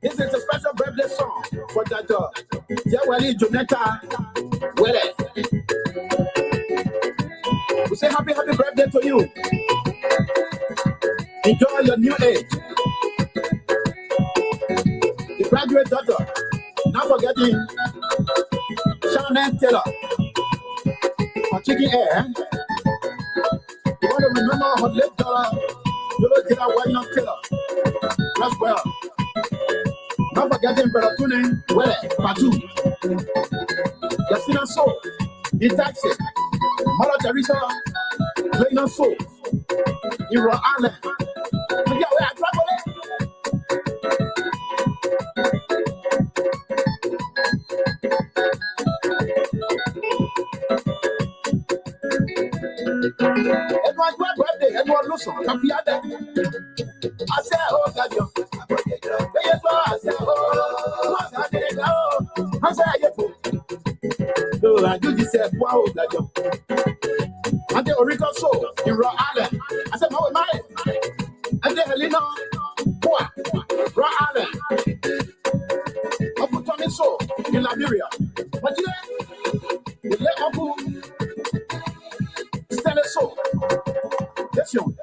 This is a special birthday song for that Jawali Jonetta. We say happy birthday to you. Enjoy your new age. The graduate daughter. Not forgetting Shannon Taylor for Chicken Air. You want to remember her late daughter, Taylor, William Taylor. That's well. Not forgetting Brother Tune, Patu. Yasina Soul, the taxi. Mother Teresa, Lena Soul, Iro Allen. Yeah, we are traveling. Everyone, birthday, everyone, listen. I say, oh, God, you. I say, oh, I say, oh, I do this, wow, God, you. And the Orico Soul in Raw Island. I said, no, mine. And the Helena, Raw Island. I put Tommy Soul in Liberia. But you let Uncle Stanley Soul. Yes, you.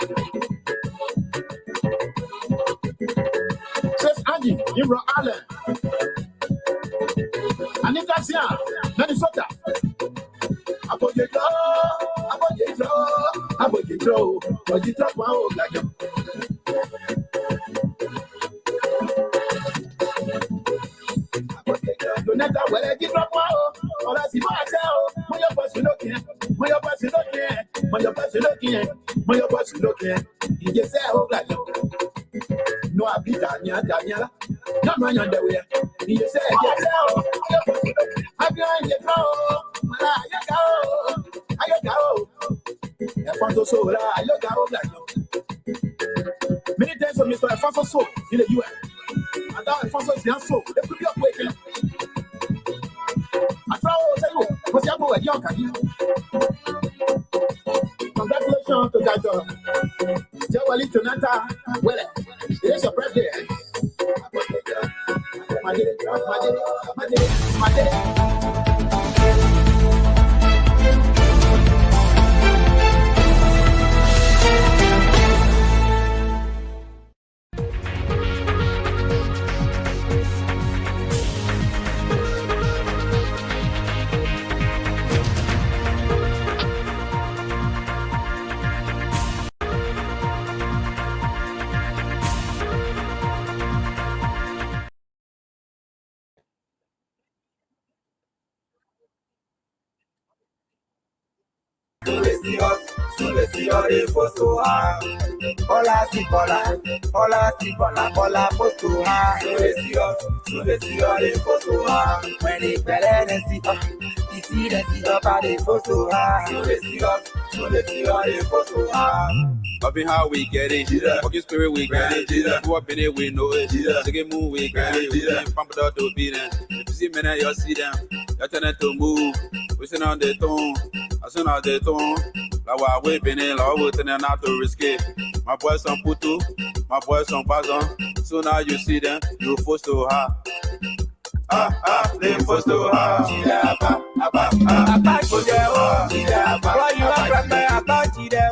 Says Andy in Raw Island. And in Garcia, Minnesota. No, I beat Daniela. No man on the way. You say, I'm going to go. I go. Alfonso Soul, I look out like many times of Mr. Alfonso Soul in the US. And now Alfonso's young soul, they could be up waiting. I try to say, oh, what's your boy? Young, congratulations to that Jawali Jonetta. Well, it is your birthday. My day. Hola, si hola, postura. When it's better see the body postura. Up in how we get it, fucking spirit we get it. Go up in it, we know it. Take a move, we get it. Pump it out to beat them. If you see me now, you see them. You turn it to move. We sing on the tone. I sing on the tone. Like while we been in, like we're turning out to risk it. My boys on Putu, my boys on Bazon. So now you see them, you forced to her. They forced to her. Why you are crying about Gedeh?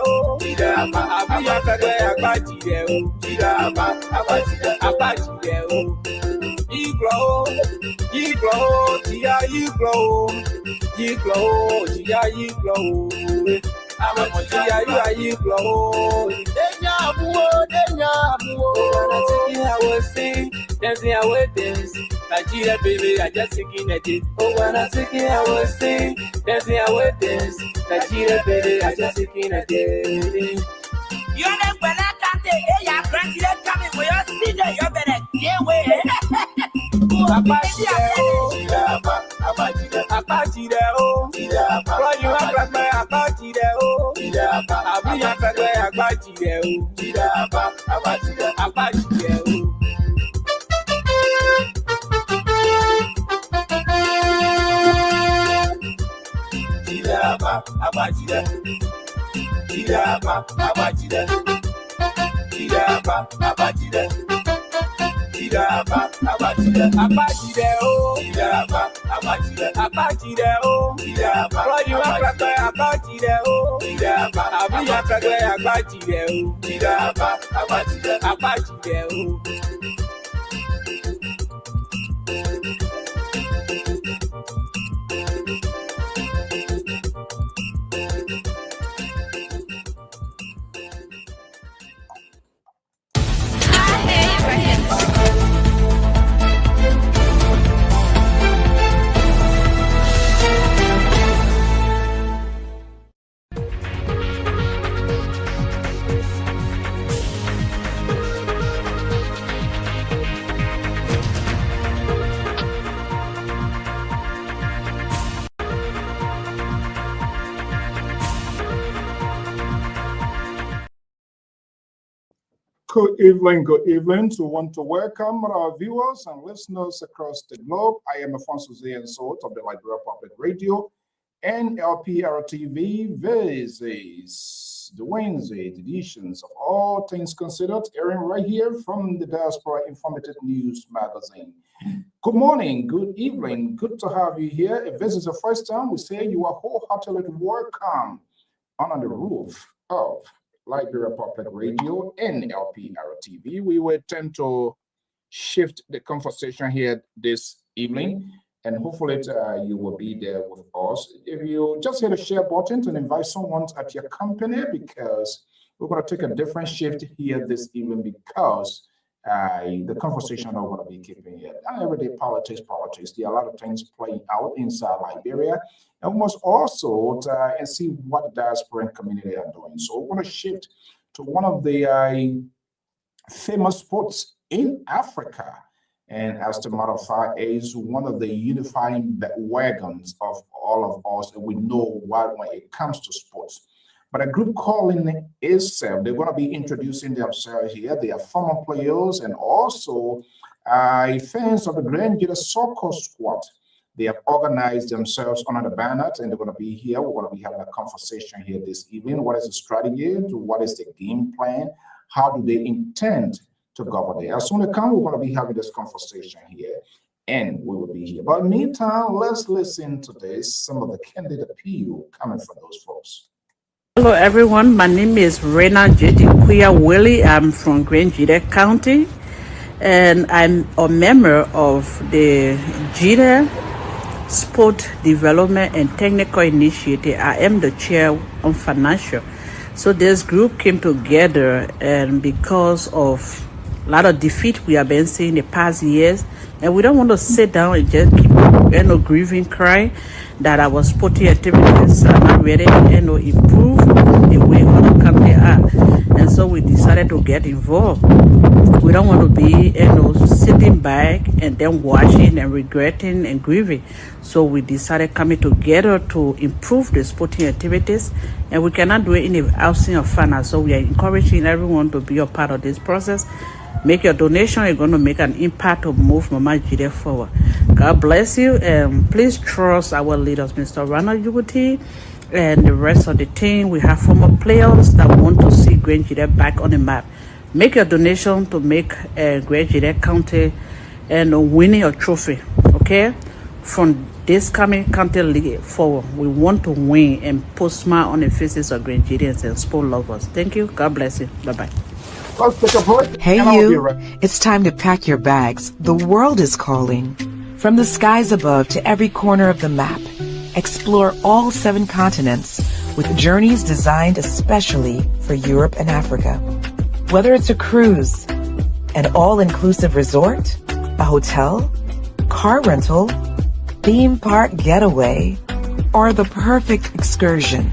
Dancing, I will dance. Nigeria, baby, I just singing a day. Oh, when I'm singing, I will sing. Dancing, I will dance. Nigeria, baby, I just singing a day. You know when I can't say, hey, your friends, they're coming. We all see that you're better. Yeah, way. Apachide o. Why you act like my apachide o? Abi act like my apachide o. Apachide o. Apachide o. Why you act like my apachide o? Abi act like my apachide o. Good evening. We want to welcome our viewers and listeners across the globe. I am Alfonso Ziensot of the Liberia Public Radio and LPR-TV'S. The Wednesday editions of All Things Considered, airing right here from the Diaspora Informative News Magazine. Good morning, good evening, good to have you here. If this is the first time, we say you are wholeheartedly welcome under the roof of Liberia Public Radio and LPR-TV. We will tend to shift the conversation here this evening, and hopefully you will be there with us. If you just hit the share button to invite someone at your company, because we're going to take a different shift here this evening, because the conversation I'm going to be keeping here. Everyday politics. There are a lot of things playing out inside Liberia. And we must also and see what the diaspora community are doing. So we're going to shift to one of the famous sports in Africa. And as a matter of fact, is one of the unifying wagons of all of us. And we know why when it comes to sports. But a group calling itself, they're going to be introducing themselves here. They are former players and also fans of the Grand Gedeh soccer squad. They have organized themselves under the banner, and they're going to be here. We're going to be having a conversation here this evening. What is the strategy? What is the game plan? How do they intend to govern it? As soon as they come, we're going to be having this conversation here, and we will be here. But in the meantime, let's listen to this, some of the candid appeal coming from those folks. Hello everyone, my name is Rena Jedikuya Willie. I'm from Grand Gedeh County, and I'm a member of the Gedeh Sport Development and Technical Initiative. I am the chair on financial. So this group came together, and because of a lot of defeat we have been seeing the past years, and we don't want to sit down and just keep grieving, crying that our sporting activities are not ready and improve the way other countries are. And so we decided to get involved. We don't want to be sitting back and then watching and regretting and grieving. So we decided coming together to improve the sporting activities, and we cannot do it in the absence of finance. So we are encouraging everyone to be a part of this process. Make your donation. You're going to make an impact to move Mama Gedeh forward. God bless you, and please trust our leaders, Mr. Ronald Yuguti, and the rest of the team. We have former players that want to see Grand Gedeh back on the map. Make your donation to make Grand Gedeh County and winning a trophy, okay? From this coming county league forward, we want to win and put smile on the faces of Grand Gedehs and sport lovers. Thank you. God bless you. Bye-bye. Let's take a break. Hey you, it's time to pack your bags. The world is calling. From the skies above to every corner of the map, explore all 7 continents with journeys designed especially for Europe and Africa. Whether it's a cruise, an all-inclusive resort, a hotel, car rental, theme park getaway, or the perfect excursion,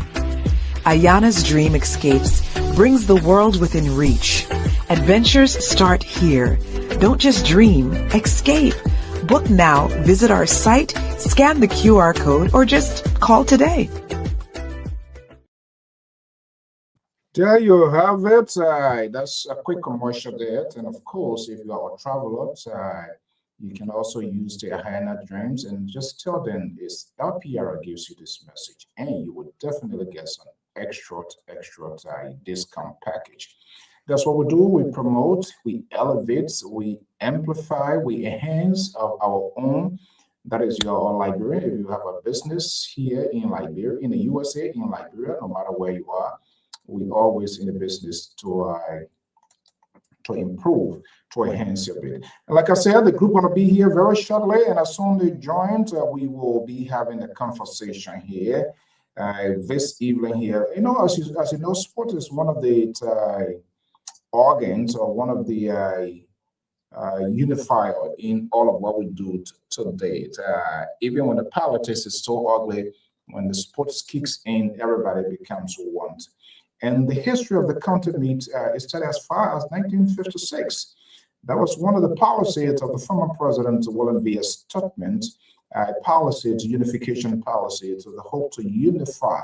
Ayana's Dream Escapes brings the world within reach. Adventures start here. Don't just dream, escape. Book now, visit our site, scan the QR code, or just call today. There you have it. That's a quick commercial there. And of course, if you are a traveler, you can also use the Hyena Dreams and just tell them this LPR gives you this message, and you will definitely get some extra discount package. That's what we do. We promote, we elevate, we amplify, we enhance our own. That is your Liberia. If you have a business here in Liberia, in the USA, in Liberia, no matter where you are, we always in the business to improve, to enhance your bid. And like I said, the group gonna be here very shortly, and as soon as they join, we will be having a conversation here this evening here. You know, as you know, sport is one of the organs or one of the unifier in all of what we do today. Even when the politics is so ugly, when the sports kicks in, everybody becomes one. And the history of the county meet is started as far as 1956. That was one of the policies of the former president, William V. Stuttman, policy, to unification policy, to the hope to unify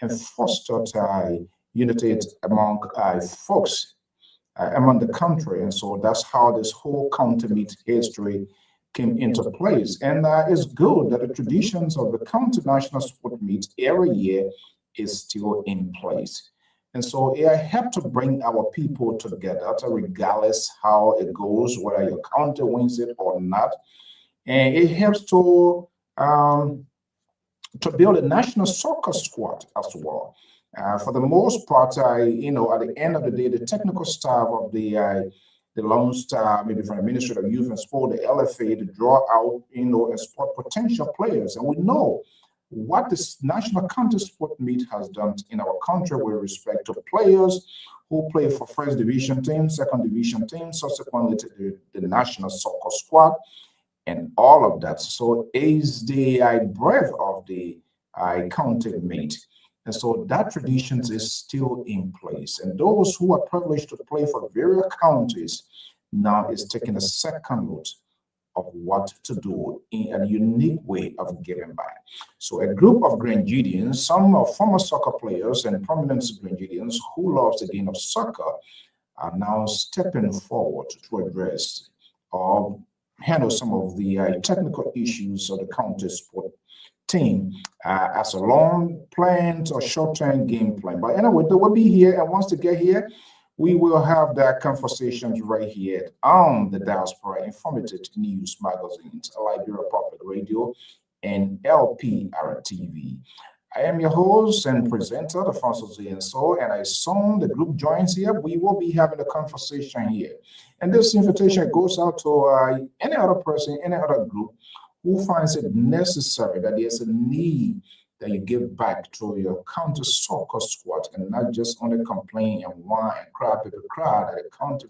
and foster unity among folks among the country. And so that's how this whole county meet history came into place. And it's good that the traditions of the county national sport meet every year is still in place. And so it helped to bring our people together, regardless how it goes, whether your county wins it or not. And it helps to build a national soccer squad as well. For the most part, you know, at the end of the day, the technical staff of the Lone Star, maybe from the Ministry of Youth and Sport, the LFA, to draw out, you know, and sport potential players. And we know what this national county sport meet has done in our country with respect to players who play for first division teams, second division teams, subsequently to the national soccer squad, and all of that. So is the breadth of the county meet. And so that tradition is still in place. And those who are privileged to play for various counties now is taking a second look of what to do in a unique way of giving back. So a group of Grenadians, some of former soccer players and prominent Grenadians who love the game of soccer are now stepping forward to address or handle some of the technical issues of the county sport team as a long planned or short-term game plan. But anyway, they will be here, and once they get here, we will have that conversations right here on the Diaspora Informative News Magazines, Liberia Public Radio, and LPR-TV. I am your host and presenter, the Francis and so, and as soon the group joins here, we will be having a conversation here. And this invitation goes out to any other person, any other group who finds it necessary that there's a need that you give back to your county soccer squad and not just only complain and whine and cry, people cry that the county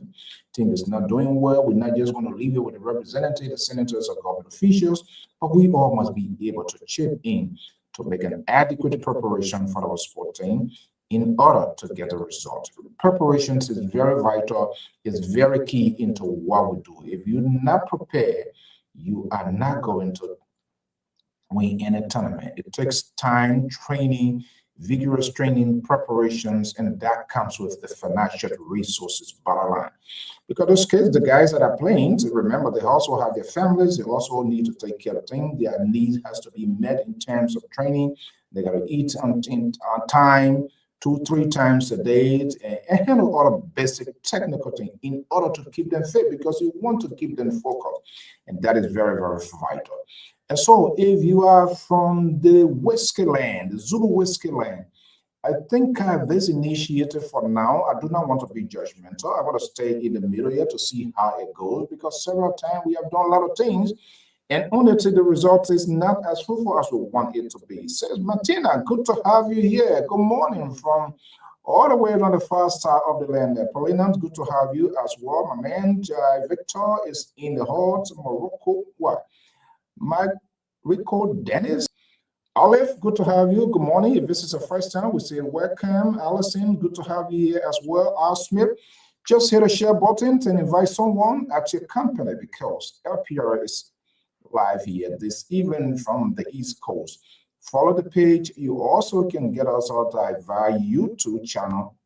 team is not doing well. We're not just going to leave it with the representatives, the senators, or government officials, but we all must be able to chip in to make an adequate preparation for our sport team in order to get a result. Preparations is very vital, it's very key into what we do. If you're not prepared, you are not going to win any tournament. It takes time, training, vigorous training, preparations, and that comes with the financial resources bottom line. Because those kids, the guys that are playing, remember, they also have their families, they also need to take care of things. Their needs has to be met in terms of training. They got to eat on time, 2-3 times a day, and handle all the basic technical things in order to keep them fit, because you want to keep them focused, and that is very, very vital. And so if you are from the whiskey land, the Zulu whiskey land, I think this initiative for now, I do not want to be judgmental. I want to stay in the middle here to see how it goes, because several times we have done a lot of things, and only till the result is not as fruitful as we want it to be. Says Martina, good to have you here. Good morning from all the way on the far side of the land there. Paulina, good to have you as well. My man, Victor is in the heart of Morocco. What? Mike, Rico, Dennis, Olive, good to have you. Good morning. If this is the first time, we say welcome. Allison, good to have you here as well. Al Smith, just hit a share button and invite someone at your company, because LPR is live here this evening from the East Coast. Follow the page. You also can get us out via YouTube channel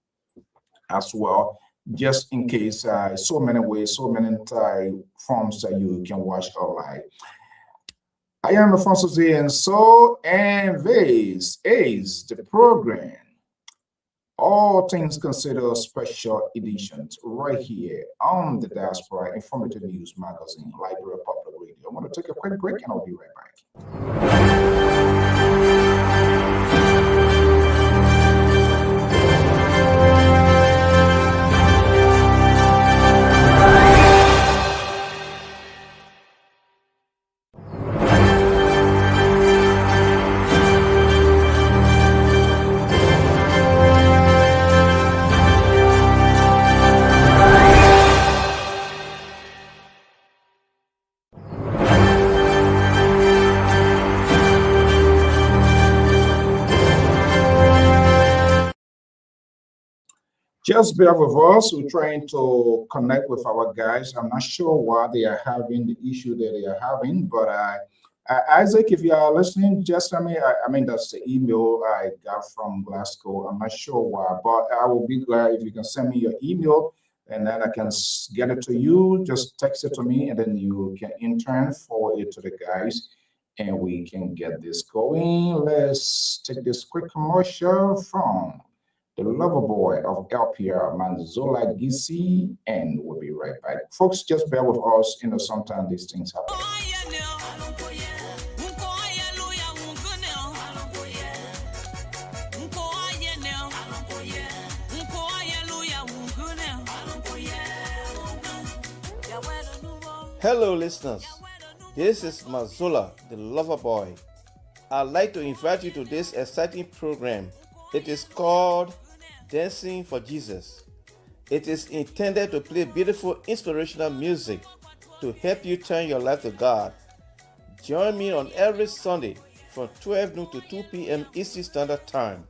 as well, just in case. So many ways, so many forms that you can watch online. I am Alfonso Z, and so and this is the program. All Things Considered special editions right here on the Diaspora Informative News Magazine, Library of Public Radio. I'm going to take a quick break and I'll be right back. Just bear with us. We're trying to connect with our guys. I'm not sure why they are having the issue that they are having, but Isaac, if you are listening, just I mean that's the email I got from Glasgow. I'm not sure why, but I will be glad if you can send me your email, and then I can get it to you. Just text it to me, and then you can in turn forward it to the guys, and we can get this going. Let's take this quick commercial from the lover boy of LPR, Manzola Gisi, and we'll be right back. Folks, just bear with us. Sometimes these things happen. Hello, listeners. This is Mazola, the lover boy. I'd like to invite you to this exciting program. It is called Dancing for Jesus. It is intended to play beautiful inspirational music to help you turn your life to God. Join me on every Sunday from 12 noon to 2 p.m. Eastern Standard Time.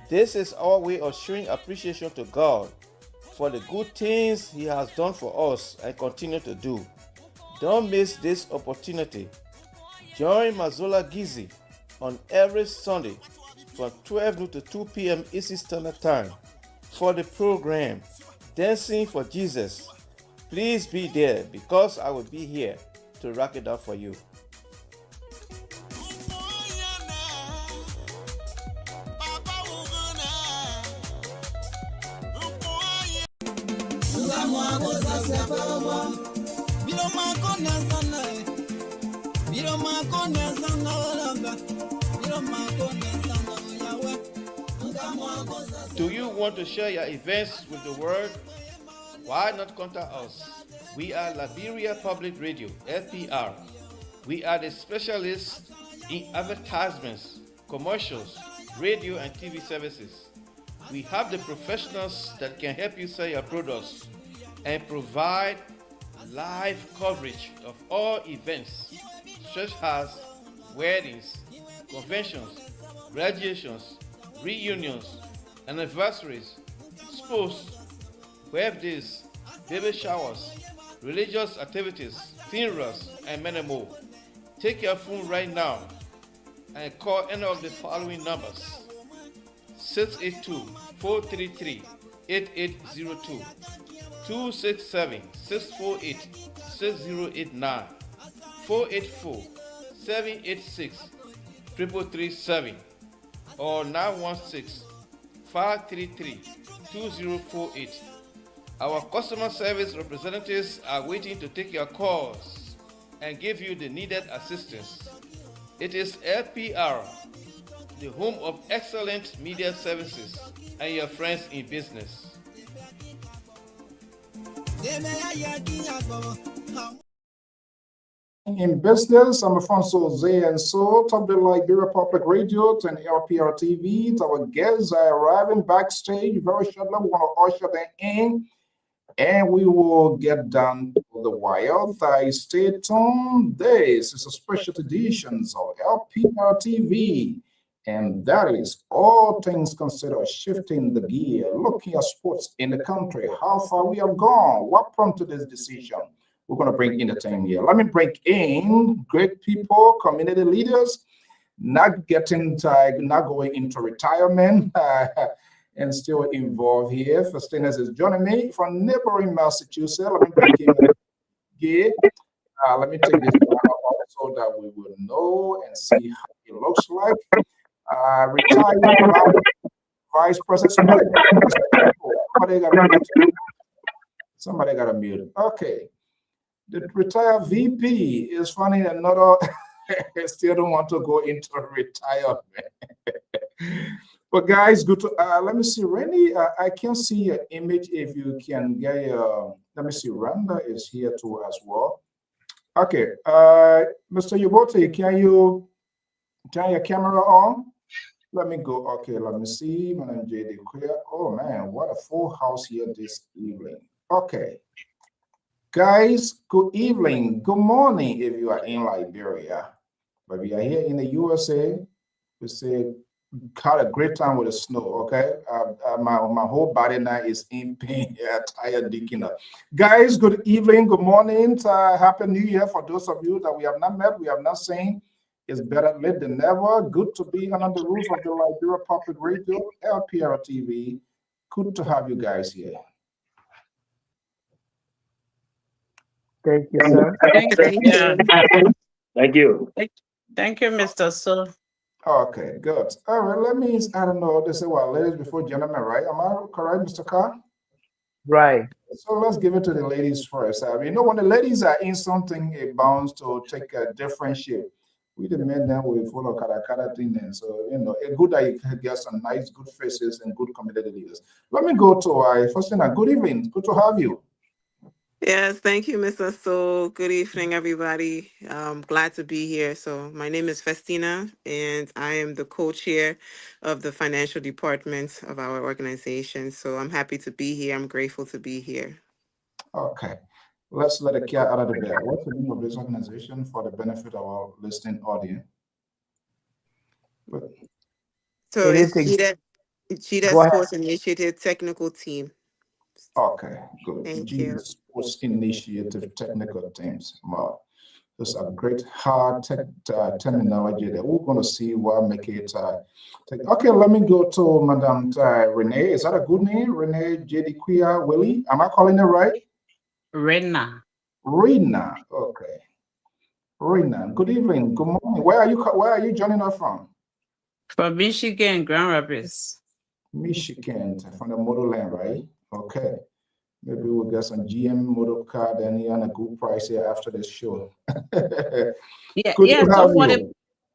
This is our way of showing appreciation to God for the good things He has done for us and continue to do. Don't miss this opportunity. Join Mazola Gizi on every Sunday from 12 noon to 2 p.m. Eastern Standard Time for the program Dancing for Jesus. Please be there because I will be here to rock it out for you. Do you want to share your events with the world? Why not contact us? We are Liberia Public Radio, LPR. We are the specialists in advertisements, commercials, radio and TV services. We have the professionals that can help you sell your products and provide live coverage of all events such as weddings, conventions, graduations, reunions, anniversaries, sports, birthdays, baby showers, religious activities, funerals, and many more. Take your phone right now and call any of the following numbers: 682-433-8802, 267-648-6089, 484-786-3337, or 916-533-2048. Our customer service representatives are waiting to take your calls and give you the needed assistance. It is LPR, the home of excellent media services and your friends in business. In business, I'm Alfonso Z, and so top the Liberia Public Radio and LPR-TV'S. Our guests are arriving backstage very shortly. We want to usher them in, and we will get down to the wire. Stay tuned. This is a special edition of LPR-TV, and that is All Things Considered, shifting the gear, looking at sports in the country, how far we have gone, what prompted this decision. We're going to bring in the team here. Let me bring in great people, community leaders, not getting tired, not going into retirement, and still involved here. Fastinas is joining me from neighboring Massachusetts. Let me bring in Gedeh. Let me take this down so that we will know and see how it looks like. Retired vice president. Somebody got a mute. Okay. The retired VP is funny. Another still don't want to go into retirement. But guys, good to let me see. Rennie, I can see your image if you can get your. Let me see. Randa is here too as well. Okay, Mr. Yubote, can you turn your camera on? Let me go. Okay, let me see. My name is Gedeh. Oh man, what a full house here this evening. Okay. Guys, good evening, good morning if you are in Liberia. But we are here in the USA. We say, had a great time with the snow, okay? My whole body now is in pain, tired, digging up. Guys, good evening, good morning. Happy New Year for those of you that we have not met, we have not seen. It's better late than never. Good to be under the roof of the Liberia Public Radio, LPR-TV. Good to have you guys here. Thank you, sir. Thank you. Thank you. Thank you, Mr. So. Okay, good. All right, let me, I don't know, they say, well, ladies before gentlemen, right? Am I correct, Mr. Carr? Right. So let's give it to the ladies first. You know, when the ladies are in something, it bounds to take a different shape. We the men then we follow kara thing then. So, you know, it's good that you can get some nice, good faces and good community leaders. Let me go to first thing, good evening. Good to have you. Yes, thank you, Mr. So. Good evening, everybody. I'm glad to be here. So my name is Festina, and I am the co-chair of the financial department of our organization. So I'm happy to be here. I'm grateful to be here. Okay. Let's let the cat out of the bag. What's the name of this organization for the benefit of our listening audience? So it's Gedeh Sports Initiative Technical Team. Okay, good. Thank you. Sports Initiative Technical Teams. Wow. Those are great hard terminology that we're going to see what make it. Okay, let me go to Madam Renee. Is that a good name? Renee Gedeh Willie? Am I calling it right? Rena. Okay. Rena. Good evening. Good morning. Where are you joining us from? From Michigan, Grand Rapids. Michigan, from the motherland, right? Okay. Maybe we'll get some GM motor car then here on a good price here after this show. Yeah. So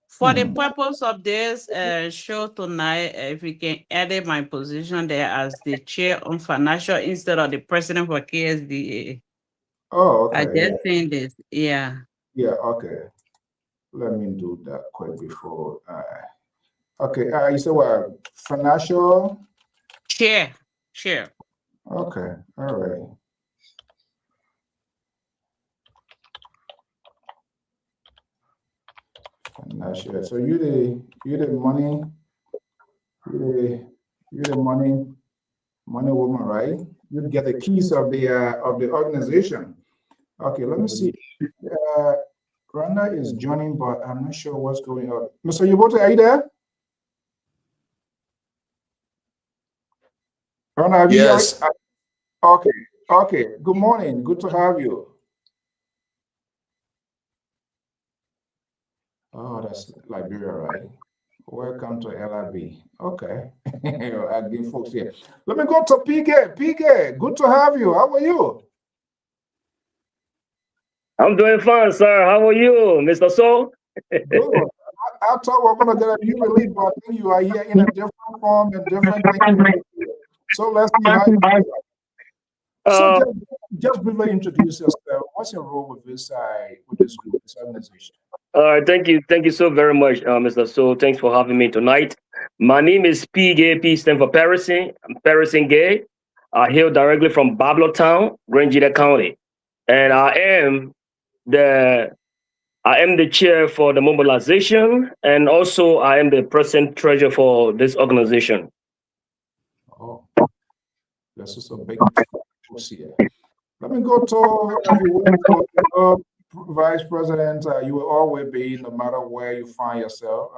for the purpose of this show tonight, if we can edit my position there as the chair on financial instead of the president for KSDA. Oh, okay. I just saying this. Yeah. Yeah. Okay. Let me do that quick before. Okay. You said what? Financial chair. Okay. All right. Financial. So you the money. You the money woman, right? You get the keys of the organization. Okay. Let me see. Randa is joining, but I'm not sure what's going on. Mr. Yubote, are you there? Randa, are you Yes. Okay. Good morning. Good to have you. Oh, that's Liberia, right? Welcome to LIB. Okay. I give folks here. Let me go to PK. PK, good to have you. How are you? I'm doing fine, sir. How are you, Mr. So? Good. I thought we were going to get a new release, but I think you are here in a different form and different things. So let's see how you do. So just briefly introduce yourself. What's your role with this group, this organization? Thank you so very much, Mr. So. Thanks for having me tonight. My name is P. Gay. P stands for Patterson. I'm Patterson Gay. I hail directly from Bablo Town, Grand Gedeh County, and I am the chair for the mobilization, and also I am the present treasurer for this organization. Oh, this is a big here. Let me go to, if you want to, Vice President, you will always be, no matter where you find yourself,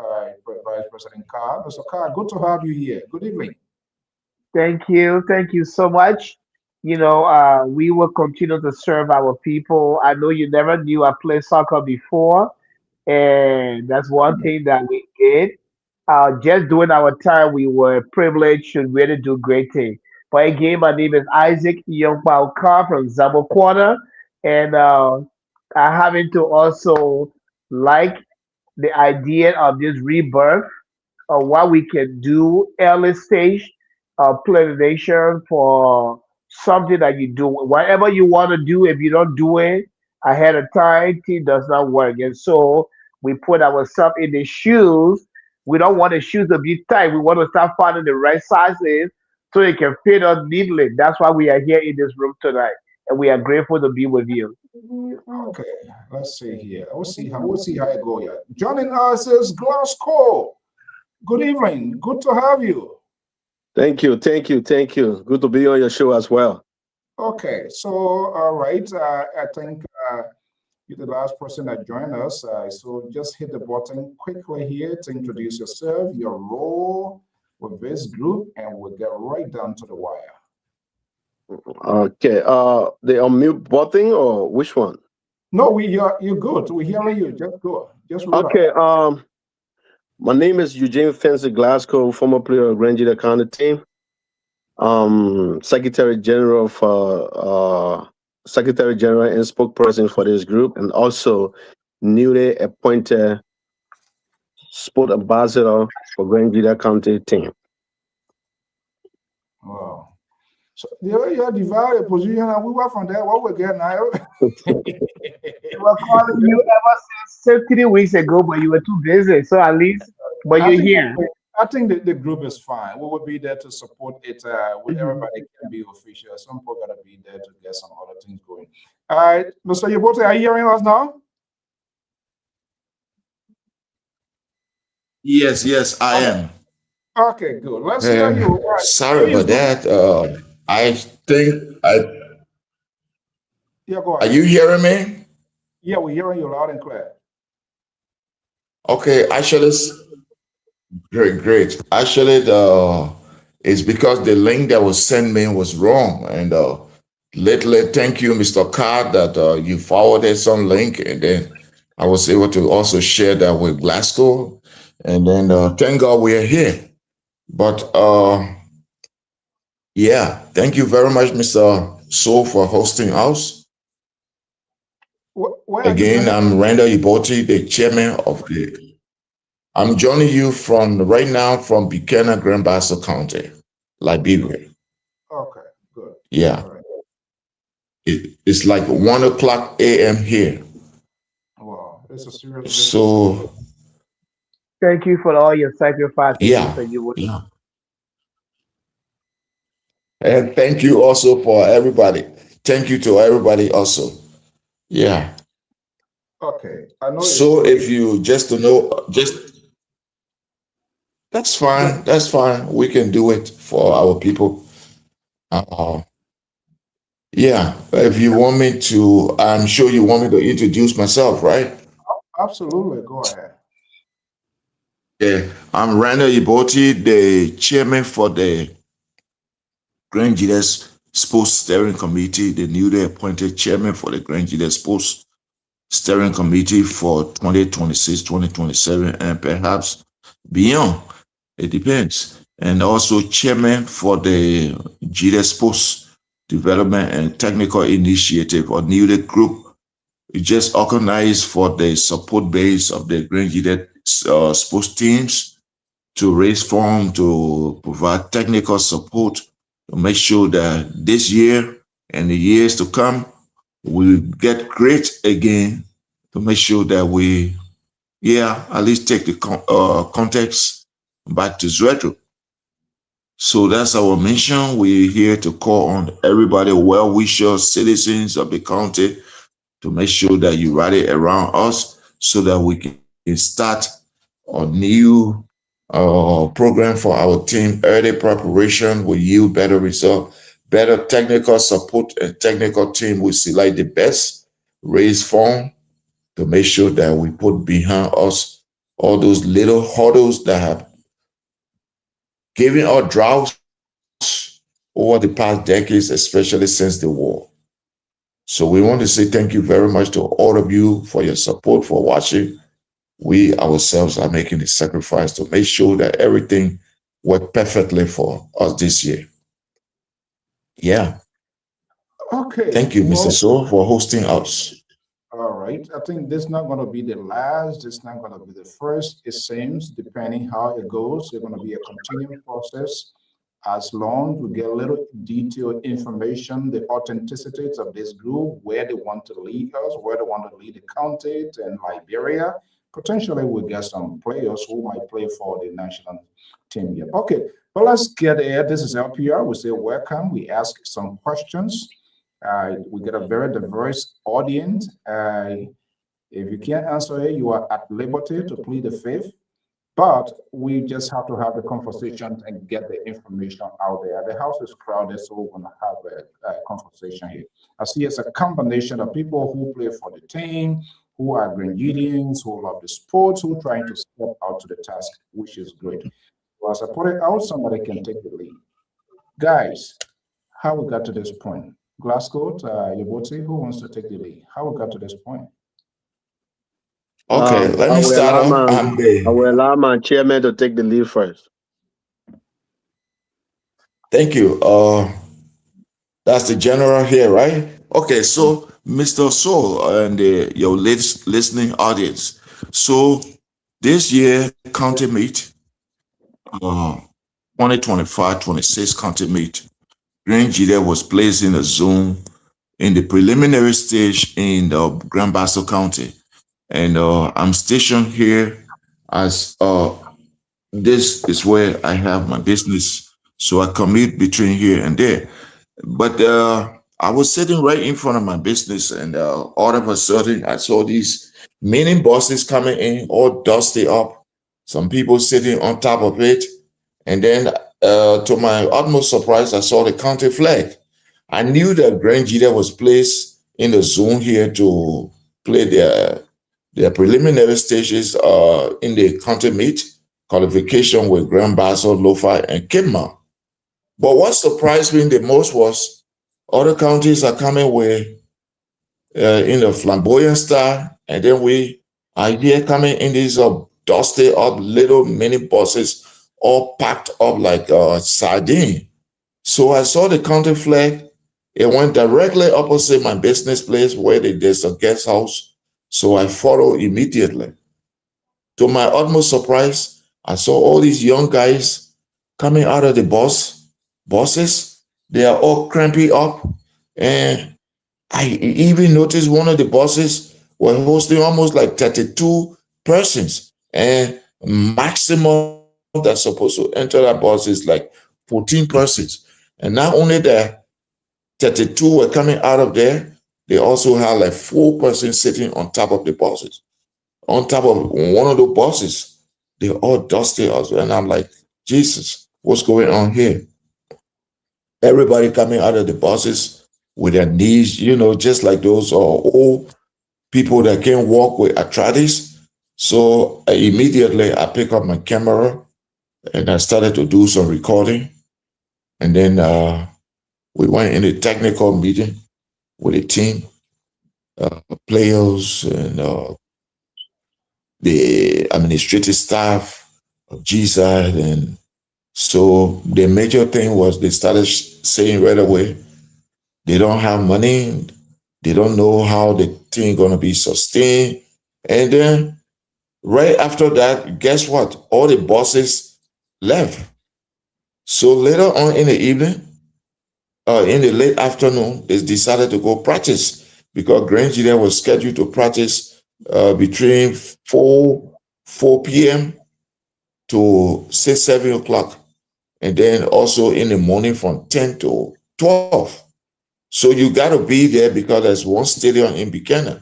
Vice President Carr. Mr. Carr, good to have you here. Good evening. Thank you. Thank you so much. We will continue to serve our people. I know you never knew I played soccer before, and that's one thing that we did. Just during our time, we were privileged to really do great things. But again, my name is Isaac Youngpao from Zabo Quarter, and I happen to also like the idea of this rebirth what we can do early stage plantation for something that you do. Whatever you want to do, if you don't do it ahead of time, it does not work. And so we put ourselves in the shoes. We don't want the shoes to be tight. We want to start finding the right sizes so it can fit us neatly. That's why we are here in this room tonight. And we are grateful to be with you. Okay, let's see here. We'll see how it goes. Joining us is Glasgow. Good evening. Good to have you. Thank you. Good to be on your show as well. Okay, so all right. I think you're the last person that joined us. So just hit the button quickly here to introduce yourself, your role with this group, and we'll get right down to the wire. Okay. The unmute button or which one? No, you're good. We're hearing you. Just go. Just okay. My name is Eugene Fancy Glasgow, former player of Grand Gedeh County team. Secretary General and spokesperson for this group, and also newly appointed sport ambassador for Grand Gedeh County team. Wow. So you are divided position, and we were from there. What we get now? We were calling you ever since 3 weeks ago, but you were too busy. So at least, but you're here. I think the group is fine. We will be there to support it. With everybody can be official. Some people gotta be there to get some other things going. All right, Mr. Yabote, are you hearing us now? Yes, I am. Okay, good. Let's hear you. Right. Sorry about that. I think Yeah, go ahead. Are you hearing me? Yeah, we're hearing you loud and clear. Okay, actually, great. Actually, it's because the link that was sent me was wrong. And lately, thank you, Mr. Carr, that you forwarded some link, and then I was able to also share that with Glasgow. And then thank God we're here. But yeah, thank you very much, Mr. So, for hosting us. Again, I'm Randall Iboti, the chairman of the. I'm joining you right now from Buchanan, Grand Bassa County, Liberia. Okay, good. Yeah. Right. It's like 1:00 a.m. here. Wow, it's a serious. So. Thank you for all your sacrifices. Yeah. And thank you also for everybody. Thank you to everybody also. Yeah. Okay. I know. So if you just that's fine. That's fine. We can do it for our people. Yeah. If you want me to, I'm sure you want me to introduce myself, right? Absolutely. Go ahead. Yeah. I'm Randall Iboti, the chairman for the Grand Gedeh Sports Steering Committee, the newly appointed chairman for the Grand Gedeh Sports Steering Committee for 2026, 2027, and perhaps beyond. It depends. And also chairman for the Gedeh Sports Development and Technical Initiative, or newly group. We just organized for the support base of the Grand Gedeh sports teams to raise funds, to provide technical support, to make sure that this year and the years to come, we get great again, to make sure that we, at least take the context back to Zwedru. So that's our mission. We're here to call on everybody, well-wishers, citizens of the county, to make sure that you rally around us so that we can start a new program for our team. Early preparation will yield better results better technical support and technical team will select the best, raise funds to make sure that we put behind us all those little hurdles that have given our droughts over the past decades, especially since the war. So we want to say thank you very much to all of you for your support, for watching. We ourselves are making the sacrifice to make sure that everything worked perfectly for us this year. Yeah. Okay. Thank you, Mr. So, for hosting us. All right. I think this is not going to be the last. This is not going to be the first. It seems, depending how it goes, it's going to be a continuing process. As long as we get a little detailed information, the authenticities of this group, where they want to lead us, where they want to lead the county and Liberia, potentially we'll get some players who might play for the national team here. Okay, but let's get there. This is LPR. We say welcome. We ask some questions. We get a very diverse audience. If you can't answer it, you are at liberty to plead the fifth. But we just have to have the conversation and get the information out there. The house is crowded, so we're going to have a conversation here. I see it's a combination of people who play for the team, who are Grenadians, who love the sports, who are trying to step out to the task, which is great. So as I put it out, somebody can take the lead. Guys, how we got to this point? Glasgow, Yaboti, who wants to take the lead? How we got to this point? Okay, let me start off. I will allow my chairman to take the lead first. Thank you. That's the general here, right? Okay, so Mr. Soul and your listening audience. So this year, county meet, 2025-26 county meet, Gedeh was placed in a zone in the preliminary stage in the Grand Bassa County. And I'm stationed here as this is where I have my business. So I commute between here and there. But I was sitting right in front of my business, and all of a sudden I saw these mini buses coming in, all dusty up. Some people sitting on top of it. And then to my utmost surprise, I saw the county flag. I knew that Gedeh was placed in the zone here to play their preliminary stages in the county meet qualification with Grand Bassa, Lofa, and Kidma. But what surprised me the most was other counties are coming with in the flamboyant style, and then we are here coming in these dusty up little mini buses, all packed up like sardine. So I saw the county flag. It went directly opposite my business place where there's a guest house. So I followed immediately. To my utmost surprise, I saw all these young guys coming out of the buses. They are all cramping up. And I even noticed one of the buses were hosting almost like 32 persons. And maximum that's supposed to enter that bus is like 14 persons. And not only that, 32 were coming out of there, they also had like 4 persons sitting on top of the buses. On top of one of the buses, they're all dusty. And I'm like, Jesus, what's going on here? Everybody coming out of the buses with their knees, just like those old people that can't walk with arthritis. So immediately I pick up my camera and I started to do some recording. And then we went in a technical meeting with a team, players, and the administrative staff of G-Side. And so the major thing was they started saying right away, they don't have money. They don't know how the thing going to be sustained. And then right after that, guess what? All the buses left. So later on in the evening, in the late afternoon, they decided to go practice because Gedeh was scheduled to practice between 4 p.m. to 6, 7 o'clock. And then also in the morning from 10 to 12. So you got to be there because there's one stadium in Buchanan.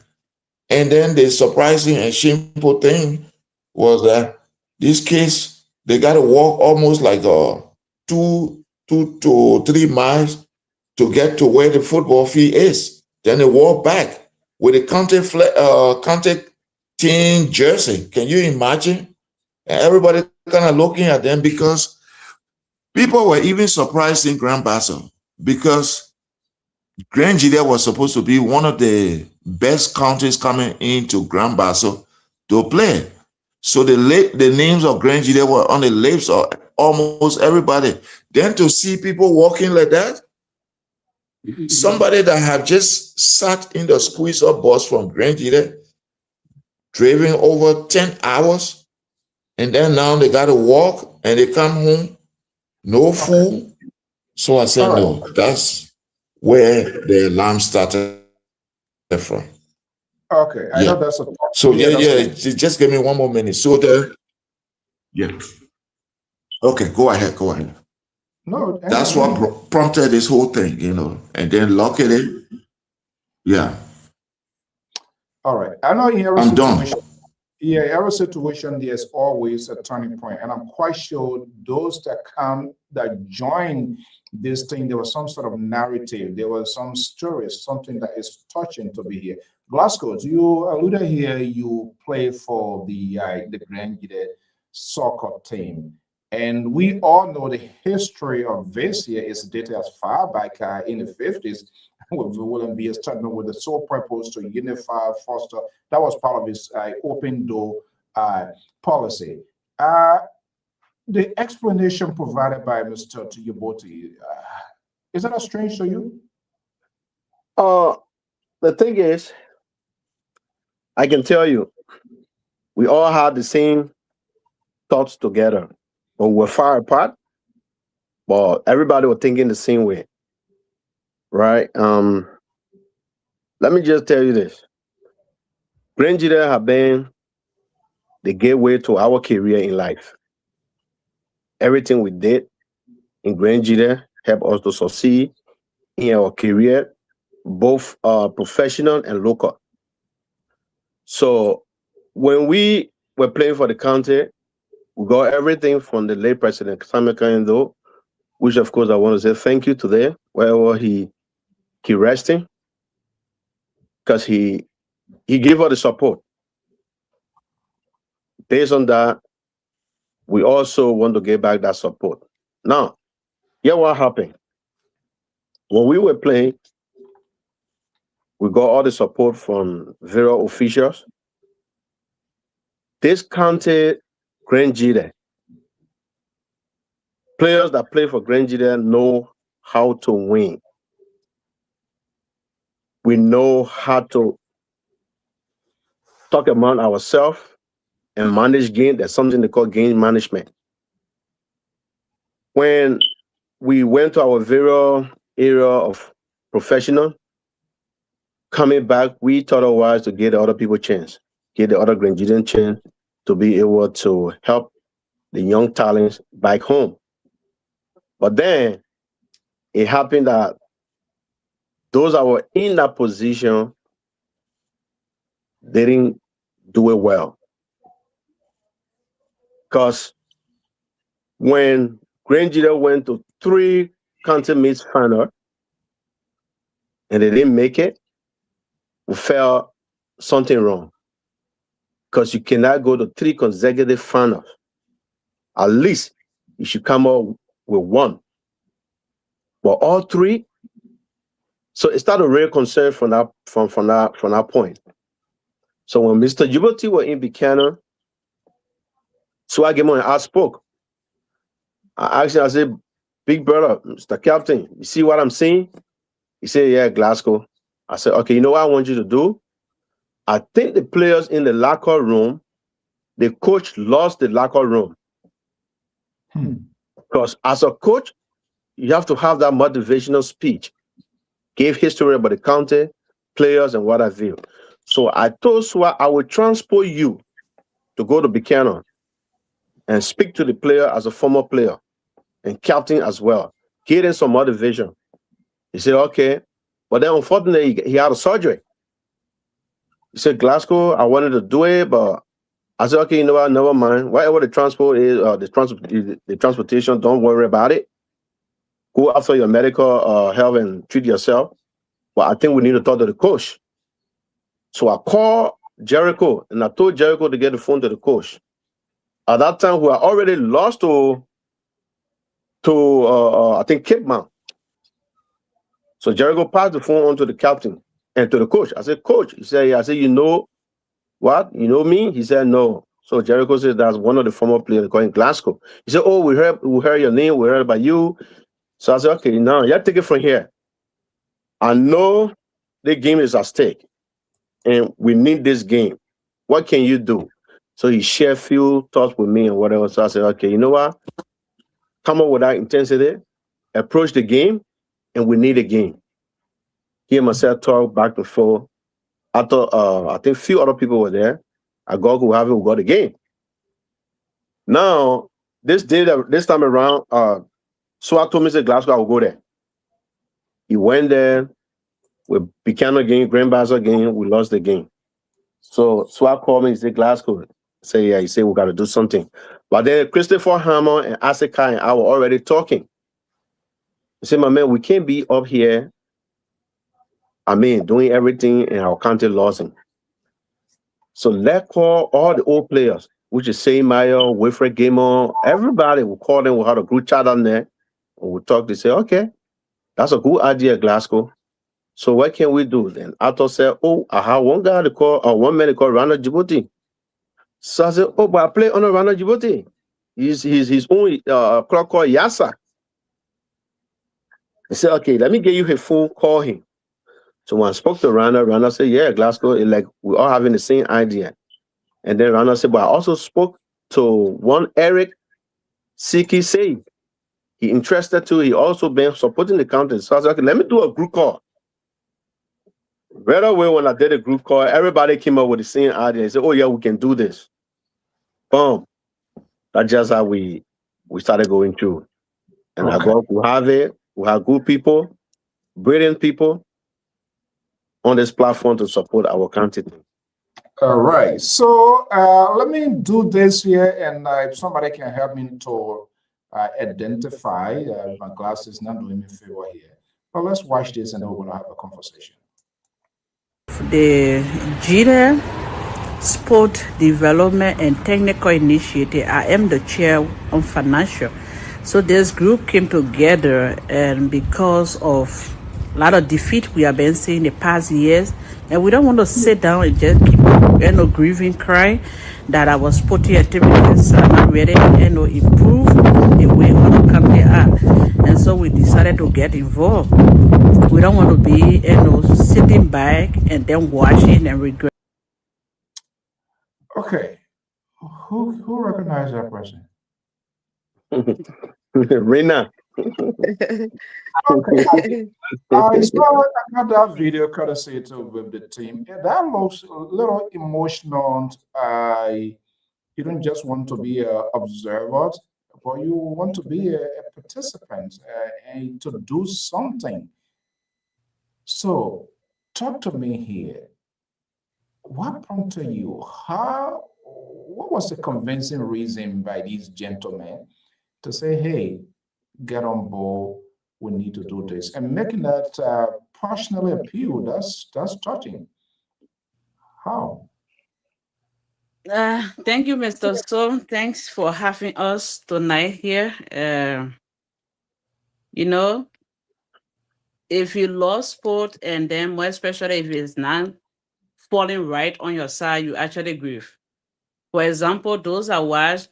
And then the surprising and shameful thing was that these kids, they got to walk almost like 2 to 3 miles to get to where the football field is. Then they walk back with a county team jersey. Can you imagine? And everybody kind of looking at them because people were even surprised in Grand Bassel because Grand Gedeh was supposed to be one of the best counties coming into Grand Bassel to play. So the names of Grand Gedeh were on the lips of almost everybody. Then to see people walking like that, somebody that have just sat in the squeeze up bus from Grand Gedeh, driving over 10 hours, and then now they got to walk and they come home, no food. So I said, no, that's where the alarm started from. Okay, I know that's a So just give me one more minute. So okay, go ahead. No, that's what prompted this whole thing, and then luckily, all right. I know in every I'm situation, done. every situation there's always a turning point, and I'm quite sure those that join this thing, there was some sort of narrative, there was some story, something that is touching to be here. Glasgow, you alluded here, you play for the Grand Gedeh soccer team. And we all know the history of this here is dated as far back in the 50s with William B. Stedman with the sole purpose to unify, foster. That was part of his open door policy. The explanation provided by Mr. Tuyaboti, is that strange to you? The thing is, I can tell you, we all had the same thoughts together, but we're far apart. But everybody was thinking the same way, right? Let me just tell you this: Grand Gedeh have been the gateway to our career in life. Everything we did in Grand Gedeh helped us to succeed in our career, both professional and local. So when we were playing for the county, we got everything from the late President Samuel Kanyendo, which of course I want to say thank you today, wherever he resting, because he gave us the support. Based on that, we also want to give back that support. Now, what happened? When we were playing, we got all the support from various officials. This county, Grand Gedeh, players that play for Grand Gedeh know how to win. We know how to talk among ourselves and manage game. There's something they call game management. When we went to our various area of professional, coming back, we thought it was to give the other people a chance, give the other Grand Gedehan chance to be able to help the young talents back home. But then it happened that those that were in that position didn't do it well. Because when Grand Gedeh went to 3 county meets final and they didn't make it, we felt something wrong. Because you cannot go to 3 consecutive finals. At least you should come up with 1. But all 3, so it started a real concern from that point. So when Mr. Djibouti was in Buchanan, so I gave him I spoke. I asked him, I said, big brother, Mr. Captain, you see what I'm seeing? He said, yeah, Glasgow. I said, okay, you know what I want you to do? I think the players in the locker room, the coach lost the locker room. Because as a coach, you have to have that motivational speech. Give history about the county, players, and what have you. So I told Swa I will transport you to go to Buchanan and speak to the player as a former player and captain as well. Give him some motivation. He said, okay. But then unfortunately, he had a surgery. He said, Glasgow, I wanted to do it, but I said, okay, you know what, never mind. Whatever the transport is, the transportation, don't worry about it. go after your medical health and treat yourself. But I think we need to talk to the coach. So I called Jericho and I told Jericho to get the phone to the coach. At that time, we had already lost to I think Cape Mount. So Jericho passed the phone on to the captain and to the coach. I said, Coach, he said, yeah. I said, you know what? You know me? He said, no. So Jericho said, that's one of the former players going Glasgow. He said, oh, we heard your name, we heard about you. So I said, okay, now you take it from here. I know the game is at stake and we need this game. What can you do? So he shared few thoughts with me and whatever. So I said, okay, you know what? Come up with that intensity, approach the game, and we need a game. He and myself talk back and forth. I thought, I think a few other people were there. I got who have it, we got the game. Now, this time around, so I told Mr. Glasgow I will go there. He went there. We began a game, Grand Bazaar game. We lost the game. So Swap called me. He said, Glasgow. Say, yeah, he said, we got to do something. But then Christopher Hammer and Asika and I were already talking. He said, my man, we can't be up here, doing everything and our country losing. So let's call all the old players, which is Say Meyer, Wilfred Gamer, everybody. We'll call them. We'll have a group chat on there. And we'll talk. They say, okay, that's a good idea, Glasgow. So what can we do then? Arthur said, oh, I have one guy to call, one man to call Ronald Djibouti. So I said, oh, but I play on Ronald Djibouti. He's his own clock called Yasa. He said, okay, let me get you his phone, call him. So when I spoke to Rana said, yeah, Glasgow, like we're all having the same idea. And then Rana said, but I also spoke to one Eric Siki Say. He interested too. He also been supporting the country. So I said, okay, let me do a group call. Right away, when I did a group call, everybody came up with the same idea. They said, oh, yeah, we can do this. Boom. That's just how we started going through. And I got to have it. We have good people, brilliant people on this platform to support our country. All right. So let me do this here, and if somebody can help me to identify, my glasses not doing me a favor here. But let's watch this, and then we're going to have a conversation. The Gedeh Sport Development and Technical Initiative. I am the chair on financial. So this group came together, and because of a lot of defeat we have been seeing the past years, and we don't want to sit down and just keep grieving, cry that our sporting activities are not ready and improve the way other countries are. And so we decided to get involved. We don't want to be sitting back and then watching and regret. Okay. Who recognized that person? Rena. Okay. I saw another video courtesy with the team. Yeah, that looks a little emotional. You don't just want to be an observer, but you want to be a participant and to do something. So, talk to me here. What prompted you? What was the convincing reason by these gentlemen to say, hey, get on board, we need to do this, and making that personally appeal? That's touching. How? Thank you, Mr. So. Thanks for having us tonight here. If you love sport, and then more especially if it's not falling right on your side, you actually grieve. For example, those that watch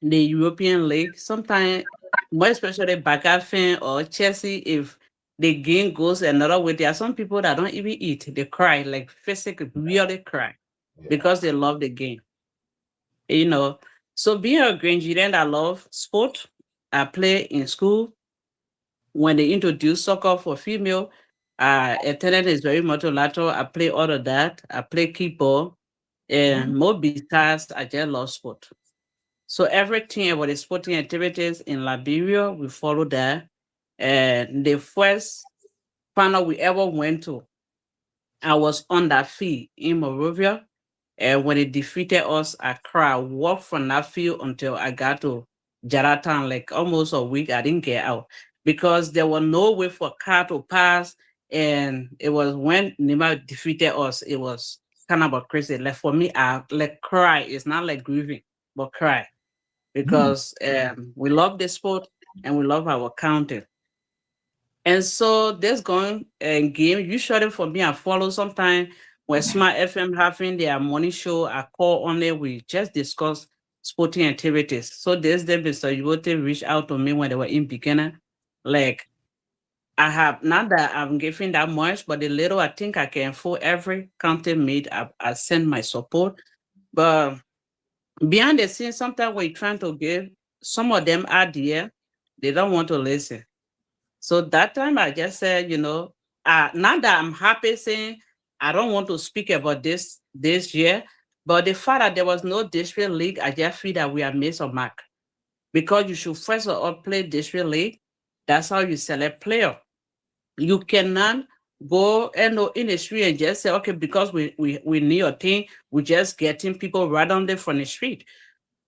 the European League, sometimes, more especially Bagafin or Chelsea, if the game goes another way, there are some people that don't even eat. They cry, like physically, really cry, because they love the game. So being a Grangian, I love sport. I play in school. When they introduce soccer for female, attendance is very multilateral. I play all of that. I play keyboard. And more besides, I just love sport. So everything about the sporting activities in Liberia, we follow that. And the first final we ever went to, I was on that field in Morovia. And when they defeated us, I cried. I walked from that field until I got to Jaratan, like almost a week. I didn't get out. because there was no way for car to pass. And it was when Nima defeated us, it was kind of a crazy. Like for me, I like cry. It's not like grieving, but cry because we love the sport and we love our county. And so this going and game, usually for me, I follow sometime when Smart FM having their morning show, I call on it, we just discuss sporting activities. So this day, Mr. Yote reached out to me when they were in beginner. Like I have not that I'm giving that much, but the little I think I can for every county meet, I send my support. But behind the scenes, sometimes we're trying to give some of them idea, they don't want to listen. So that time I just said, not that I'm happy saying I don't want to speak about this year, but the fact that there was no district league, I just feel that we are missed a mark. Because you should first of all play district league. That's how you select player. You cannot go and in the street and just say, okay, because we need a team, we're just getting people right on there from the street.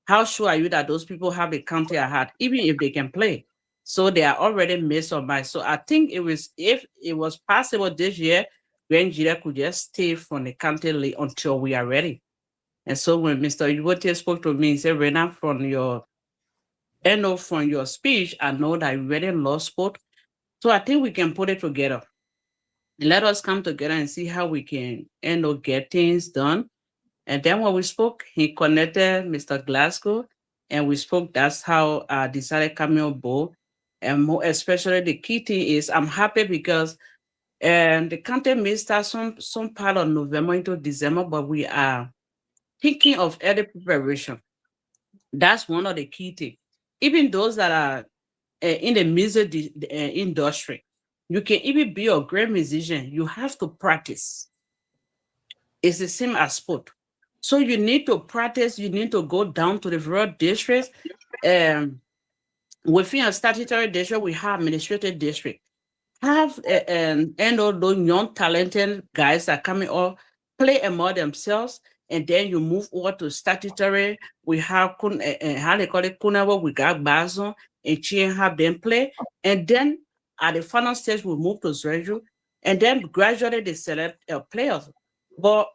How sure are you that those people have a county at heart, even if they can play? So they are already missed on by. So I think it was if it was possible this year, Nigeria could just stay from the county league until we are ready. And so when Mr. Uwote spoke to me, he said, Rena, from your speech, I know that you really love sport. So I think we can put it together. Let us come together and see how we can get things done. And then when we spoke, he connected Mr. Glasgow, and we spoke. That's how I decided coming on board. And more especially the key thing is I'm happy because the county may start some part of November into December, but we are thinking of early preparation. That's one of the key things. Even those that are in the music industry, you can even be a great musician. You have to practice. It's the same as sport. So you need to practice, you need to go down to the rural districts. Um, Within a statutory district, we have administrative district. Have and all those young talented guys that coming up, play among themselves, and then you move over to statutory. We have how they call it Kunawa, we got Bazon and Chien have them play. And then at the final stage, we move to Zreju, and then gradually they select players. But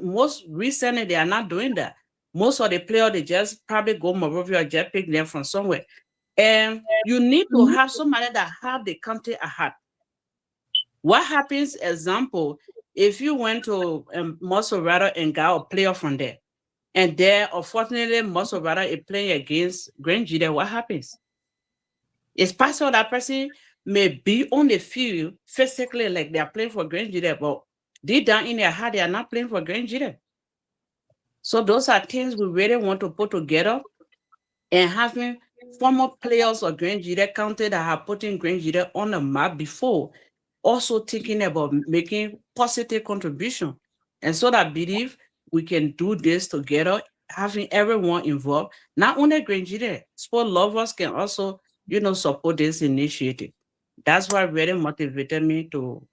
most recently, they are not doing that. Most of the players, they just probably go Morovia or just pick them from somewhere. And you need to have somebody that have the country at heart. What happens, example, if you went to Maserati and got a player from there, and there, unfortunately, Maserati is playing against Grand Gedeh, what happens? It's possible that person may be on the field physically like they are playing for Grand Gedeh, but deep down in their heart, they are not playing for Grand Gedeh. So those are things we really want to put together, and having former players of Grand Gedeh County that have put in Grand Gedeh on the map before, also thinking about making positive contribution. And so that I believe we can do this together, having everyone involved, not only Grand Gedeh, sport lovers can also, support this initiative. That's what really motivated me to,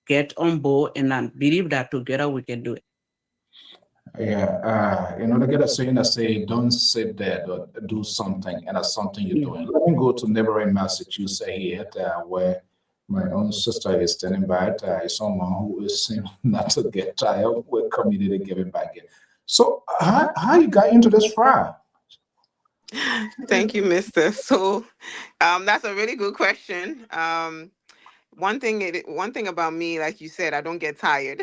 get on board, and I believe that together we can do it. Yeah, they get a saying that say, don't sit there, but do something, and that's something you're doing. Let me go to neighboring Massachusetts here, where my own sister is standing by. Is someone who is saying not to get tired with community giving back. So, how you got into this fry? Thank you, Mister. So, that's a really good question. One thing about me, like you said, I don't get tired.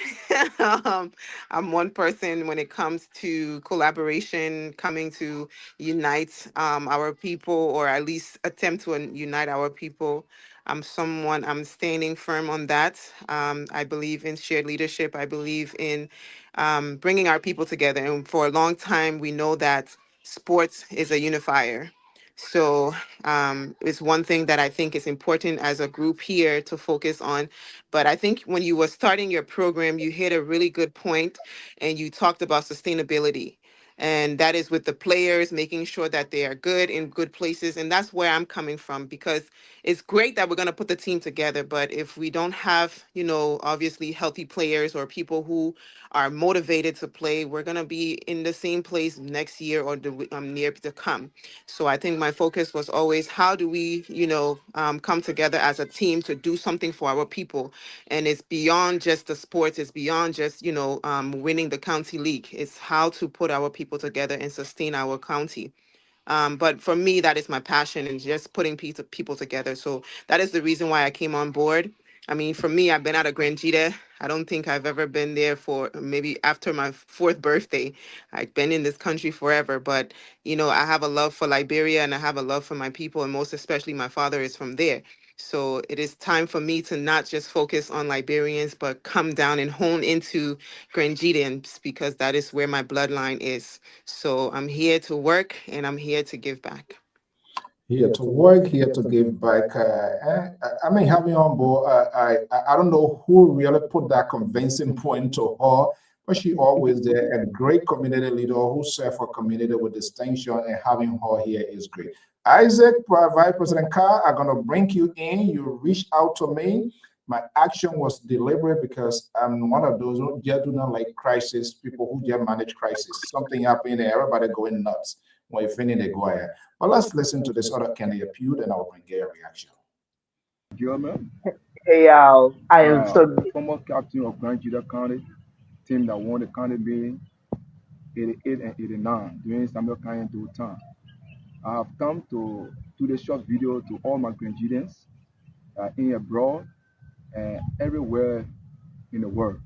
I'm one person when it comes to collaboration, coming to unite our people, or at least attempt to unite our people. I'm standing firm on that. I believe in shared leadership. I believe in bringing our people together. And for a long time, we know that sports is a unifier. So it's one thing that I think is important as a group here to focus on. But I think when you were starting your program, you hit a really good point, and you talked about sustainability. And that is with the players, making sure that they are good in good places. And that's where I'm coming from, because it's great that we're going to put the team together. But if we don't have, obviously healthy players or people who are motivated to play, we're going to be in the same place next year or the near to come. So I think my focus was always, how do we, come together as a team to do something for our people? And it's beyond just the sports. It's beyond just, winning the county league. It's how to put our people together and sustain our county. But for me, that is my passion, and just putting people together. So that is the reason why I came on board. I mean, for me, I've been out of Grand Gedeh. I don't think I've ever been there for maybe after my fourth birthday. I've been in this country forever, but I have a love for Liberia and I have a love for my people, and most especially my father is from there. So it is time for me to not just focus on Liberians, but come down and hone into Grangidians, because that is where my bloodline is. So I'm here to work and I'm here to give back. Here to work, here to give back. I mean, having on board, I don't know who really put that convincing point to her, but she always there, a great community leader who serve her community with distinction, and having her here is great. Isaac, Vice President Carr, I'm gonna bring you in. You reached out to me. My action was deliberate because I'm one of those who just do not like crisis, people who just manage crisis. Something happening, everybody going nuts. When you finish, they go ahead. But let's listen to this other candidate appeal, and I'll bring a reaction. Gilman, Hey, I am so former captain of Grand Judah County, team that won the county being 88 and 89 during Samuel County time. I have come to do this short video to all my Grangidians in abroad and everywhere in the world.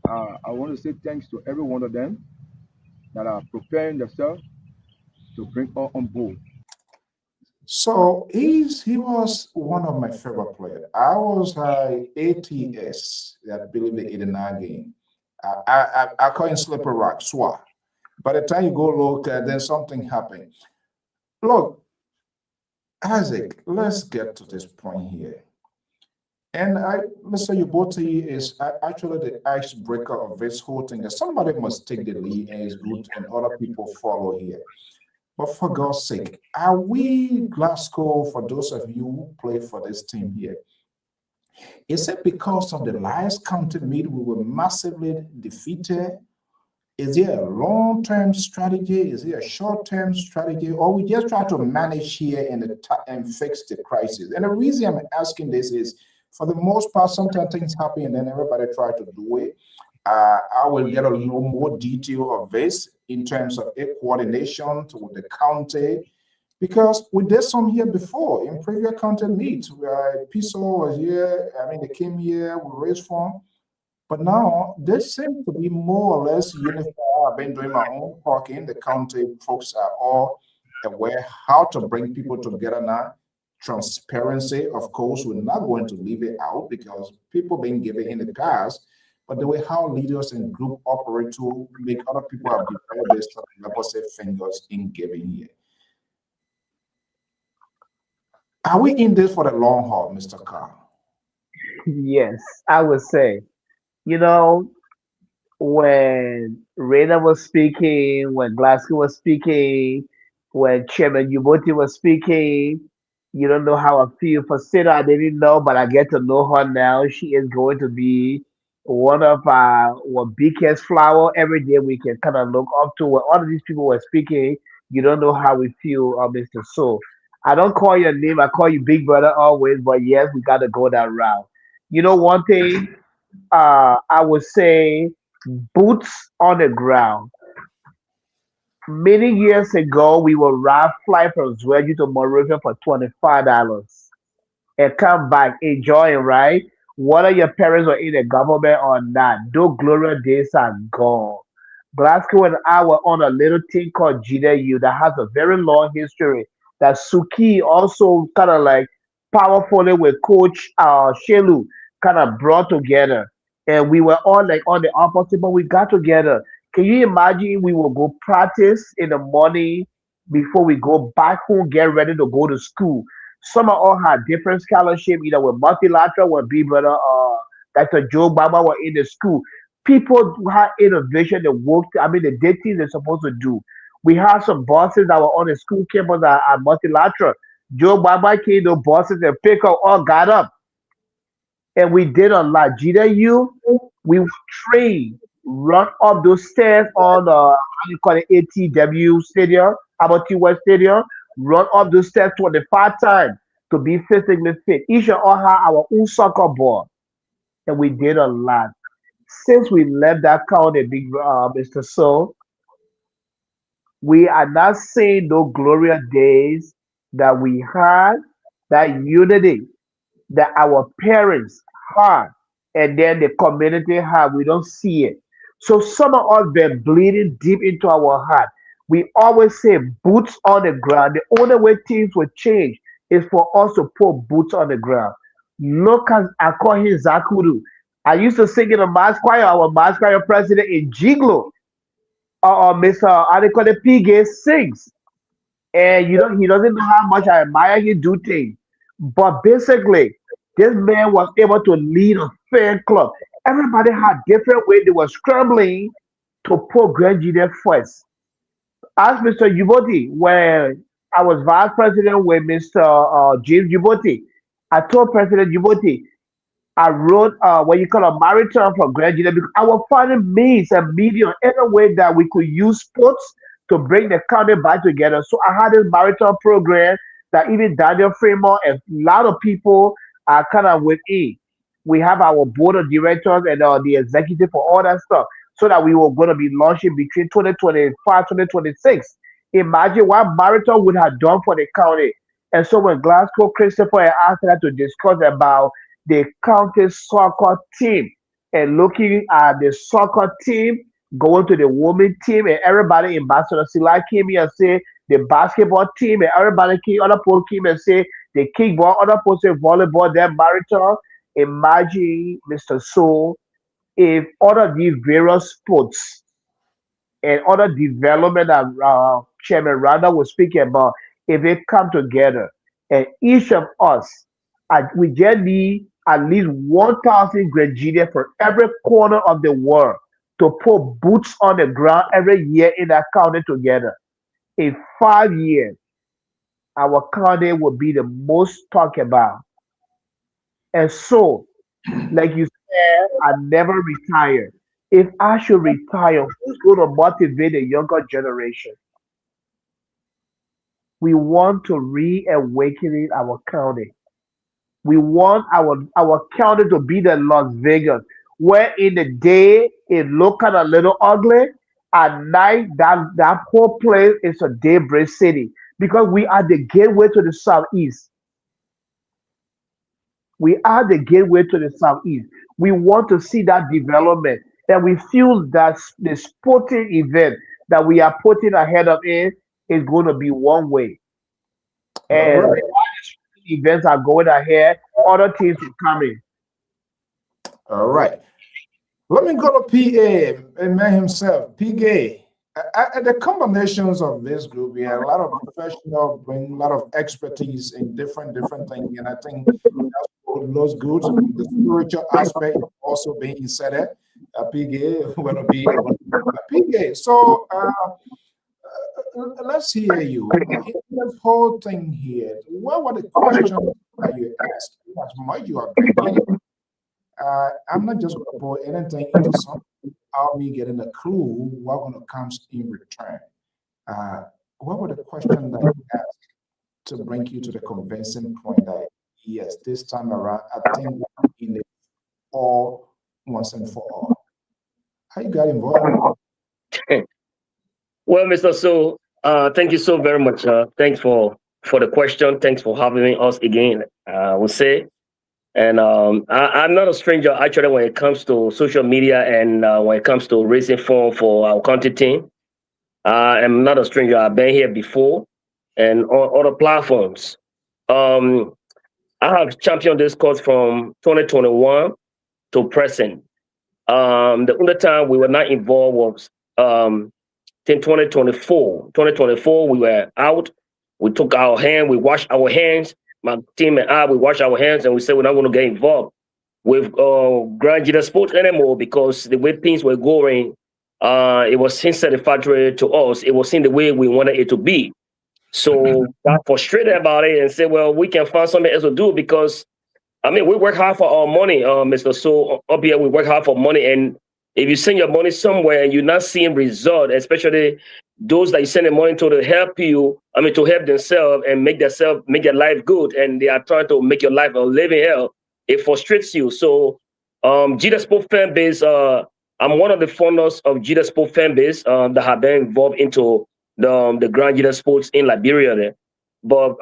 I want to say thanks to every one of them that are preparing themselves to bring us on board. So he was one of my favorite players. I was ATS, I believe the 89 game. I call him Slipper Rock, SWA. By the time you go look, then something happened. Look, Isaac, let's get to this point here. And Mr. Yuboti is actually the icebreaker of this whole thing. That somebody must take the lead and it's good, and other people follow here. But for God's sake, are we Glasgow, for those of you who play for this team here? Is it because of the last county meet we were massively defeated? Is it a long-term strategy? Is it a short-term strategy? Or we just try to manage here and fix the crisis? And the reason I'm asking this is, for the most part, sometimes things happen and then everybody try to do it. I will get a little more detail of this in terms of coordination with the county, because we did some here before in previous county meets where Piso was here. I mean, they came here, we raised funds. But now this seems to be more or less unified. I've been doing my own talking. The county folks are all aware how to bring people together now. Transparency, of course, we're not going to leave it out because people been given in the past, but the way how leaders and group operate to make other people have developed this opposite fingers in giving here. Are we in this for the long haul, Mr. Carr? yes, I would say. You know, when Rena was speaking, when Glasgow was speaking, when Chairman Uboti was speaking, you don't know how I feel for Sarah. I didn't know, but I get to know her now. She is going to be one of our biggest flower every day. We can kind of look up to when all of these people were speaking. You don't know how we feel, Mr. So. I don't call your name. I call you Big Brother always, but yes, we got to go that route. You know, one thing I would say boots on the ground. Many years ago, we would ride fly from Zwedju to Morovia for $25 and come back enjoying, right? Whether your parents were in the government or not, those glorious days are gone. Glasgow and I were on a little thing called GDU that has a very long history. That Suki also kind of like powerfully with Coach Shelu kind of brought together. And we were all like on the opposite, but we got together. Can you imagine we will go practice in the morning before we go back home, get ready to go to school? Some of all had different scholarship, either with multilateral, with Big Brother, Dr. Joe Baba were in the school. People who had innovation, they worked, I mean, they did things they're supposed to do. We had some bosses that were on the school campus at multilateral. Joe Baba came, those bosses and pick up, all got up. And we did a lot. GDU, we would train, run up those stairs on how you call it, ATW Stadium, Abati West Stadium, run up those stairs 25 times to be physically fit. Each of us had our own soccer ball, and we did a lot. Since we left that county, big Mr. So, we are not seeing those glorious days that we had, that unity that our parents had and then the community had. We don't see it. So some of us been bleeding deep into our heart. We always say boots on the ground. The only way things will change is for us to put boots on the ground. Look at I call him Zakuru. I used to sing in a mass choir, our mass choir president in Jiglo, Mr. Adequate Pige sings. And you know, he doesn't know how much I admire him do things. But basically, this man was able to lead a fan club. Everybody had different ways they were scrambling to put Grand Gedeh first. Ask Mr. Uboti when I was vice president with Mr. James Uboti. I told President Uboti, I wrote what you call a marathon for graduate because I was finding means and medium any way that we could use sports to bring the county back together. So I had this marathon program that even Daniel Fremont and a lot of people are kind of within. We have our board of directors and the executive for all that stuff so that we were going to be launching between 2025 2026. Imagine what marathon would have done for the county. And so when Glasgow Christopher and asked her to discuss about the county soccer team and looking at the soccer team going to the women team and everybody in Barcelona Sila came here and say the basketball team and everybody came other people came and say the kickball, other people say volleyball, then marathon. Imagine Mr. So if all of these various sports and other development that Chairman Randa was speaking about, if they come together and each of us, we just need at least 1,000 graduates for every corner of the world to put boots on the ground every year in that county together. In 5 years, our county will be the most talked about. And so, like you said, I never retire. If I should retire, who's going to motivate the younger generation? We want to reawaken our county. We want our county to be the Las Vegas, where in the day it look kind of a little ugly. At night, that whole place is a daybreak city because we are the gateway to the southeast. We are the gateway to the southeast. We want to see that development, and we feel that the sporting event that we are putting ahead of it is going to be one way. All And right. while the sporting events are going ahead, other things will come in. All right. Let me go to PA and man himself. PA. At the combinations of this group, we have a lot of professional, bring a lot of expertise in different things, and I think that's what looks good. The spiritual aspect also being said there. PA want to be PA. So let's hear you. In this whole thing here, what were the questions that you asked? As much you are beginning. I'm not just going to pour anything into something without me getting a clue what going to come in return. What were the questions that you asked to bring you to the convincing point that yes, this time around, I think we in it all once and for all? How you got involved? Well, Mr. So, thank you so very much. Thanks for the question. Thanks for having us again. I will say. And I'm not a stranger, actually, when it comes to social media and when it comes to raising funds for our country team. I'm not a stranger. I've been here before and on other platforms. I have championed this cause from 2021 to present. The only time we were not involved was in 2024. 2024, we were out. We took our hand. We washed our hands. My team and I, we wash our hands and we say we're not going to get involved. with Grand Jita Sports anymore because the way things were going, it was unsatisfactory to us. It wasn't the way we wanted it to be. So got frustrated about it and said, well, we can find something else to do because I mean, we work hard for our money, Mr. So up here, we work hard for money. And if you send your money somewhere and you're not seeing result, especially those that you send the money to help you, I mean, to help themselves and make their life good, and they are trying to make your life a living hell, it frustrates you. So, Jita Sport fan base, I'm one of the founders of Jita Sport fan base that have been involved into the Grand Jita Sports in Liberia there. But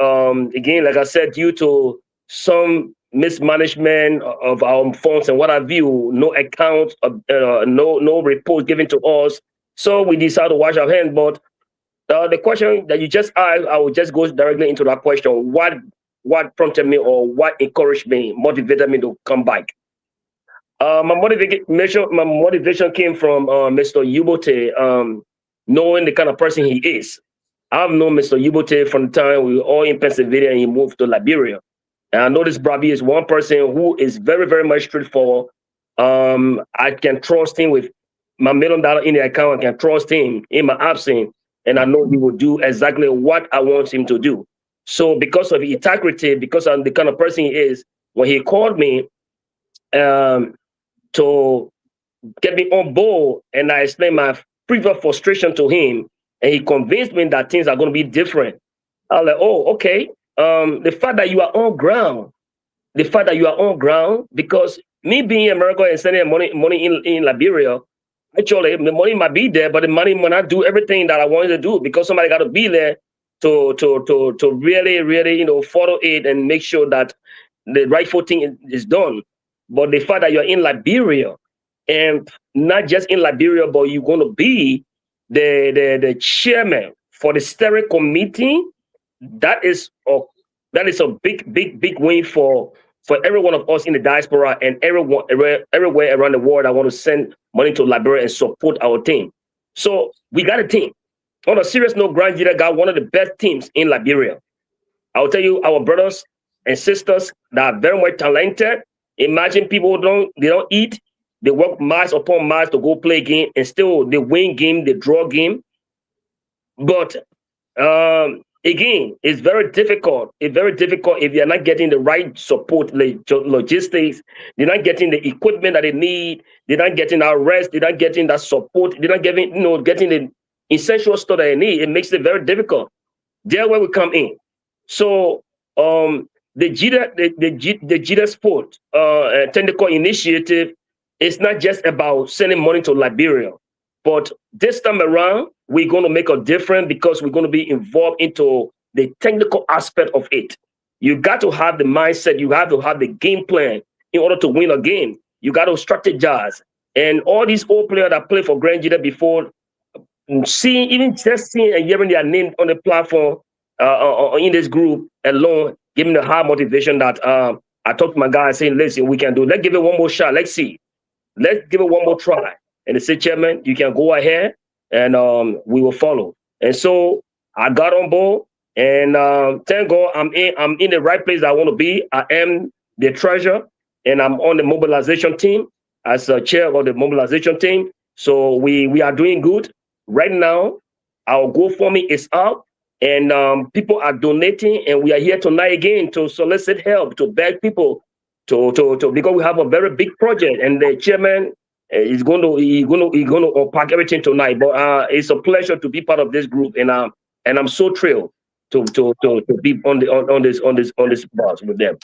again, like I said, due to some mismanagement of our funds and what have you, no account, no report given to us. So we decided to wash our hands. But the question that you just asked, I will just go directly into that question. What prompted me or what encouraged me, motivated me to come back? My motivation came from Mr. Yubote, knowing the kind of person he is. I've known Mr. Yubote from the time we were all in Pennsylvania and he moved to Liberia. And I know this Brabi is one person who is very, very much straightforward. I can trust him with my $1 million in the account. I can trust him in my absence. And I know he will do exactly what I want him to do. So because of integrity, because I'm the kind of person he is, when he called me to get me on board and I explained my previous frustration to him, and he convinced me that things are going to be different. I was like, oh, okay. The fact that you are on ground, because me being in America and sending money in Liberia, actually the money might be there, but the money might not do everything that I wanted to do because somebody got to be there to really follow it and make sure that the rightful thing is done. But the fact that you're in Liberia, and not just in Liberia, but you're going to be the chairman for the steering committee, that is a big win for every one of us in the diaspora and everywhere around the world. I want to send money to Liberia and support our team. So we got a team. On a serious note, Grand Jita got one of the best teams in Liberia. I'll tell you, our brothers and sisters that are very much talented. Imagine people don't eat, they work miles upon miles to go play game, and still they win game, they draw game. But again, it's very difficult. It's very difficult if you're not getting the right support, logistics. They're not getting the equipment that they need. They're not getting that rest. They're not getting that support. They're not getting the essential stuff that they need. It makes it very difficult. There where we come in. So the Gedeh Sport Technical Initiative is not just about sending money to Liberia, but this time around we're going to make a difference because we're going to be involved into the technical aspect of it. You got to have the mindset. You have to have the game plan in order to win a game. You got to strategize. And all these old players that played for Grand Gedeh before, seeing and hearing their name on the platform in this group alone, giving the high motivation that I talked to my guys saying, listen, we can do. Let's give it one more shot. Let's see. Let's give it one more try. And they said, Chairman, you can go ahead and we will follow. And so I got on board, and thank God I'm in the right place that I want to be. I am the treasurer, and I'm on the mobilization team as a chair of the mobilization team. So we are doing good. Right now, our GoFundMe is up, and people are donating, and we are here tonight again to solicit help, to beg people to because we have a very big project, and the chairman is going to unpack everything tonight. But it's a pleasure to be part of this group, and I'm so thrilled to be on this bus with them.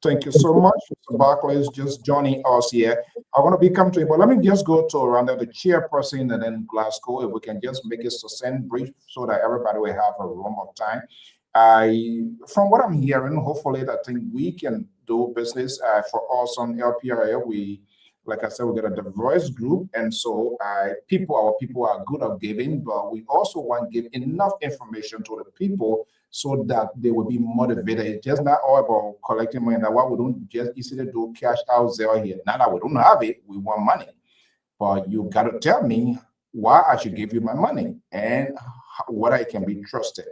Thank you so much, Mr. Barclay, is just joining us here. I want to be coming to you, but let me just go to Rwanda, the chairperson, and then Glasgow, if we can just make it succinct, brief, so that everybody will have a room of time. From what I'm hearing, hopefully, I think we can do business. For us on LPR, we, like I said, we got a diverse group, and so our people are good at giving, but we also want to give enough information to the people so that they will be motivated. It's just not all about collecting money. That's why we don't just easily do cash out zero here. Not that we don't have it, we want money. But you got to tell me why I should give you my money and what I can be trusted.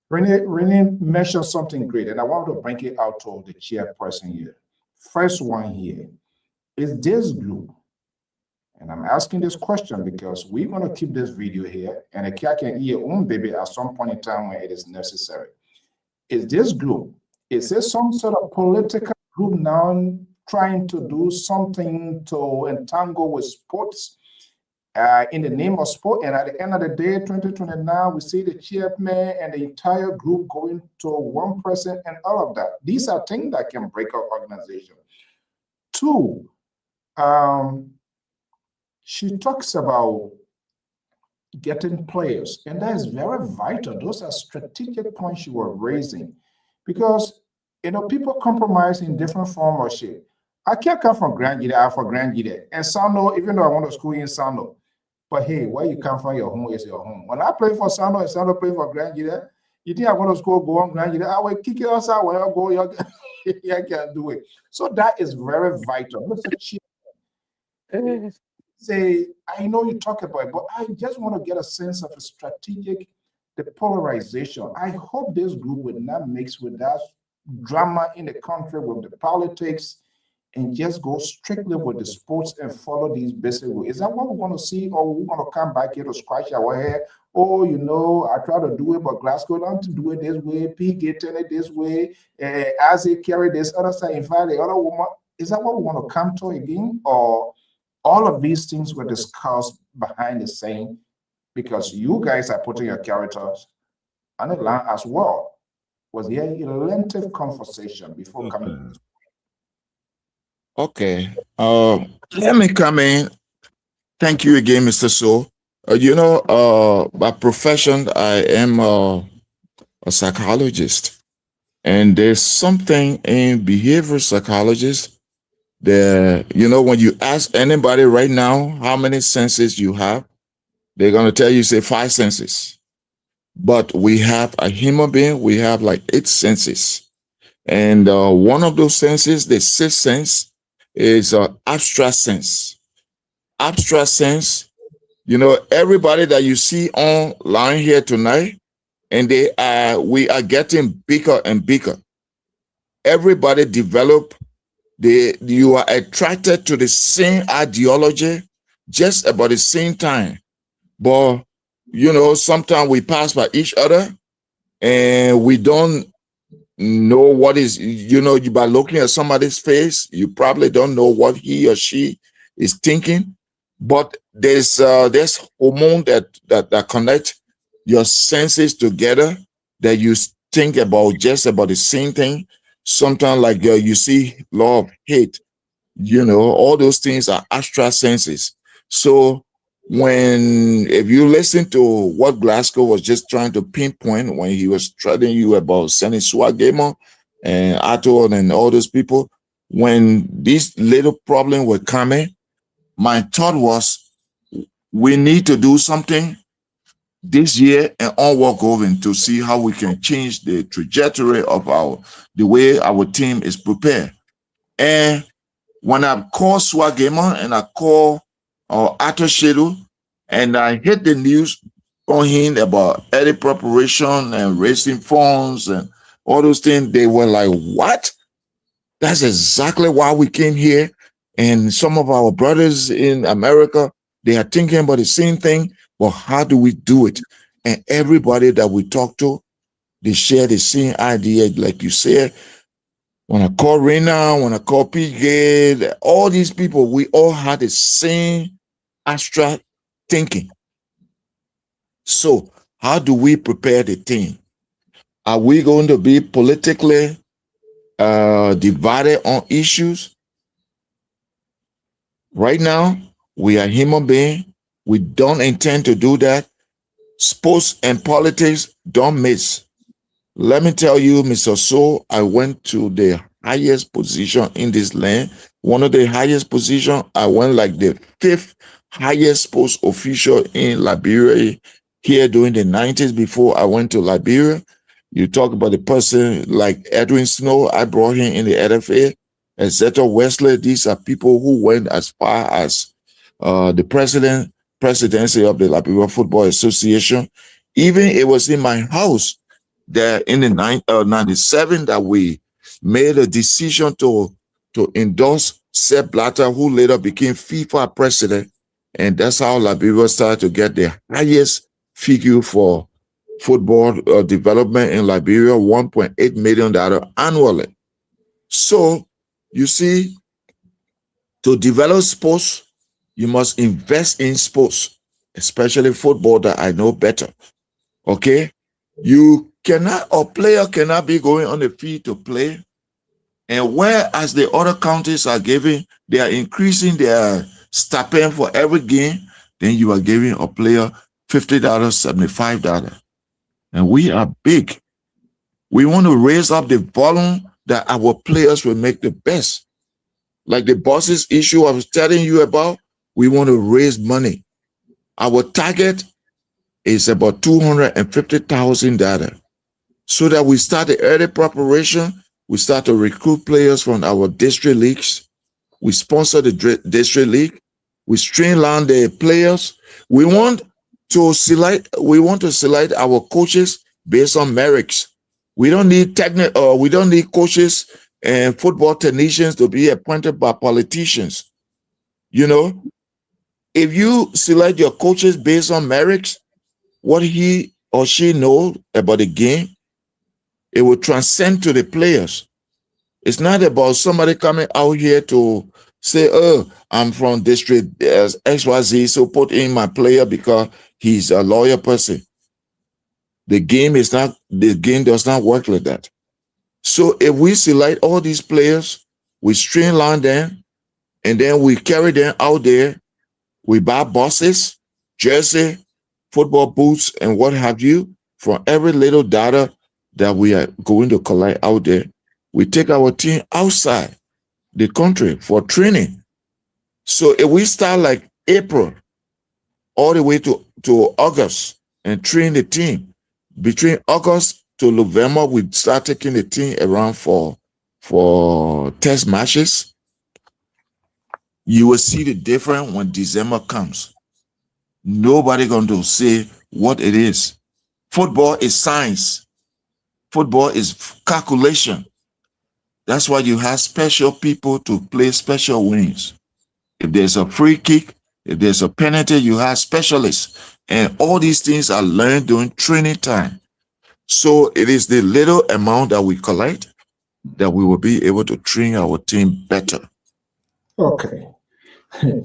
Renee mentioned something great, and I want to bring it out to the chairperson here. First one here is this group. And I'm asking this question because we're going to keep this video here, and a cat can eat your own baby at some point in time when it is necessary. Is this group, is it some sort of political group now trying to do something to entangle with sports in the name of sport? And at the end of the day, 2029, we see the chairman and the entire group going to one person and all of that. These are things that can break up organization. Two, she talks about getting players, and that is very vital. Those are strategic points you were raising, because people compromise in different form or shape. I can't come from Grand Gedeh, I'm from Grand Gedeh, and Sano, even though I went to school in Sano, but hey, where you come from, your home is your home. When I play for Sano and Sano play for Grand Gedeh, you think I want to school, go on Grand Gedeh, I will kick you outside when I go, you can't do it. So that is very vital. Say, I know you talk about it, but I just want to get a sense of a strategic, the polarization. I hope this group will not mix with that drama in the country with the politics and just go strictly with the sports and follow these basic rules. Is that what we're going to see, or we're going to come back here to scratch our head? Oh, I try to do it, but Glasgow don't do it this way, P get it this way, as they carry this other side, in fact, the other woman. Is that what we want to come to again? Or all of these things were discussed behind the scene because you guys are putting your characters on the line as well? Was there a lengthy conversation before coming? Okay. Let me come in. Thank you again, Mr. So. By profession, I am a psychologist. And there's something in behavioral psychologist that, when you ask anybody right now how many senses you have, they're going to tell you, say 5 senses. But we have a human being, we have like 8 senses. And one of those senses, the 6th sense, is abstract sense. Abstract sense, everybody that you see online here tonight, and we are getting bigger and bigger. Everybody develop, you are attracted to the same ideology just about the same time. But, sometimes we pass by each other and we don't know what is, by looking at somebody's face, you probably don't know what he or she is thinking. But there's hormone that connect your senses together, that you think about just about the same thing. Sometimes like you see love, hate, all those things are abstract senses. So if you listen to what Glasgow was just trying to pinpoint when he was telling you about Senny Swagema and Ato and all those people, when these little problems were coming, my thought was, we need to do something this year and onward going to see how we can change the trajectory of the way our team is prepared. And when I call Swagema and I call Ato Shedu, and I heard the news on him about early preparation and raising funds and all those things, they were like, what? That's exactly why we came here. And some of our brothers in America, they are thinking about the same thing, but how do we do it? And everybody that we talk to, they share the same idea, like you said. When I call Rena, when I call PJ, all these people, we all had the same abstract thinking. So how do we prepare the team? Are we going to be politically divided on issues? Right now, we are human beings. We don't intend to do that. Sports and politics don't mix. Let me tell you, Mr. So, I went to the highest position in this land. One of the highest positions, I went like the 5th highest sports official in Liberia here during the 90s before I went to Liberia. You talk about the person like Edwin Snow, I brought him in the LFA. And Zeta Wesley, these are people who went as far as the presidency of the Liberia Football Association. Even it was in my house that in the 97 that we made a decision to to endorse Sepp Blatter, who later became FIFA president. And that's how Liberia started to get the highest figure for football development in Liberia, $1.8 million annually. So, you see, to develop sports, you must invest in sports, especially football that I know better. Okay? A player cannot be going on the field to play. And whereas the other countries are giving, they are increasing their stipend for every game, then you are giving a player $50, $75. And we are big. We want to raise up the volume that our players will make the best. Like the buses issue I was telling you about, we want to raise money. Our target is about $250,000 so that we start the early preparation. We start to recruit players from our district leagues. We sponsor the district league. We streamline the players. We want to select our coaches based on merits. We don't need coaches and football technicians to be appointed by politicians. You know, if you select your coaches based on merits, what he or she knows about the game, it will transcend to the players. It's not about somebody coming out here to say, oh, I'm from district XYZ, so put in my player because he's a loyal person. The game does not work like that. So if we select all these players, we streamline them, and then we carry them out there, we buy buses, jersey, football boots, and what have you, from every little data that we are going to collect out there. We take our team outside the country for training. So if we start like April all the way to August and train the team, between August to November, we start taking the team around for test matches. You will see the difference when December comes. Nobody going to say what it is. Football is science. Football is calculation. That's why you have special people to play special wings. If there's a free kick, if there's a penalty, you have specialists. And all these things are learned during training time. So it is the little amount that we collect that we will be able to train our team better. Okay.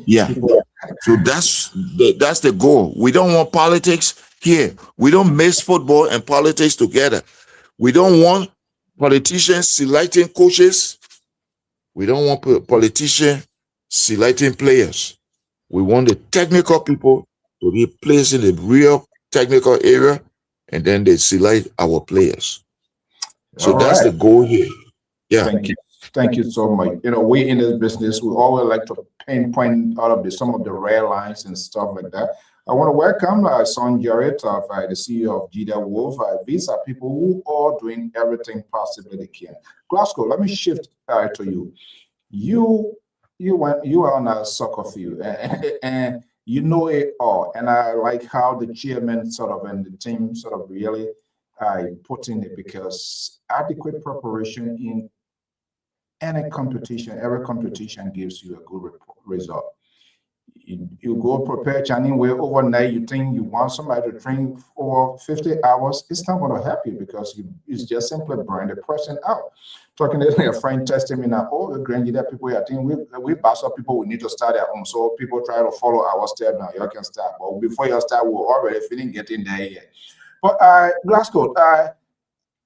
Yeah. So that's the goal. We don't want politics here. We don't mix football and politics together. We don't want politicians selecting coaches. We don't want politicians selecting players. We want the technical people to be placed in the real technical area, and then they select our players. So that's the goal here. Yeah. Thank you so much. You know, we in this business, we always like to pinpoint out of some of the rare lines and stuff like that. I want to welcome Son Jarrett, the CEO of Gedeh Wolf. These are people who are doing everything possibly they can. Glasgow, let me shift to you. You are on a soccer field and you know it all. And I like how the chairman sort of and the team sort of really put in it, because adequate preparation in any competition, every competition gives you a good result. You go prepare Chinese way overnight, you think you want somebody to train for 50 hours, it's not going to help you, because it's just simply burn the person out. Talking to a friend testing me now, oh, Gedeh people, I think we pass up people, we need to start at home. So people try to follow our step now, you can start. But before you start, we're already feeling getting there yet. But Glasgow,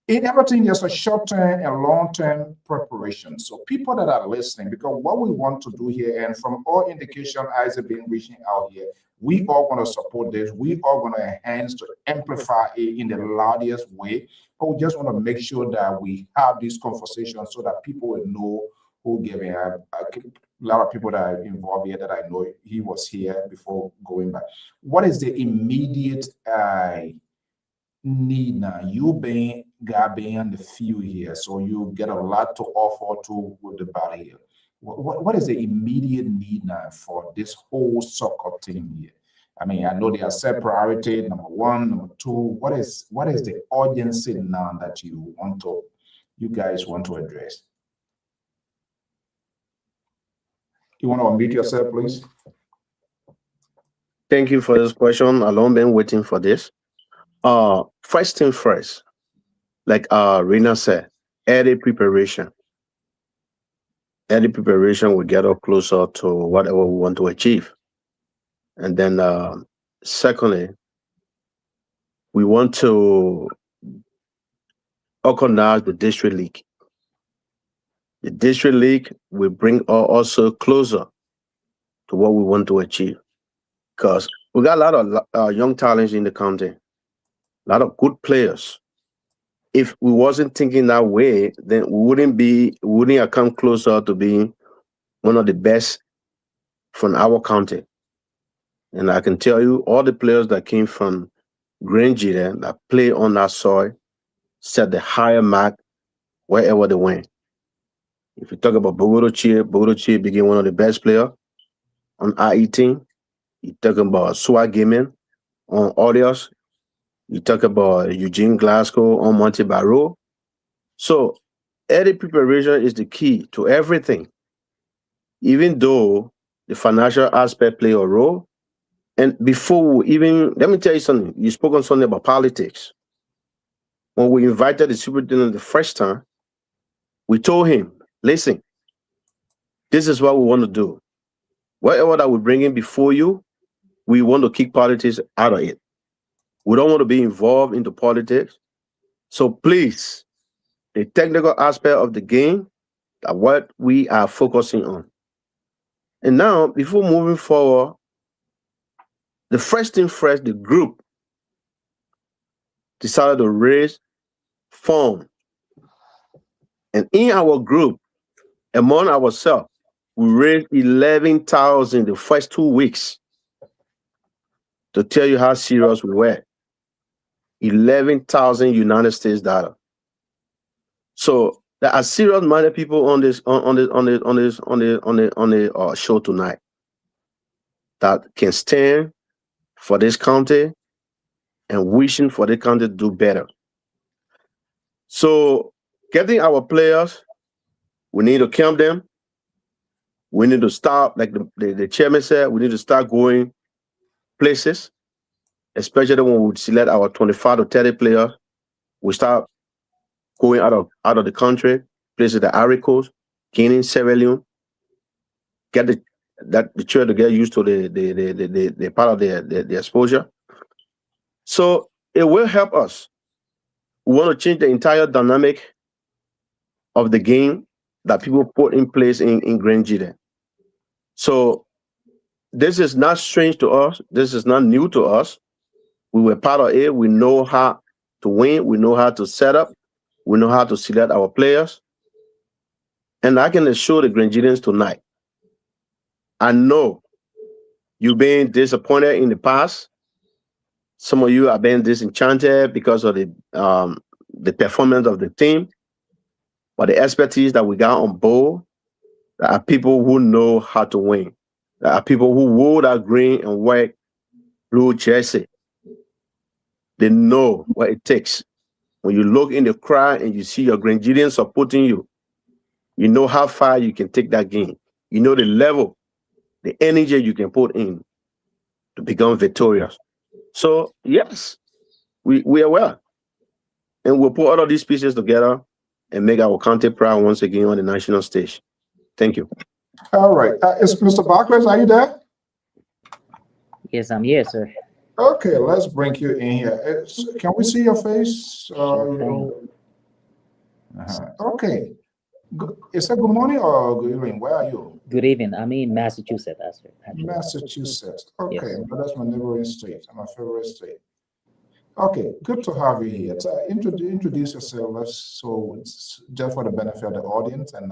in everything, there's a short-term and long-term preparation. So people that are listening, because what we want to do here, and from all indication, eyes have been reaching out here, we all want to support this. We all want to enhance, to amplify it in the loudest way. But we just want to make sure that we have these conversations so that people will know who gave it. A lot of people that are involved here that I know, he was here before going back. What is the immediate need now? You being on the field here, so you get a lot to offer to with the body here. What is the immediate need now for this whole soccer team here? I mean, I know they are set priority, number one, number two. What is the urgency now that you guys want to address? You want to unmute yourself, please? Thank you for this question. I've long been waiting for this. First thing first, like Rena said, early preparation. Early preparation will get us closer to whatever we want to achieve. And then, secondly, we want to organize the district league. The district league will bring us also closer to what we want to achieve. Because we got a lot of young talents in the county, a lot of good players. If we wasn't thinking that way, then we wouldn't have come closer to being one of the best from our county. And I can tell you, all the players that came from Gedeh that play on that soil set the higher mark wherever they went. If you talk about Bogodochie became one of the best players on IE team. You talk about Swag Gaming on Audios. You talk about Eugene Glasgow on Monte Barrow. So early preparation is the key to everything, even though the financial aspect play a role. And before we even, let me tell you something. You spoke on something about politics. When we invited the superintendent the first time, we told him, listen, this is what we want to do. Whatever that we bring in before you, we want to kick politics out of it. We don't want to be involved into politics. So please, the technical aspect of the game are what we are focusing on. And now, before moving forward, the first thing first, the group decided to raise funds. And in our group, among ourselves, we raised 11,000 the first 2 weeks to tell you how serious we were. 11,000 United States dollar. So there are serious-minded people on this show tonight that can stand for this county and wishing for the county to do better. So getting our players, we need to camp them. We need to start, like the chairman said, we need to start going places, especially when we select our 25 to 30 players. We start going out of the country, places the Ivory Coast, Guinea, Sierra Leone, get the children to get used to the part of the exposure. So it will help us. We want to change the entire dynamic of the game that people put in place in Gedeh. So this is not strange to us. This is not new to us. We were part of it. We know how to win. We know how to set up. We know how to select our players. And I can assure the Grenadians tonight, I know you've been disappointed in the past. Some of you have been disenchanted because of the performance of the team. But the expertise that we got on board, there are people who know how to win. There are people who wore that green and white blue jersey. They know what it takes. When you look in the crowd and you see your Grenadians supporting you, you know how far you can take that game. You know the level, the energy you can put in to become victorious. So yes, we are well. And we'll put all of these pieces together and make our county proud once again on the national stage. Thank you. All right. Is Mr. Barclays, are you there? Yes, I'm here, sir. Okay, let's bring you in here. Can we see your face? Okay. Is that good morning or good evening? Where are you? Good evening. I'm in Massachusetts, actually. Massachusetts. Okay, Yes. that's my neighboring state, my favorite state. Okay, good to have you here. So, introduce yourself, so it's just for the benefit of the audience and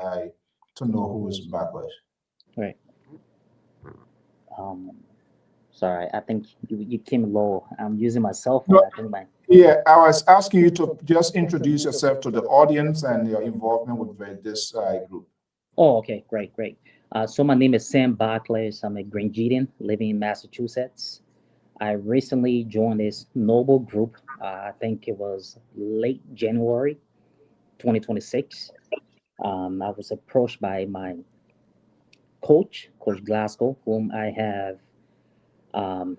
to know who is Barclays. Right. Sorry, I think you came low. I'm using my cell phone. No, I think my Yeah, I was asking you to just introduce yourself to the audience and your involvement with this group. Oh, okay, great. So my name is Sam Barclays. I'm a Grenadian living in Massachusetts. I recently joined this noble group. I think it was late January 2026. I was approached by my coach, Coach Glasgow, whom I have um,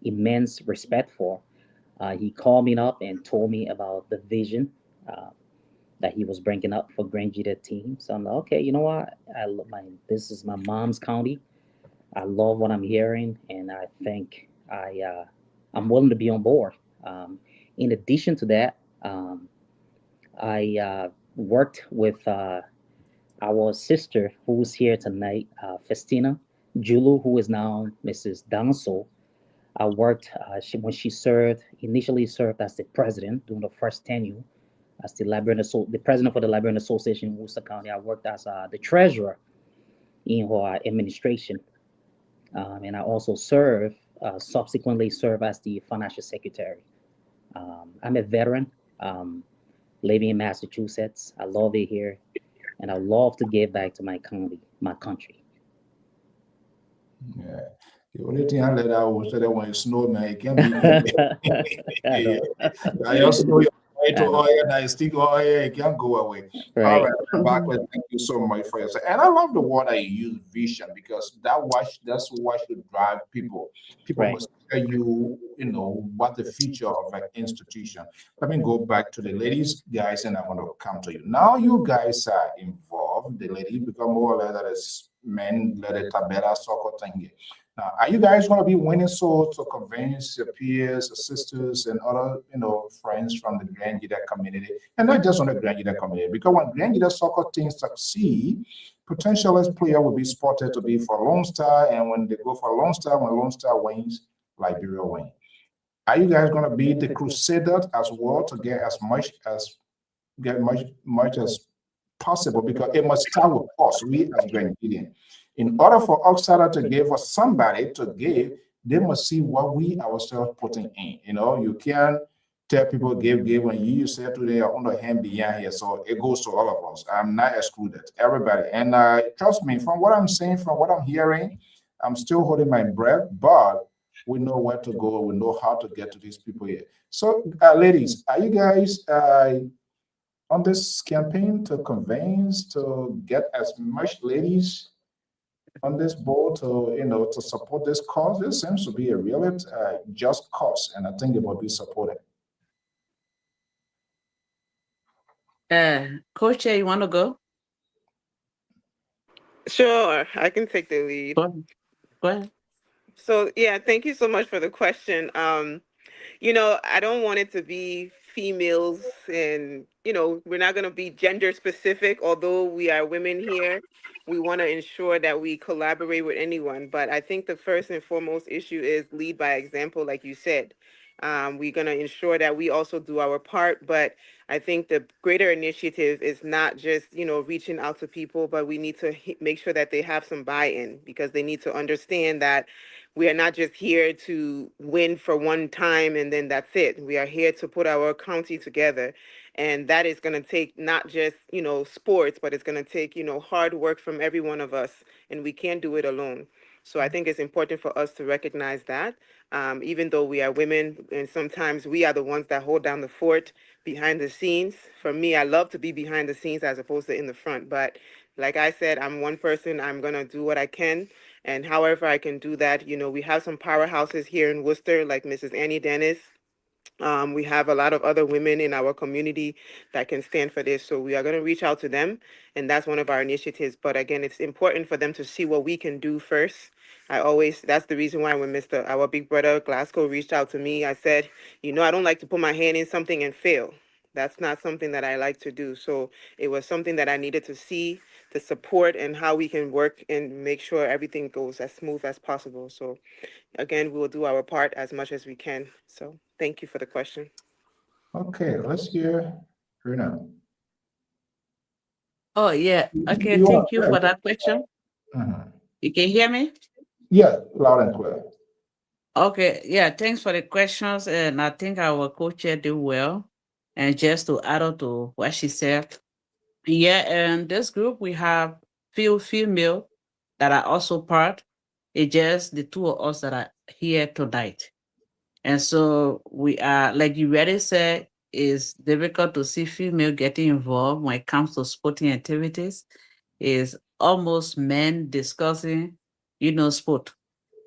immense respect for. He called me up and told me about the vision that he was bringing up for Grand Gedeh team. So I'm like, okay, you know what? This is my mom's county. I love what I'm hearing, and I think I'm willing to be on board. In addition to that, I worked with our sister who's here tonight, Festina Julu, who is now Mrs. Danso. I worked when she initially served as the president during the first tenure as the president for the Liberian Association in Worcester County. I worked as the treasurer in her administration, and I also subsequently served as the financial secretary. I'm a veteran living in Massachusetts. I love it here, and I love to give back to my county, my country. Yeah. The only thing I let out was that when it snow, man, it can be. I also know your way to oil, and I stick oil, it can't go away. Right. All right, Barclay, thank you so much for your. And I love the word that you use, vision, because that's what should drive people. People Right. must tell you, what the future of an institution. Let me go back to the ladies, guys, and I want to come to you. Now you guys are involved. The ladies become more or less that is men, let it better soccer thing. Now, are you guys going to be winning so to convince your peers, your sisters, and other, friends from the Grand Gedeh community, and not just on the Grand Gedeh community? Because when Grand Gedeh soccer teams succeed, potential player will be spotted to be for Lone Star, and when they go for Lone Star, when Lone Star wins, Liberia wins. Are you guys going to be the crusaders as well to get much as possible? Because it must start with us, we as Grand Gideon. In order for Oxada to give us somebody to give, they must see what we ourselves putting in. You can't tell people give when you yourself today are on the hand beyond here. So it goes to all of us. I'm not excluded, everybody. And trust me, from what I'm saying, from what I'm hearing, I'm still holding my breath, but we know where to go. We know how to get to these people here. So, ladies, are you guys on this campaign to convince, to get as much ladies on this board to support this cause? This seems to be a really just cause, and I think it will be supported. Coach, you want to go? Sure, I can take the lead. Go ahead. So yeah, thank you so much for the question. I don't want it to be females and, we're not going to be gender specific, although we are women here. We want to ensure that we collaborate with anyone. But I think the first and foremost issue is lead by example, like you said. We're going to ensure that we also do our part. But I think the greater initiative is not just, reaching out to people, but we need to make sure that they have some buy-in, because they need to understand that we are not just here to win for one time and then that's it. We are here to put our county together. And that is going to take not just, sports, but it's going to take, hard work from every one of us. And we can't do it alone. So I think it's important for us to recognize that, even though we are women, and sometimes we are the ones that hold down the fort behind the scenes. For me, I love to be behind the scenes as opposed to in the front. But like I said, I'm one person. I'm going to do what I can. And however I can do that, we have some powerhouses here in Worcester, like Mrs. Annie Dennis. We have a lot of other women in our community that can stand for this. So we are going to reach out to them. And that's one of our initiatives. But again, it's important for them to see what we can do first. That's the reason why when our big brother Glasgow reached out to me, I said, I don't like to put my hand in something and fail. That's not something that I like to do. So it was something that I needed to see, the support, and how we can work and make sure everything goes as smooth as possible. So again, we will do our part as much as we can. So thank you for the question. Okay, let's hear Rena. Oh, yeah. Okay, thank you for that question. You can hear me? Yeah, loud and clear. Okay, yeah, thanks for the questions. And I think our coach here did well. And just to add on to what she said, yeah, and this group we have few female that are also part. It's just the two of us that are here tonight. And so we are, like you already said, it's difficult to see female getting involved when it comes to sporting activities. Is almost men discussing, sport.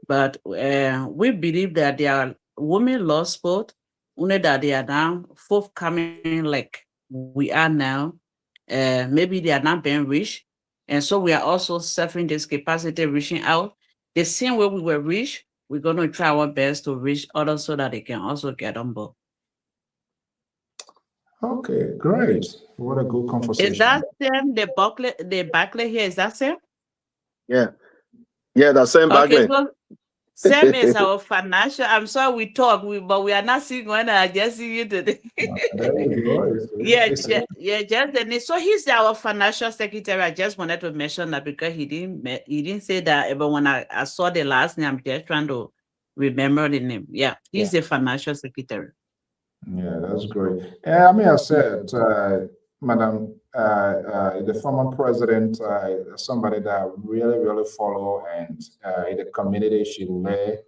But we believe that there are women love sport, only that they are now forthcoming like we are now. Maybe they are not being reached. And so we are also suffering this capacity reaching out. The same way we were reached, we're going to try our best to reach others so that they can also get on board. Okay, great. What a good Is conversation. that same the Barclay here? Is that same? Yeah, yeah, the same Okay, Barclay. so same is our financial. I'm sorry we talk, but we are not seeing one. I just see you today. There you go. Yeah, It's just the name. So he's our financial secretary. I just wanted to mention that because he didn't say that, but when I saw the last name, I'm just trying to remember the name. Yeah, he's the financial secretary. Yeah, that's great. And I mean, I said, Madam, the former president, somebody that I really, really follow, and in the community she led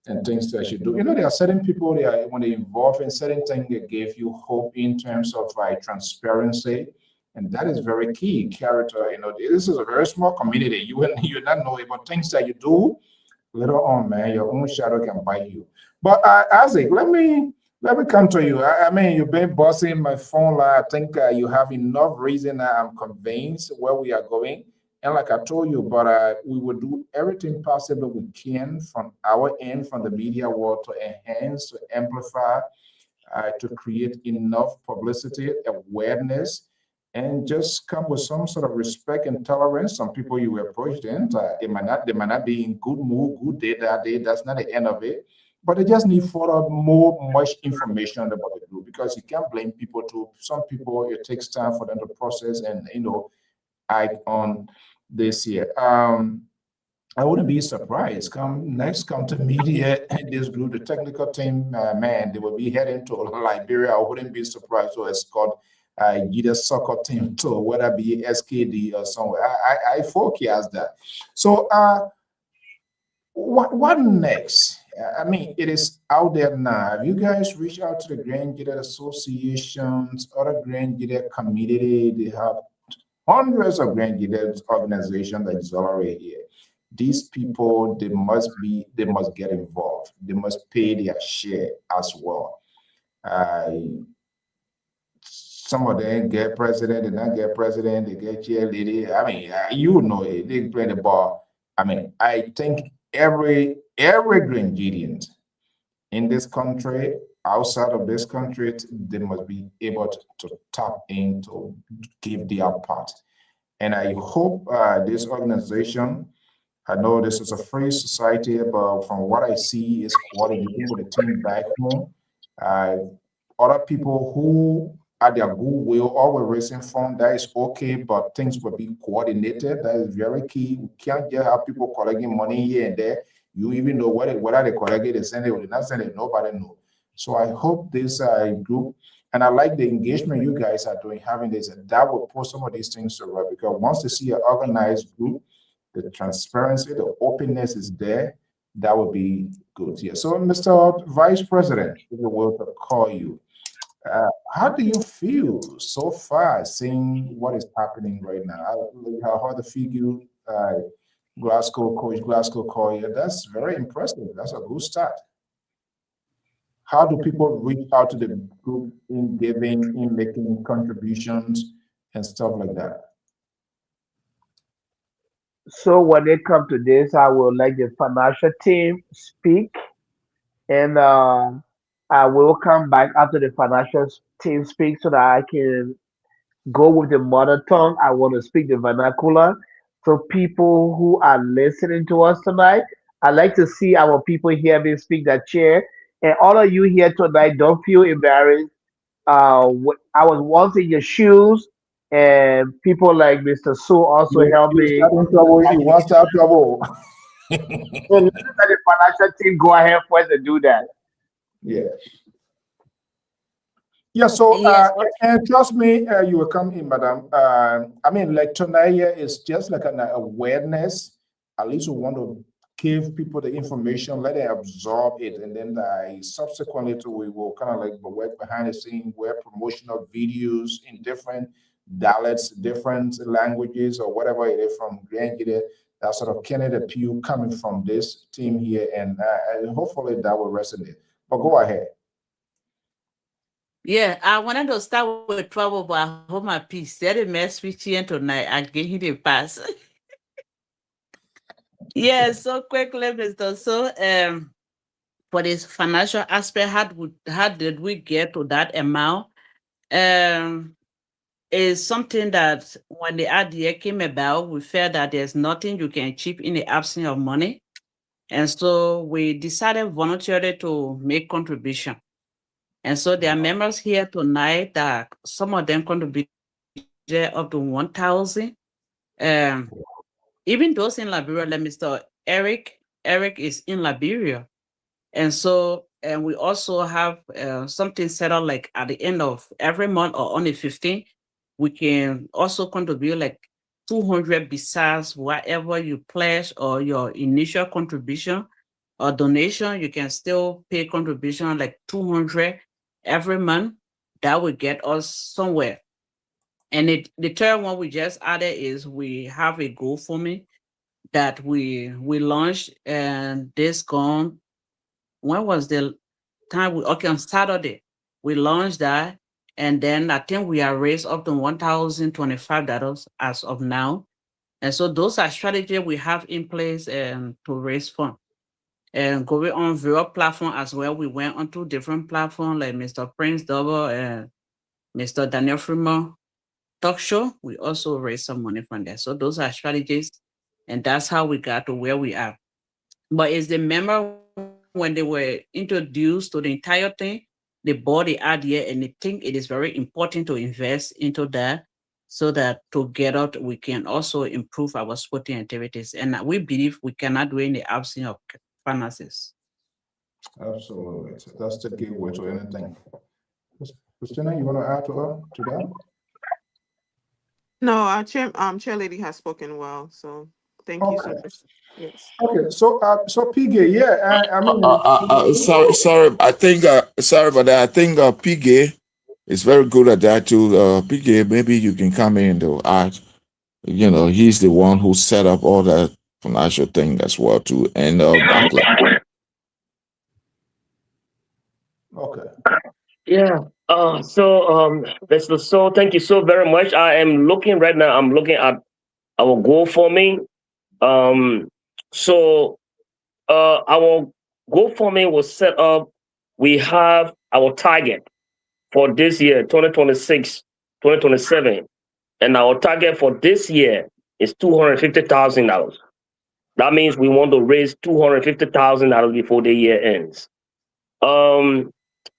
and things that she do. There are certain people when they involve in certain things, they give you hope in terms of transparency, and that is very key. Character, this is a very small community. You not know about things that you do. Later on, man, your own shadow can bite you. But Isaac, let me come to you. I mean, you've been bossing my phone line. I think you have enough reason. I'm convinced where we are going. And like I told you, but we will do everything possible we can from our end, from the media world, to enhance, to amplify, to create enough publicity, awareness, and just come with some sort of respect and tolerance. Some people you approach them, they might not be in good mood, good day that day. That's not the end of it. But they just need further much information about the group, because you can't blame people too. Some people, it takes time for them to process and act on this year. I wouldn't be surprised. Come to media, this group, the technical team, man, they will be heading to Liberia. I wouldn't be surprised to escort either soccer team to whether it be SKD or somewhere. I forecast that. So, what next? I mean, it is out there now. Have you guys reached out to the Grand Gedeh associations, other Grand Gedeh community? They have hundreds of Grand Gedeh organizations that is already here. These people, they must get involved. They must pay their share as well. Some of them get president, they not get president, they get cheerleader. I mean, it. They play the ball. I mean, I think every Grenadian in this country, outside of this country, they must be able to tap in to give their part. And I hope this organization, I know this is a free society, but from what I see, is coordinating with the team back home. Uh, Other people who at their goodwill or were raising funds, that is okay, but things will be coordinated. That is very key. We can't just have people collecting money here and there. You even know whether they collect it, they send it or they not send it, nobody knows. So I hope this group, and I like the engagement you guys are doing, having this, and that will put some of these things to right, because once they see an organized group, the transparency, the openness is there, that would be good. Yeah. So, Mr. Vice President, if you will, to call you, how do you feel so far seeing what is happening right now? I heard the figure, Coach Glasgow call you. That's very impressive. That's a good start. How do people reach out to the group in giving, in making contributions and stuff like that? So when it comes to this, I will let the financial team speak, and I will come back after the financial team speaks so that I can go with the mother tongue. I want to speak the vernacular. So people who are listening to us tonight, I like to see our people hear me speak that chair. And all of you here tonight, don't feel embarrassed. I was once in your shoes, and people like Mr. Sue also helped You me. start in trouble, you want to start trouble. So let the financial team go ahead first and do that. Yeah. Yeah, so Yes. and trust me, you will come in, madam. I mean, like tonight here is just like an awareness. At least we want to give people the information, let them absorb it, and then subsequently we will kind of like work behind the scene, where promotional videos in different dialects, different languages, or whatever it is from Grand Gedeh, that sort of can appeal coming from this team here, and hopefully that will resonate. But go ahead. Yeah, I wanted to start with trouble, but I hold my peace. They're the mess with you tonight. I gave you the pass. Yeah, so quickly, Mr. So, for this financial aspect, how did we get to that amount? Is something that when the idea came about, we felt that there's nothing you can achieve in the absence of money. And so we decided voluntarily to make contribution. And so there are members here tonight that some of them contributed up to 1,000. Even those in Liberia, like Mr. Eric is in Liberia. And so, and we also have something set up like at the end of every month or on the 15th, we can also contribute like 200 besides whatever you pledge or your initial contribution or donation. You can still pay contribution like 200 every month. That will get us somewhere. And the third one we just added is we have a GoFundMe that we launched, and this gone. When was the time okay, on Saturday we launched that, and then I think we are raised up to $1,025 as of now. And so those are strategies we have in place to raise funds. And going on various platforms as well. We went onto different platforms like Mr. Prince Double and Mr. Daniel Fremont talk show. We also raised some money from there. So those are strategies, and that's how we got to where we are. But it's the member when they were introduced to the entire thing, they bought the idea and they think it is very important to invest into that so that together we can also improve our sporting activities. And we believe we cannot do it in the absence of finances. Absolutely. That's the gateway to anything. Christina, you want to add to that? No, our chair lady has spoken well, so thank you so much. Yes. Okay, so PG, yeah, I mean, sorry. I think sorry, but I think PG is very good at that too. PG, maybe you can come in to add. You know, he's the one who set up all that financial thing as well too, and Barclay. Okay. Yeah. Mr. So thank you so very much. I am looking right now. I'm looking at our GoFundMe. So our GoFundMe was set up. We have our target for this year, 2026, 2027. And our target for this year is $250,000. That means we want to raise $250,000 before the year ends.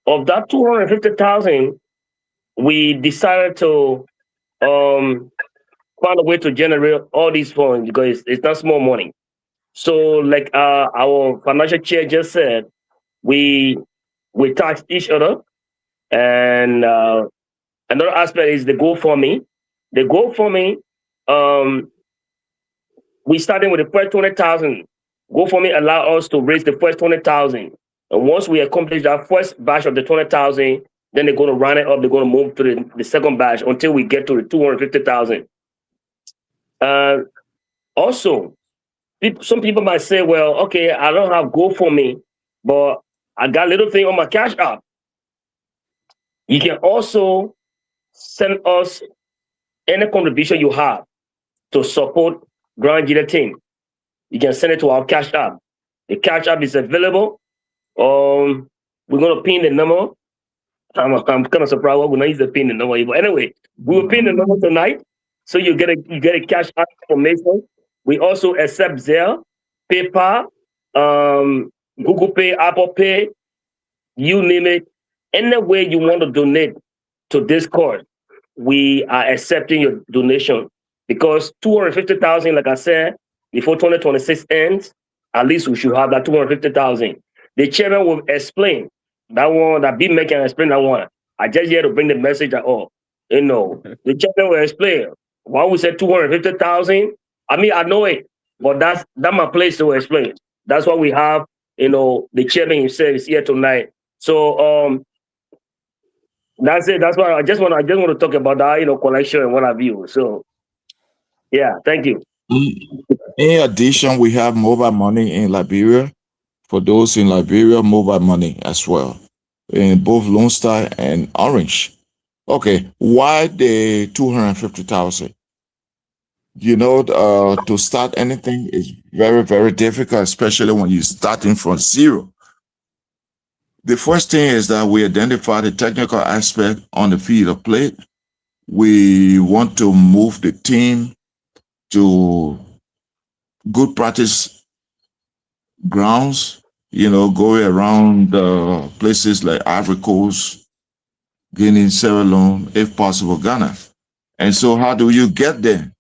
Of that 250,000, we decided to find a way to generate all these funds because it's not small money. So, like our financial chair just said, we tax each other, and another aspect is the GoFundMe. The GoFundMe, we started with the first 20,000. GoFundMe allow us to raise the first 20,000, and once we accomplish that first batch of the 20,000, then they're going to round it up. They're going to move to the second batch until we get to the 250,000. Also, some people might say, well, okay, I don't have GoFundMe, but I got a little thing on my Cash App. You can also send us any contribution you have to support Grand Gedeh team. You can send it to our Cash App. The Cash App is available. We're going to pin the number. I'm kind of surprised why we're not using the pin the number. But anyway, we will pin the number tonight, so you get a Cash App information. We also accept Zelle, PayPal, Google Pay, Apple Pay, you name it. Any way you want to donate to this cause, we are accepting your donation because 250,000, like I said, before 2026 ends, at least we should have that 250,000. The chairman will explain that one. That big man can explain that one. I just here to bring the message at all. You know, the chairman will explain why we said 250,000. I mean, I know it, but that's my place to explain. That's why we have, you know, the chairman himself is here tonight. So That's it. That's why I just want to talk about that, collection and what have you. So yeah, thank you. In addition, we have mobile money in Liberia. For those in Liberia, mobile money as well, in both Lone Star and Orange. Okay, why the 250,000? To start anything is very, very difficult, especially when you're starting from zero. The first thing is that we identify the technical aspect on the field of play. We want to move the team to good practice grounds, going around places like Ivory Coast, Guinea, Sierra Leone, if possible, Ghana. And so how do you get there?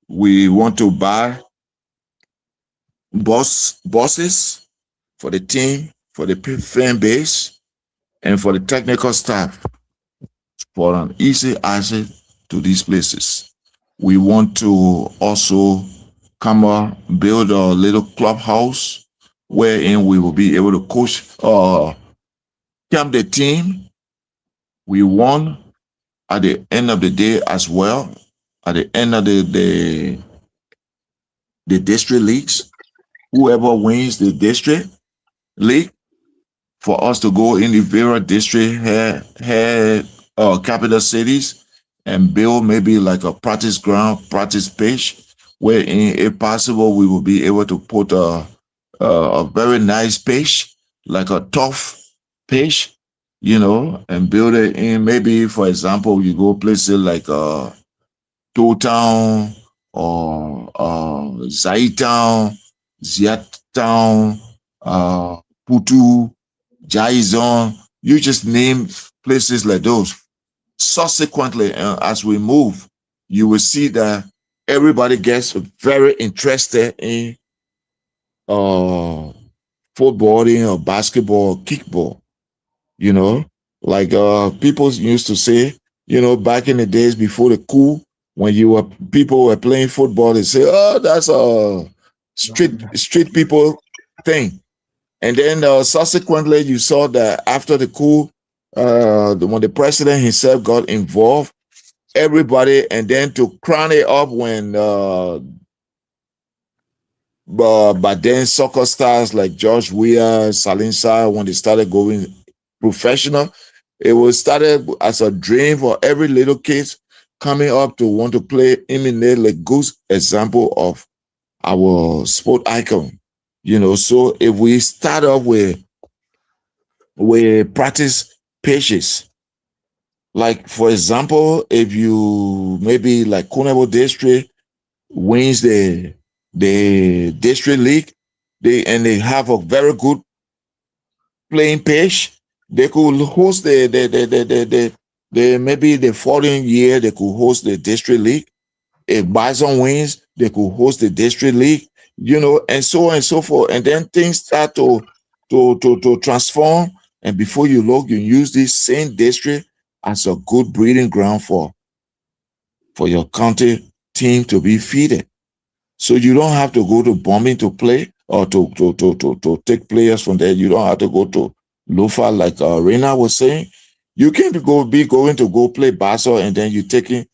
We want to buy buses for the team, for the fan base, and for the technical staff for an easy access to these places. We want to also build a little clubhouse wherein we will be able to coach camp the team. We want at the end of the day as well, at the end of the district leagues, whoever wins the district league, for us to go in the various district capital cities and build maybe like a practice ground, practice pitch, wherein, if possible, we will be able to put a very nice pitch, like a tough pitch, and build it in. Maybe, for example, you go places like Town or Zaitown, Ziatown, Putu, Jaizon. You just name places like those. Subsequently, as we move, you will see that everybody gets very interested in footballing or basketball or kickball. Like people used to say, back in the days before the coup, when people were playing football, they say, "Oh, that's a street people thing." And then subsequently, you saw that after the coup, when the president himself got involved, everybody, and then to crown it up, when but then soccer stars like George Weah, Salinsa, when they started going professional, it was started as a dream for every little kid coming up to want to play, emulate like good example of our sport icon. So if we start off with practice pitches, like for example, if you maybe like Kunabo District wins the district league, they have a very good playing pitch, they could host the maybe the following year they could host the district league. If Bison wins, they could host the district league, and so on and so forth. And then things start to transform. And before you look, you use this same district as a good breeding ground for your county team to be feeded. So you don't have to go to Bombing to play or to take players from there. You don't have to go to Lofa like Reina was saying. You can be going to go play Basel, and then you're taking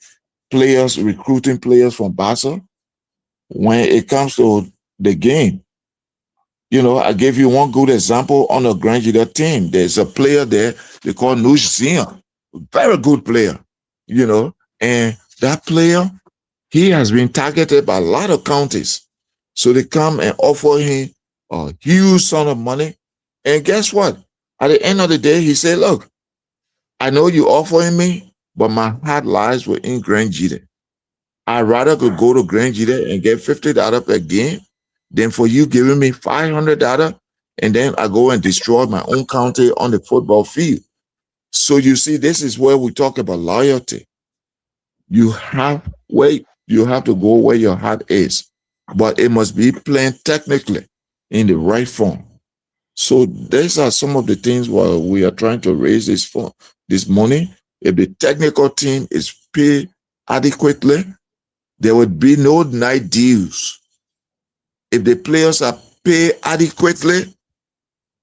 players, recruiting players from Basel. When it comes to the game, I gave you one good example on the Grand Gedeh team. There's a player there they call Nush Zion, very good player, and that player, he has been targeted by a lot of counties. So they come and offer him a huge sum of money. And guess what? At the end of the day, he said, "Look, I know you're offering me, but my heart lies within Grand Gedeh. I'd rather could go to Grand Gedeh and get $50 per game than for you giving me $500 and then I go and destroy my own county on the football field." So you see, this is where we talk about loyalty. You have to go where your heart is, but it must be playing technically in the right form. So these are some of the things while we are trying to raise this money. If the technical team is paid adequately, there would be no night deals. If the players are paid adequately,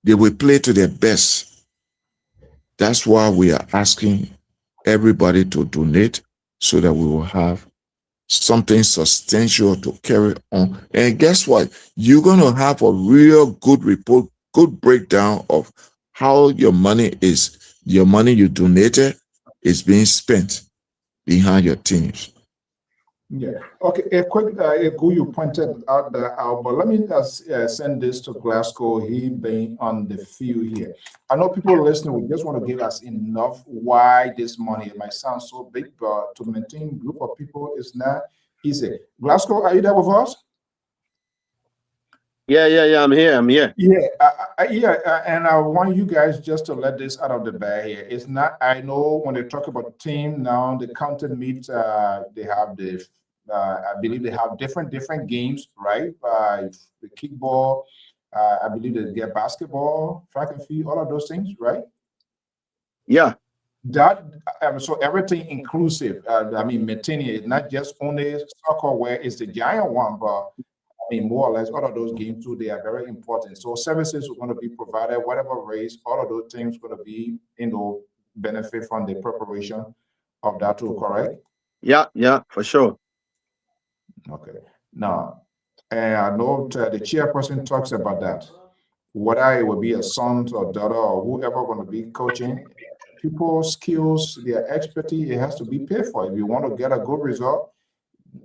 they will play to their best. That's why we are asking everybody to donate so that we will have something substantial to carry on. And guess what? You're going to have a real good report, good breakdown of how your money you donated is being spent behind your teams. Yeah. Okay. A quick, you pointed out that out, but let me just send this to Glasgow. He being on the field here. I know people listening. We just want to give us enough why this money. It might sound so big, but to maintain a group of people is not easy. Glasgow, are you there with us? Yeah. I'm here. Yeah, and I want you guys just to let this out of the bag here. It's not. I know when they talk about team now, the county meets. They have the. I believe they have different games, right? The kickball. I believe they get basketball, track and field, all of those things, right? Yeah. That so everything inclusive. I mean, maintaining it, not just only soccer where it's the giant one, but I mean, more or less, all of those games too, they are very important. So services are going to be provided, whatever race, all of those things going to be, benefit from the preparation of that too, correct? Yeah, for sure. Okay. Now, and I know the chairperson talks about that. Whether it will be a son or daughter or whoever going to be coaching, people's skills, their expertise, it has to be paid for. If you want to get a good result,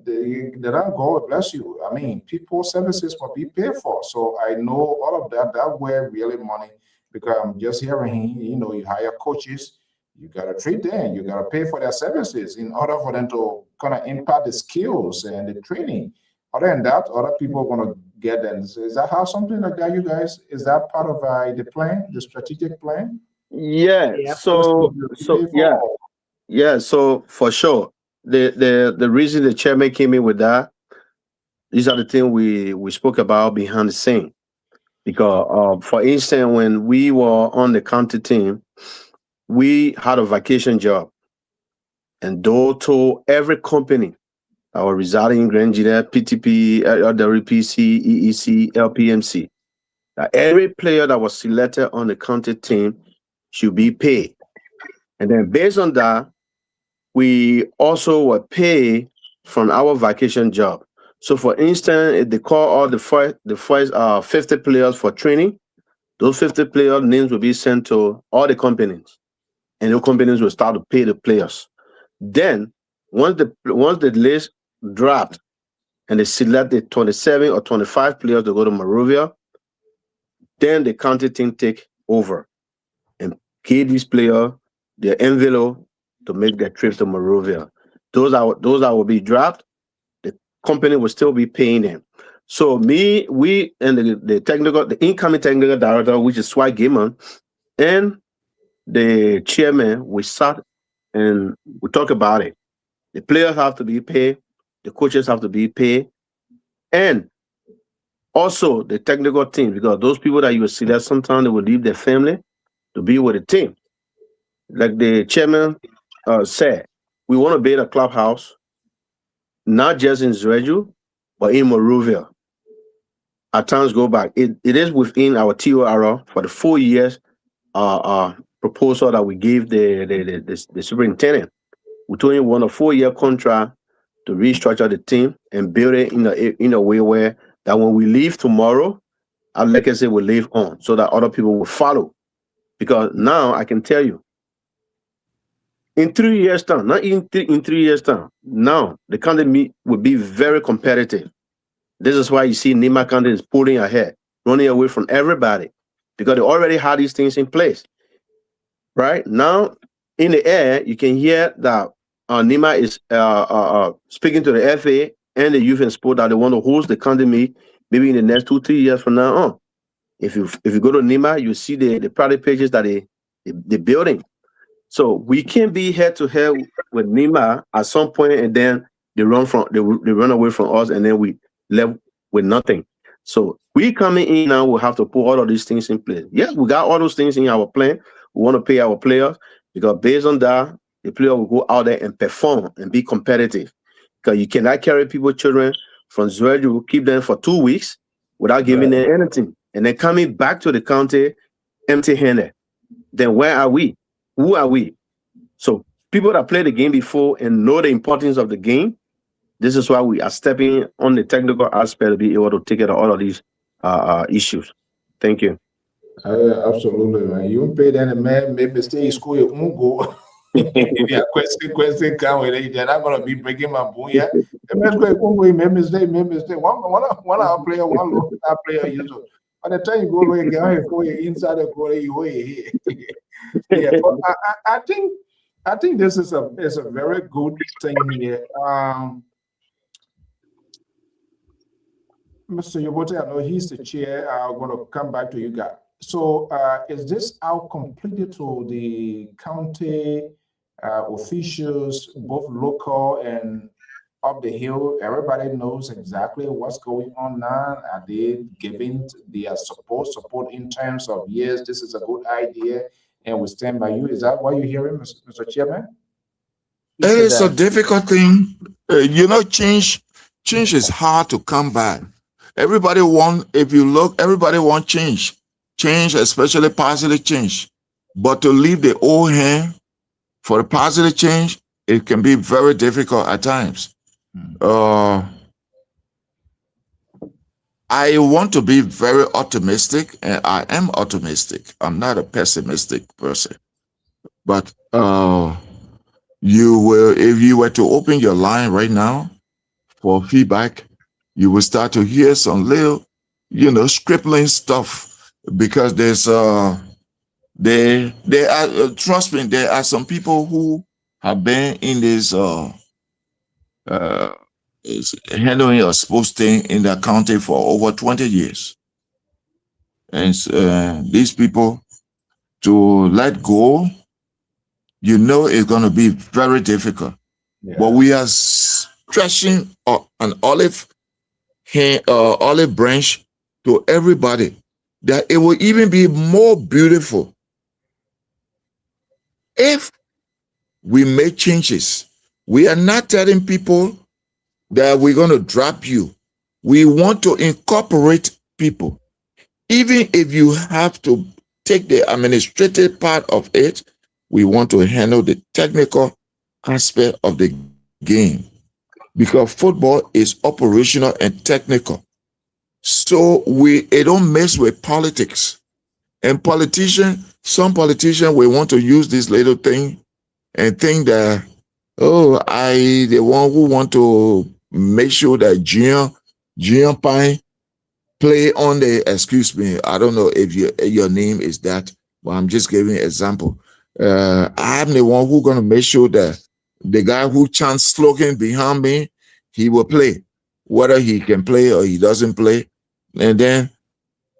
they don't go, bless you. I mean, people services will be paid for. So I know all of that. That where really money, because I'm just hearing, you hire coaches, you gotta treat them, you gotta pay for their services in order for them to kind of impact the skills and the training. Other than that, other people are gonna get them. So is that how something like that, you guys? Is that part of the plan, the strategic plan? Yeah. So Yeah. yeah. So for sure, the reason the chairman came in with that, these are the things we spoke about behind the scene. Because, for instance, when we were on the county team, we had a vacation job, and though told every company that was residing in Grand Gedeh, PTP, LWPC, EEC, LPMC, that every player that was selected on the county team should be paid. And then based on that, we also were paid from our vacation job. So for instance, if they call all the first 50 players for training, those 50 player names will be sent to all the companies, and the companies will start to pay the players. Then, once the list dropped and they select the 27 or 25 players to go to Monrovia, then the county team take over and give these players their envelope to make their trip to Monrovia. Those that will be dropped, the company will still be paying them. So we and the incoming technical director, which is Swag Gaiman, and the chairman, we sat and we talk about it. The players have to be paid, the coaches have to be paid, and also the technical team, because those people that you will see that sometimes they will leave their family to be with the team. Like the chairman said, we want to build a clubhouse, not just in Zreju, but in Monrovia. Our times go back. It is within our TOR for the 4 years proposal that we gave the superintendent. We told him we want a 4-year contract to restructure the team and build it in a way where that when we leave tomorrow, our legacy will live on, so that other people will follow. Because now I can tell you, in 3 years' time, not in 3 years' time, now the county will be very competitive. This is why you see Nima County is pulling ahead, running away from everybody, because they already had these things in place. Right now, in the air, you can hear that Nima is speaking to the FA and the youth and sport that they want to host the county meet maybe in the next 2-3 years from now on. If you go to Nima, you see the private pages that they building. So we can be head to head with Nima at some point, and then they run away from us, and then we left with nothing. So we coming in now, we have to put all of these things in place. Yes, we got all those things in our plan. We want to pay our players, because based on that, the player will go out there and perform and be competitive. Because you cannot carry people's children from Zreju, keep them for 2 weeks without giving them anything, and then coming back to the county empty-handed. Then where are we? Who are we? So people that play the game before and know the importance of the game. This is why we are stepping on the technical aspect to be able to take care of all of these issues. Thank you. Absolutely, man. You pay that man make mistake school you won't go. If your question come with it, they're not gonna be breaking my bone here. The best way Congo make mistake. One player, one local player usually. By the time you go away, go inside the goal, you way. Yeah, but I think this is a very good thing here. Mr. Yobote, I know he's the chair. I'm going to come back to you guys. So is this out completely to the county officials, both local and up the hill? Everybody knows exactly what's going on now. Are they giving their support in terms of, yes, this is a good idea and we stand by you? Is that what you're hearing, Mr. Chairman? It is a difficult thing. Change is hard to come by. Everybody everybody want change. Change, especially positive change. But to leave the old hand for the positive change, it can be very difficult at times. I want to be very optimistic, and I am optimistic. I'm not a pessimistic person. But if you were to open your line right now for feedback, you will start to hear some little, scribbling stuff, because there's there are trust me, there are some people who have been in this handling a sports thing in the county for over 20 years, and these people, to let go, it's going to be very difficult. Yeah. But we are stretching an olive branch to everybody, that it will even be more beautiful if we make changes. We are not telling people that we're going to drop you. We want to incorporate people. Even if you have to take the administrative part of it, we want to handle the technical aspect of the game, because football is operational and technical. So it don't mess with politics. And some politicians will want to use this little thing and think that, the one who want to make sure that Gian Pine play on the, excuse me, I don't know if your name is that, but I'm just giving an example. I'm the one who's going to make sure that the guy who chants slogan behind me, he will play, whether he can play or he doesn't play. And then,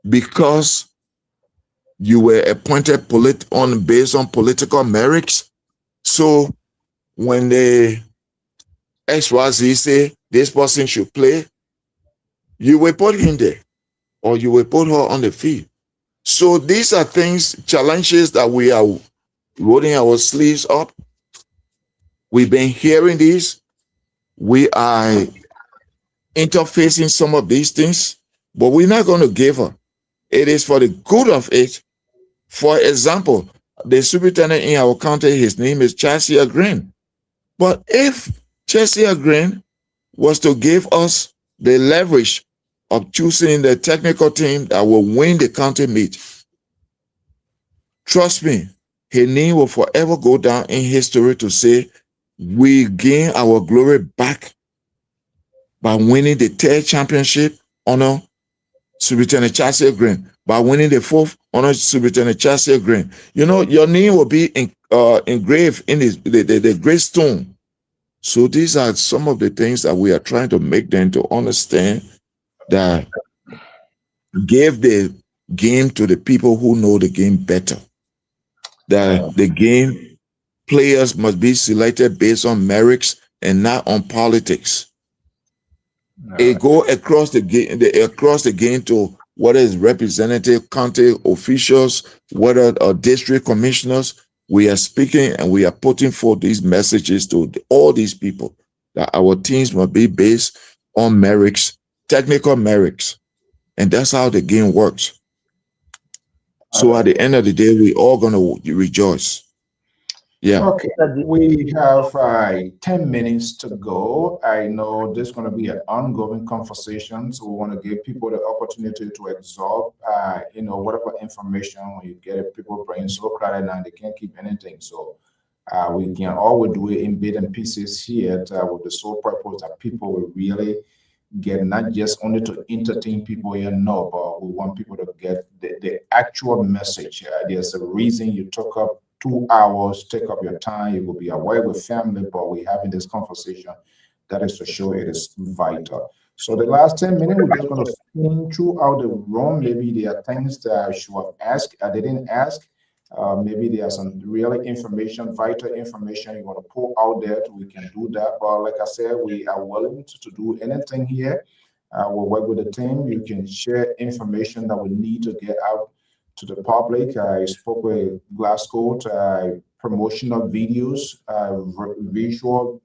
because you were appointed based on political merits, so when the XYZ say this person should play, you will put him there, or you will put her on the field. So these are challenges that we are rolling our sleeves up. We've been hearing these. We are interfacing some of these things, but we're not going to give up. It is for the good of it. For example, the superintendent in our county, his name is Chelsea Green. But if Chelsea Green was to give us the leverage of choosing the technical team that will win the county meet, trust me, his name will forever go down in history to say we gain our glory back by winning the 3rd championship honor Superintendent Chelsea Green, by winning the 4th honor Superintendent Chelsea Green. Your name will be engraved in the great stone. So these are some of the things that we are trying to make them to understand, that give the game to the people who know the game better. That the game players must be selected based on merits and not on politics. It go across the game to whether it's representative county officials, whether district commissioners. We are speaking and we are putting forth these messages to all these people, that our teams must be based on merits, technical merits. And that's how the game works. So at the end of the day, we're all going to rejoice. Yeah. Okay, we have 10 minutes to go. I know this is going to be an ongoing conversation, so we want to give people the opportunity to absorb, whatever information. When you get it, people brain so crowded now they can't keep anything. So we can always do it in bit and pieces here with the sole purpose that people will really get, not just only to entertain people here, no, but we want people to get the actual message. There's a reason you took up 2 hours, take up your time. You will be away with family, but we're having this conversation. That is to show it is vital. So the last 10 minutes, we're just going to spin throughout the room. Maybe there are things that I should have asked, I didn't ask. Maybe there's some really information, vital information you want to pull out there. We can do that. But like I said, we are willing to do anything here. We'll work with the team. You can share information that we need to get out to the public. I spoke with Glasgow, promotional videos, visual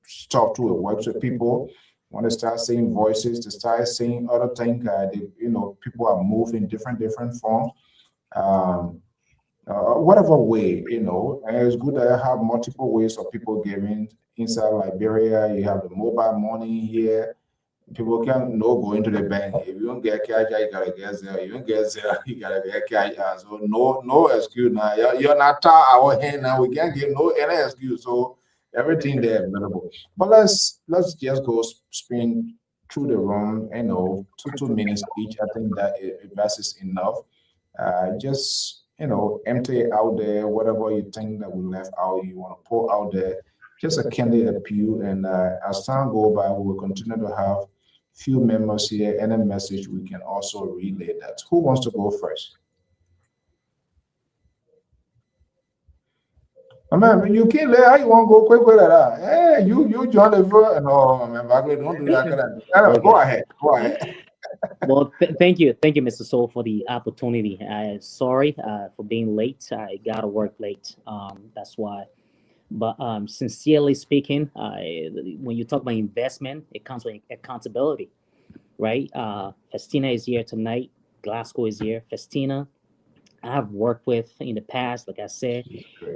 stuff to it works with people. Want to start seeing voices, to start seeing other things. People are moving different forms. Um, Whatever way, and it's good that I have multiple ways of people giving inside Liberia. You have the mobile money here. People can no go into the bank. If you don't get cash, you gotta get zero. You don't get zero, you gotta get cash. So no excuse now. You're not our hand now. We can't give no any excuse. So everything there available. But let's just go spin through the room. 2 minutes each. I think that is enough. Just empty it out there. Whatever you think that we left out, you want to pour out there. Just a candid appeal, and as time go by, we will continue to have few members here and a message we can also relay that. Who wants to go first? I mean, you can't let how you want to go quick with that. Hey, you join the first. No, man, Bagley, don't do that. Go ahead. Go ahead. Well, thank you, Mr. Soul, for the opportunity. Sorry for being late. I gotta work late. That's why. But sincerely speaking, when you talk about investment, it comes with accountability, right? Festina is here tonight. Glasgow is here. Festina, I've worked with in the past. Like I said,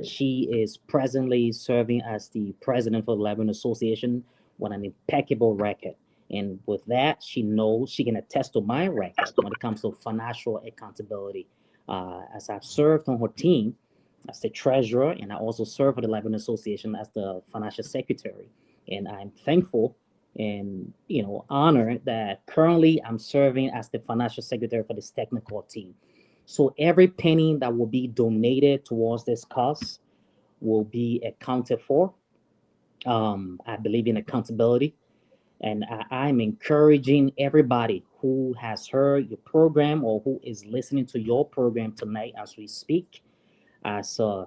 she is presently serving as the president for the Lebanon Association with an impeccable record. And with that, she knows she can attest to my record when it comes to financial accountability. As I've served on her team as the treasurer, and I also serve for the Lebanon Association as the financial secretary. And I'm thankful and honored that currently I'm serving as the financial secretary for this technical team. So every penny that will be donated towards this cause will be accounted for. I believe in accountability, and I'm encouraging everybody who has heard your program or who is listening to your program tonight as we speak, as a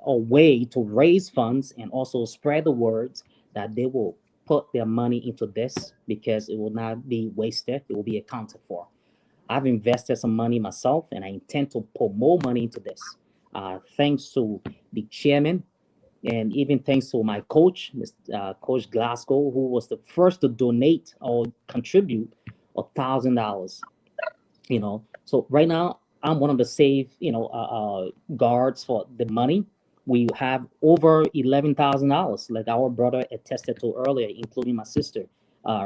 way to raise funds and also spread the words that they will put their money into this because it will not be wasted. It will be accounted for. I've invested some money myself, and I intend to put more money into this. Thanks to the chairman, and even thanks to my coach, Coach Glasgow, who was the first to donate or contribute $1,000. So right now I'm one of the safe, guards for the money. We have over $11,000, like our brother attested to earlier, including my sister,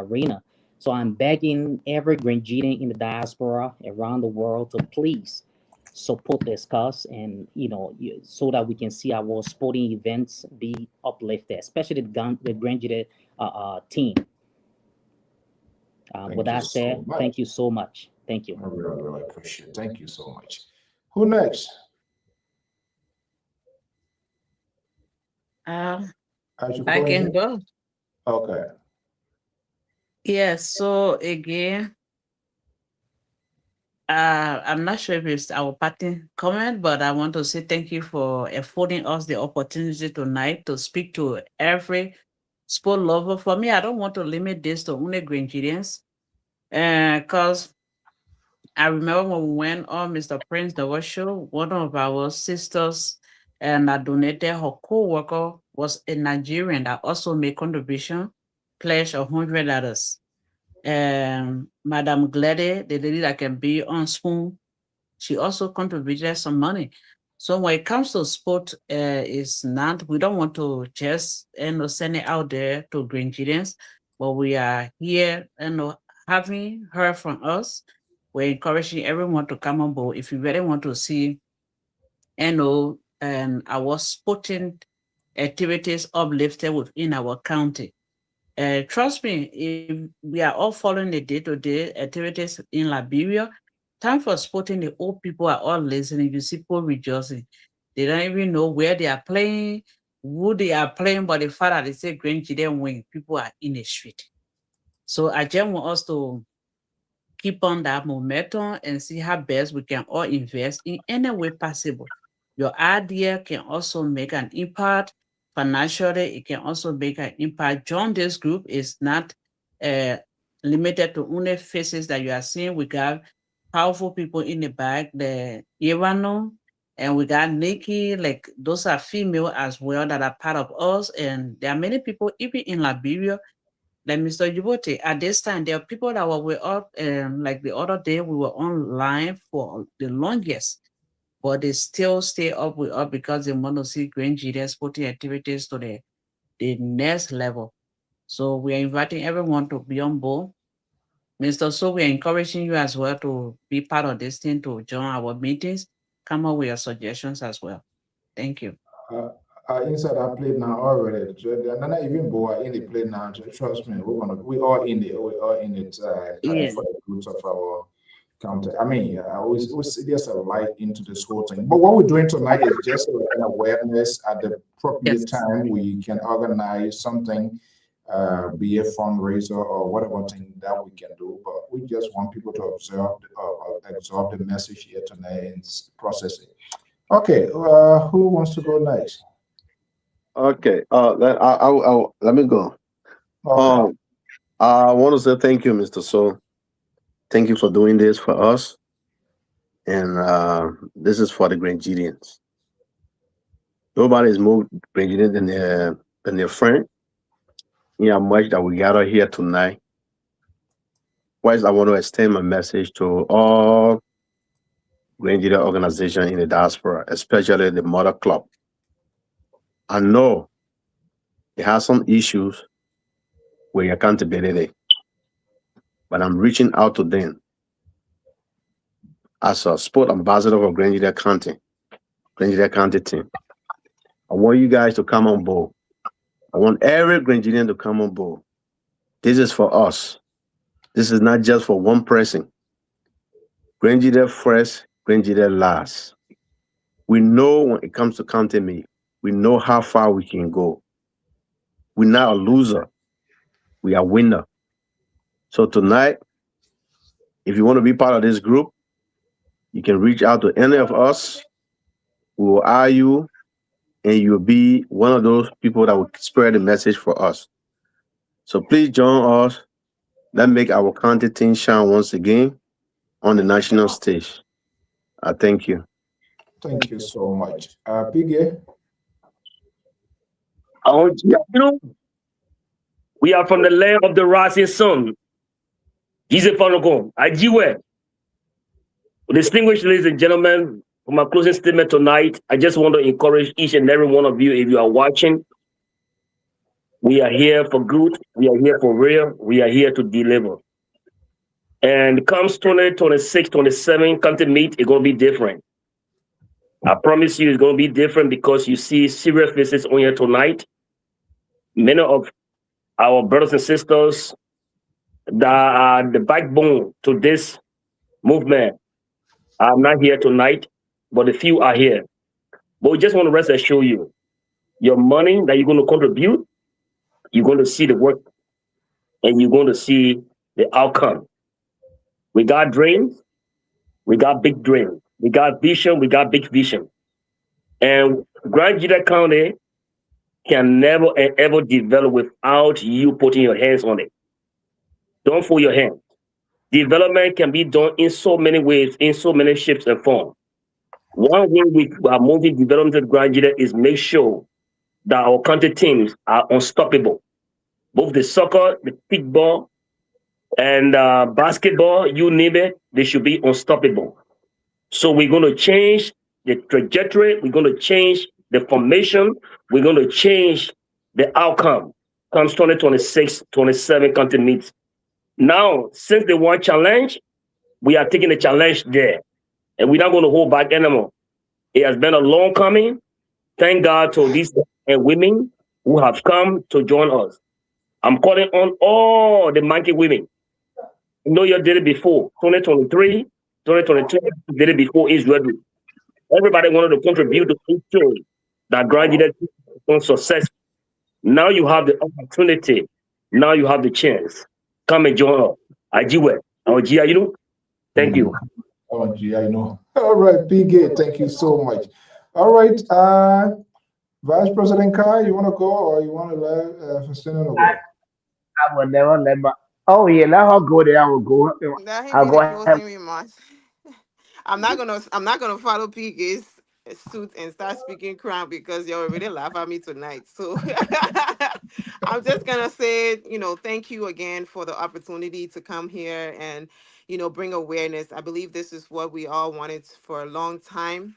Rena. So I'm begging every Grenadian in the diaspora around the world to please support this cause, and so that we can see our sporting events be uplifted, especially the Grenadian team. With that said, thank you so much. Thank you. I really appreciate it. Thank you so much. Who next? I can go. Okay. Yes. So again, I'm not sure if it's our parting comment, but I want to say thank you for affording us the opportunity tonight to speak to every sport lover. For me, I don't want to limit this to only Grenadians, because I remember when we went on Mr. Prince the show, one of our sisters and I donated her co-worker was a Nigerian that also made contribution, pledge of $100. Madam Gedeh, the lady that can be on spoon, she also contributed some money. So when it comes to sport, it's not, we don't want to just send it out there to Grenadians, but we are here, having heard from us. We're encouraging everyone to come on board. If you really want to see, and our sporting activities uplifted within our county. Trust me, if we are all following the day-to-day activities in Liberia, time for sporting, the old people are all listening. You see people rejoicing. They don't even know where they are playing, who they are playing, but the fact that they say Grand Gedeh win, people are in the street. So I just want us to keep on that momentum and see how best we can all invest in any way possible. Your idea can also make an impact financially. It can also make an impact. Join this group is not limited to only faces that you are seeing. We got powerful people in the back, the Ivano, and we got Nikki. Like those are female as well that are part of us. And there are many people even in Liberia like Mr. Djibouti, at this time, there are people that were up, like the other day, we were online for the longest, but they still stay up with us because they want to see Grand Gedeh sporting activities to the next level. So we are inviting everyone to be on board. Mr. So we are encouraging you as well to be part of this thing, to join our meetings, come up with your suggestions as well. Thank you. Inside I played now already. And not even boy in the play now. Trust me, we all in it. We all in it. Yeah. For the groups of our county. I mean, we see there's a light into this whole thing. But what we're doing tonight is just an awareness. At the appropriate time, we can organize something, be a fundraiser or whatever thing that we can do. But we just want people to absorb the message here tonight and process it. Okay, who wants to go next? Okay. Let me go. Okay. I want to say thank you, Mr. So. Thank you for doing this for us. And this is for the Grenadians. Nobody is more Grenadian than their friend. Yeah, much that we gather here tonight. First, I want to extend my message to all Grenadian organizations in the diaspora, especially the Mother Club. I know it has some issues with accountability, but I'm reaching out to them as a sport ambassador for Grand Gedeh County team. I want you guys to come on board. I want every Grand Gedeh to come on board. This is for us. This is not just for one person. Grand Gedeh first, Grand Gedeh last. We know when it comes to county meet, we know how far we can go. We're not a loser. We are winner. So tonight, if you want to be part of this group, you can reach out to any of us. We will hire you, and you'll be one of those people that will spread the message for us. So please join us. Let's make our county team shine once again on the national stage. I thank you. Thank you so much. Piggy? We are from the land of the rising sun. Distinguished ladies and gentlemen, for my closing statement tonight, I just want to encourage each and every one of you, if you are watching, we are here for good, we are here for real, we are here to deliver. And comes 2026, 27, county meet, it's going to be different. I promise you it's going to be different because you see serious faces on here tonight. Many of our brothers and sisters that are the backbone to this movement are not here tonight, but a few are here. But we just want to rest assure you, your money that you're going to contribute, you're going to see the work and you're going to see the outcome. We got dreams, we got big dreams. We got vision, we got big vision. And Grand Gedeh County can never and ever develop without you putting your hands on it. Don't fold your hands. Development can be done in so many ways, in so many shapes and forms. One way we are moving development of Grand Gedeh is make sure that our county teams are unstoppable. Both the soccer, the kickball, and basketball, you name it, they should be unstoppable. So we're going to change the trajectory. We're going to change the formation. We're going to change the outcome. Comes 2026, 27 country meets. Now, since they want challenge, we are taking the challenge there. And we're not going to hold back anymore. It has been a long coming. Thank God to these men and women who have come to join us. I'm calling on all the monkey women. You know you did it before. 2023, 2022, you did it before Israel. Everybody wanted to contribute to this story that graduated on success. Now you have the opportunity. Now you have the chance. Come and join us. Ajiwe, Ajiya, you know. Thank you. Oh, gee, I know. All right, PG, thank you so much. All right, Vice President Kai, you want to go or you want to let Festina go? I will never let my. Oh yeah, let her go there. I will go. Let him I'll be go the ahead. closing remarks. I'm not gonna follow PK's suit and start speaking crown because you already laugh at me tonight. So I'm just gonna say, thank you again for the opportunity to come here and, bring awareness. I believe this is what we all wanted for a long time.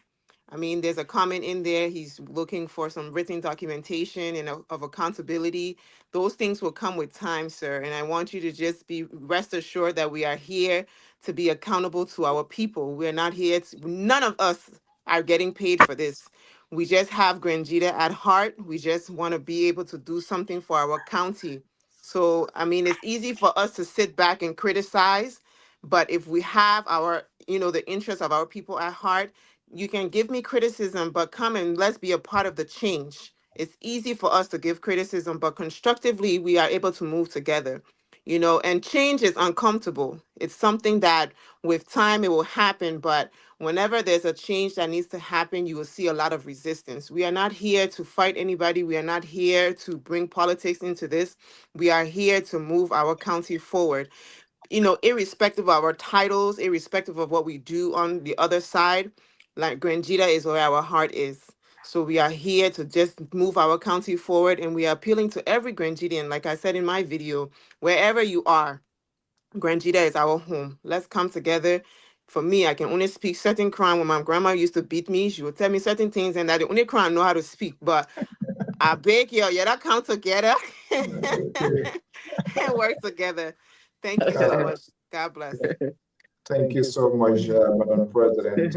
I mean, there's a comment in there. He's looking for some written documentation and of accountability. Those things will come with time, sir. And I want you to just be rest assured that we are here to be accountable to our people. We're not here to, none of us are getting paid for this. We just have Grangita at heart. We just want to be able to do something for our county. So, I mean, it's easy for us to sit back and criticize, but if we have our, the interests of our people at heart, you can give me criticism, but come and let's be a part of the change. It's easy for us to give criticism, but constructively, we are able to move together. And change is uncomfortable. It's something that with time it will happen, but whenever there's a change that needs to happen, you will see a lot of resistance. We are not here to fight anybody. We are not here to bring politics into this. We are here to move our county forward. Irrespective of our titles, irrespective of what we do on the other side, like Grangita is where our heart is. So we are here to just move our county forward, and we are appealing to every Grangitian, like I said in my video, wherever you are, Grangita is our home. Let's come together. For me, I can only speak certain crime. When my grandma used to beat me, she would tell me certain things, and that the only crime I know how to speak. But I beg you, that come together and work together. Thank you so much. God bless. Thank you so much, Madam President.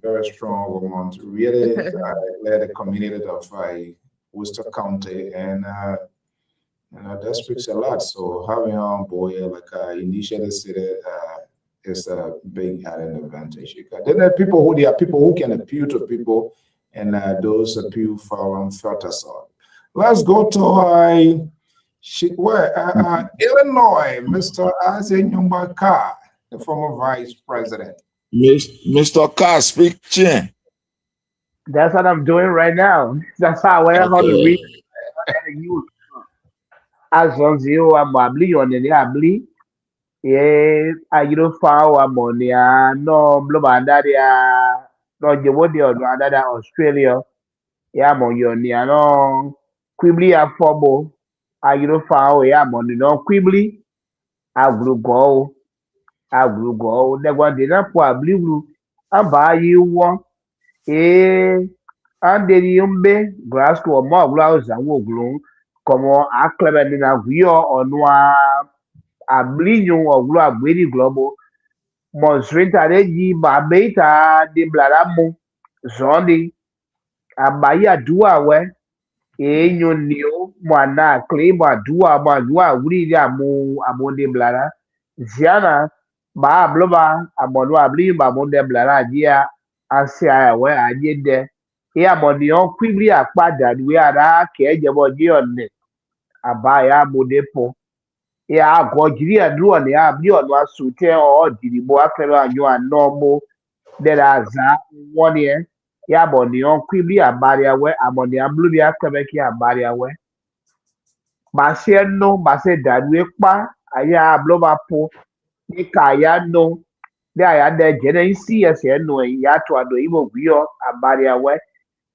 Very strong woman to really led the community of Worcester County, and that speaks a lot. So having her on board, like initially said, is a big added advantage. Then there are people who can appeal to people, and those appeal for filters on. Let's go to Illinois, Mr. Isaac Nyumbaka, the former vice president. Mr. Carr, speak Chin. That's what I'm doing right now. That's how I learn how to read. As long as you are bubbly on the ably, yeah, I don't follow a money, no, blow under the no, you would the other Australia, yeah, money on the no, quibbly a fobo, I don't follow, yeah, money, no, quibbly, I will go, I will go, the one did not pour blue, I buy you one, eh. Andeni yumbe Glasgow mo blouse àwọn oglon como aklebe na vio onwa ablinyo oglo agberi globo monsrita reji babeta de blaramu zondi abayi adua we enyo ni o mwana claim adua wuri ya mu de blara ziana ba bloba amonu abli ba mu de blara dia asia we ajede ya mọ̀nìyàn kwibiri àpàdà ìwé ara kẹjẹbọ jí ọ̀nẹ̀ àbá ya mọ̀dẹ́pọ̀ ya àgọ́ jìrì ẹ̀dúrọ̀ ní àbí ọ̀nà asòtẹ́ ọ̀dìrìbò afẹ́rẹ́ àyọ̀ àná ọmọ dẹ́rẹ́ àzá wọ́n ni ẹ́ ya mọ̀nìyàn kwibiri àbáríawẹ́ àmọ̀nìyàn blóbi akẹ́bẹ́kí àbáríawẹ́ bàṣẹ nù bàṣẹ dàrú ẹ̀pá àyà àblọ́bà pọ̀ níka àyà nù dẹ́ àyà dẹ́ jẹ́nẹ́ ń sí ẹsẹ̀ nù ẹ̀yìn yàtọ̀ àdó ìbò gbìyọ̀ àbáríawẹ́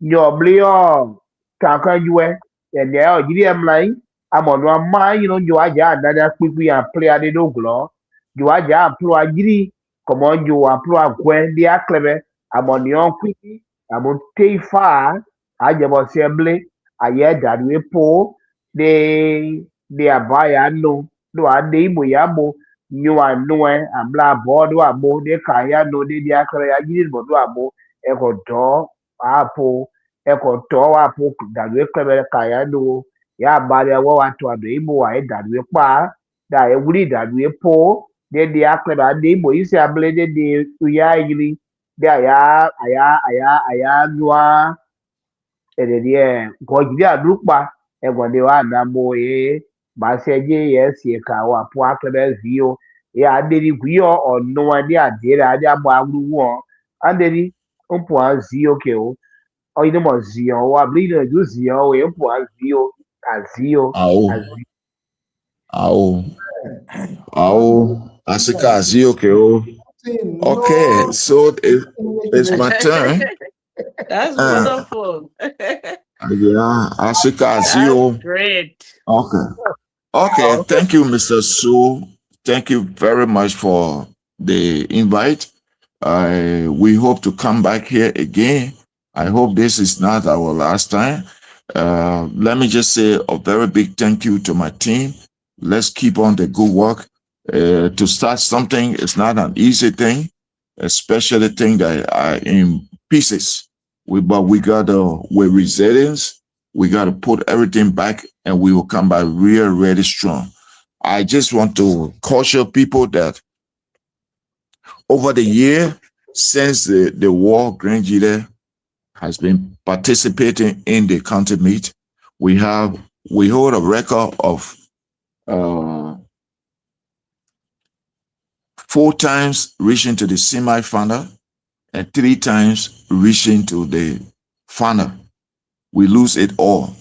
nyoblio kankan juwe ene o jiri emlai amonu ama yino jo aja dada pipi and play ade do glo jo aja aplo ajiri komo jo aplo akwe di aklebe amoni on pipi amo teifa ajabo semble aye dadwe po de abaya no ade ibo ya mo nyu anu amla bo do amo de kaya no de akara ya gidi bo do amo e ko do apo e ko to apo dadwe klebe kaya no ya bale wo wa to ado ibo wa e dadwe pa da e wuri dadwe po de akara ade ibo isi able de uya yiri de aya nua ededie gojiri adukpa egode wa na mo ba se je yes ye ka wa po akebe vio ya aderi guyo onu wa ni adere ade amo awuwo aderi umpo azio ke o ino mo zio wa blido ju zio we umpo Ao, azio ao, Asika Azio. Okay, so it's my turn. That's Uh, wonderful. yeah, Asika That's Azio. great. Okay. Okay, thank you, Mr. Su. Thank you very much for the invite. We hope to come back here again. I hope this is not our last time. Let me just say a very big thank you to my team. Let's keep on the good work. To start something is not an easy thing, especially thing that are in pieces. But we gotta, with resilience, we gotta put everything back, and we will come back really strong. I just want to caution people that over the year, since the war, Grand Gedeh has been participating in the county meet. We hold a record of uh, 4 times reaching to the semi-final and 3 times reaching to the final. We lose it all.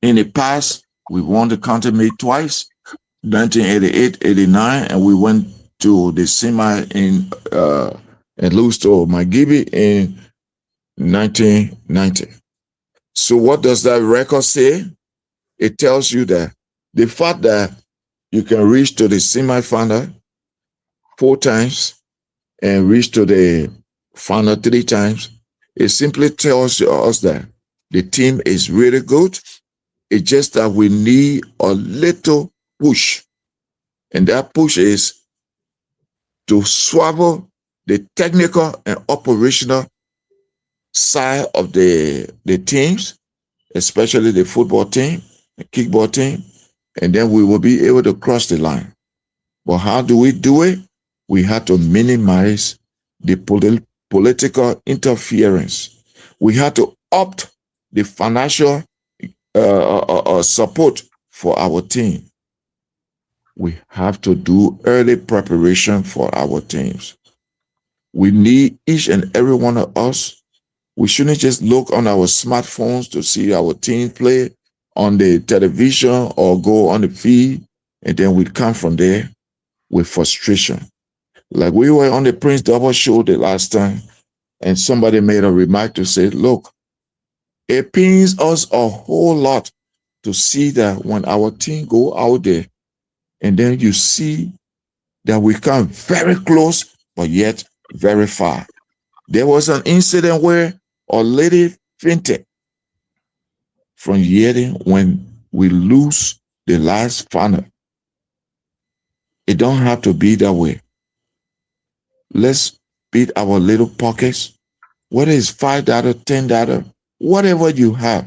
In the past, we won the county meet twice, 1988, 89, and we went to the semi in and lose to Magibi in 1990. So what does that record say? It tells you that the fact that you can reach to the semi-final 4 times and reach to the final 3 times, it simply tells us that the team is really good. It's just that we need a little push. And that push is to swavel the technical and operational side of the teams, especially the football team, the kickball team, and then we will be able to cross the line. But how do we do it? We have to minimize the political interference. We have to opt the financial support for our team. We have to do early preparation for our teams. We need each and every one of us. We shouldn't just look on our smartphones to see our team play on the television or go on the feed, and then we come from there with frustration. Like we were on the Prince Double show the last time, and somebody made a remark to say, look, it pains us a whole lot to see that when our team go out there, and then you see that we come very close, but yet very far. There was an incident where a lady fainted from yelling when we lose the last final. It don't have to be that way. Let's beat our little pockets, whether it's $5, $10, whatever you have.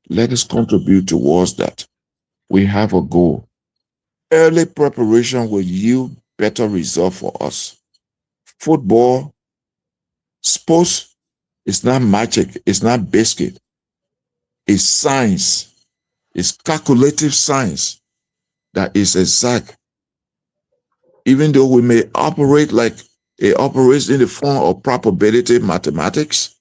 Let us contribute towards that. We have a goal. Early preparation will yield better result for us. Football, sports, it's not magic, it's not biscuit. It's science. It's calculative science that is exact. Even though we may operate like it operates in the form of probability mathematics,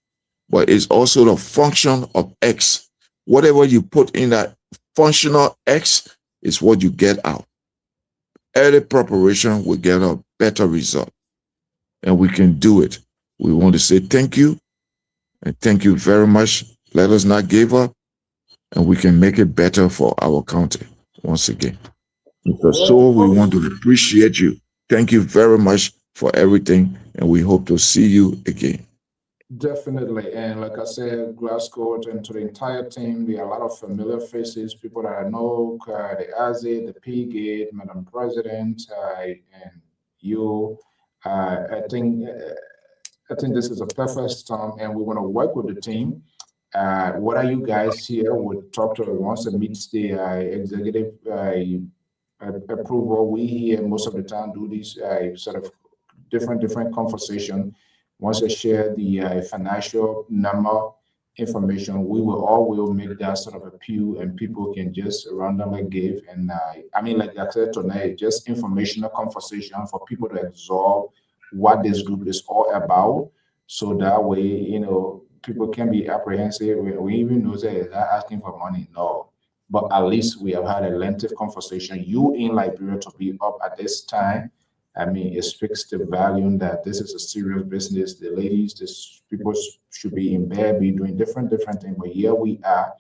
but it's also the function of X. Whatever you put in that functional X is what you get out. Early preparation will get a better result, and we can do it. We want to say thank you, and thank you very much. Let us not give up, and we can make it better for our country once again. Because so we want to appreciate you. Thank you very much for everything, and we hope to see you again. Definitely. And like I said, Glasgow and to the entire team, there are a lot of familiar faces, people that I know, the Azi, the P Gate, Madam President, and you. I think this is a perfect storm, and we want to work with the team. What are you guys here would talk to once it meets the executive approval? We here most of the time do these sort of different conversation. Once I share the financial number information, we will make that sort of appeal, and people can just randomly give. And I mean, like I said tonight, just informational conversation for people to absorb what this group is all about. So that way, people can be apprehensive. We even know that they're not asking for money. No. But at least we have had a lengthy conversation. You in Liberia to be up at this time, I mean, it speaks to value that this is a serious business. The ladies, this people should be in bed, be doing different things. But here we are.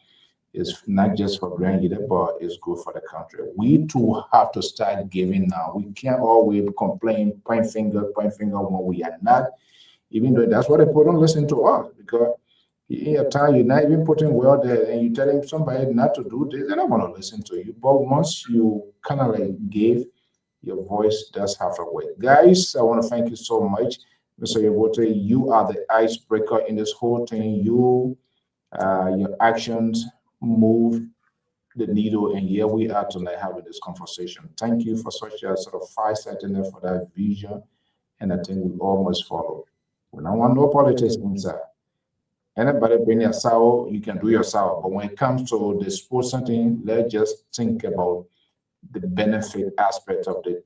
It's not just for granted, but it's good for the country. We too have to start giving now. We can't always complain, point finger when we are not. Even though that's what people don't listen to us, because in a time you're not even putting well there, and you telling somebody not to do this, they don't want to listen to you. But once you kind of like give, your voice does have a weight. Guys, I want to thank you so much. Mr. Yobote, you are the icebreaker in this whole thing. Your actions move the needle, and here we are tonight having this conversation. Thank you for such a sort of fight-sightedness for that vision, and I think we all must follow. We don't want no politics inside. Anybody bring your sour, you can do your sour. But when it comes to the sports thing, let's just think about the benefit aspect of the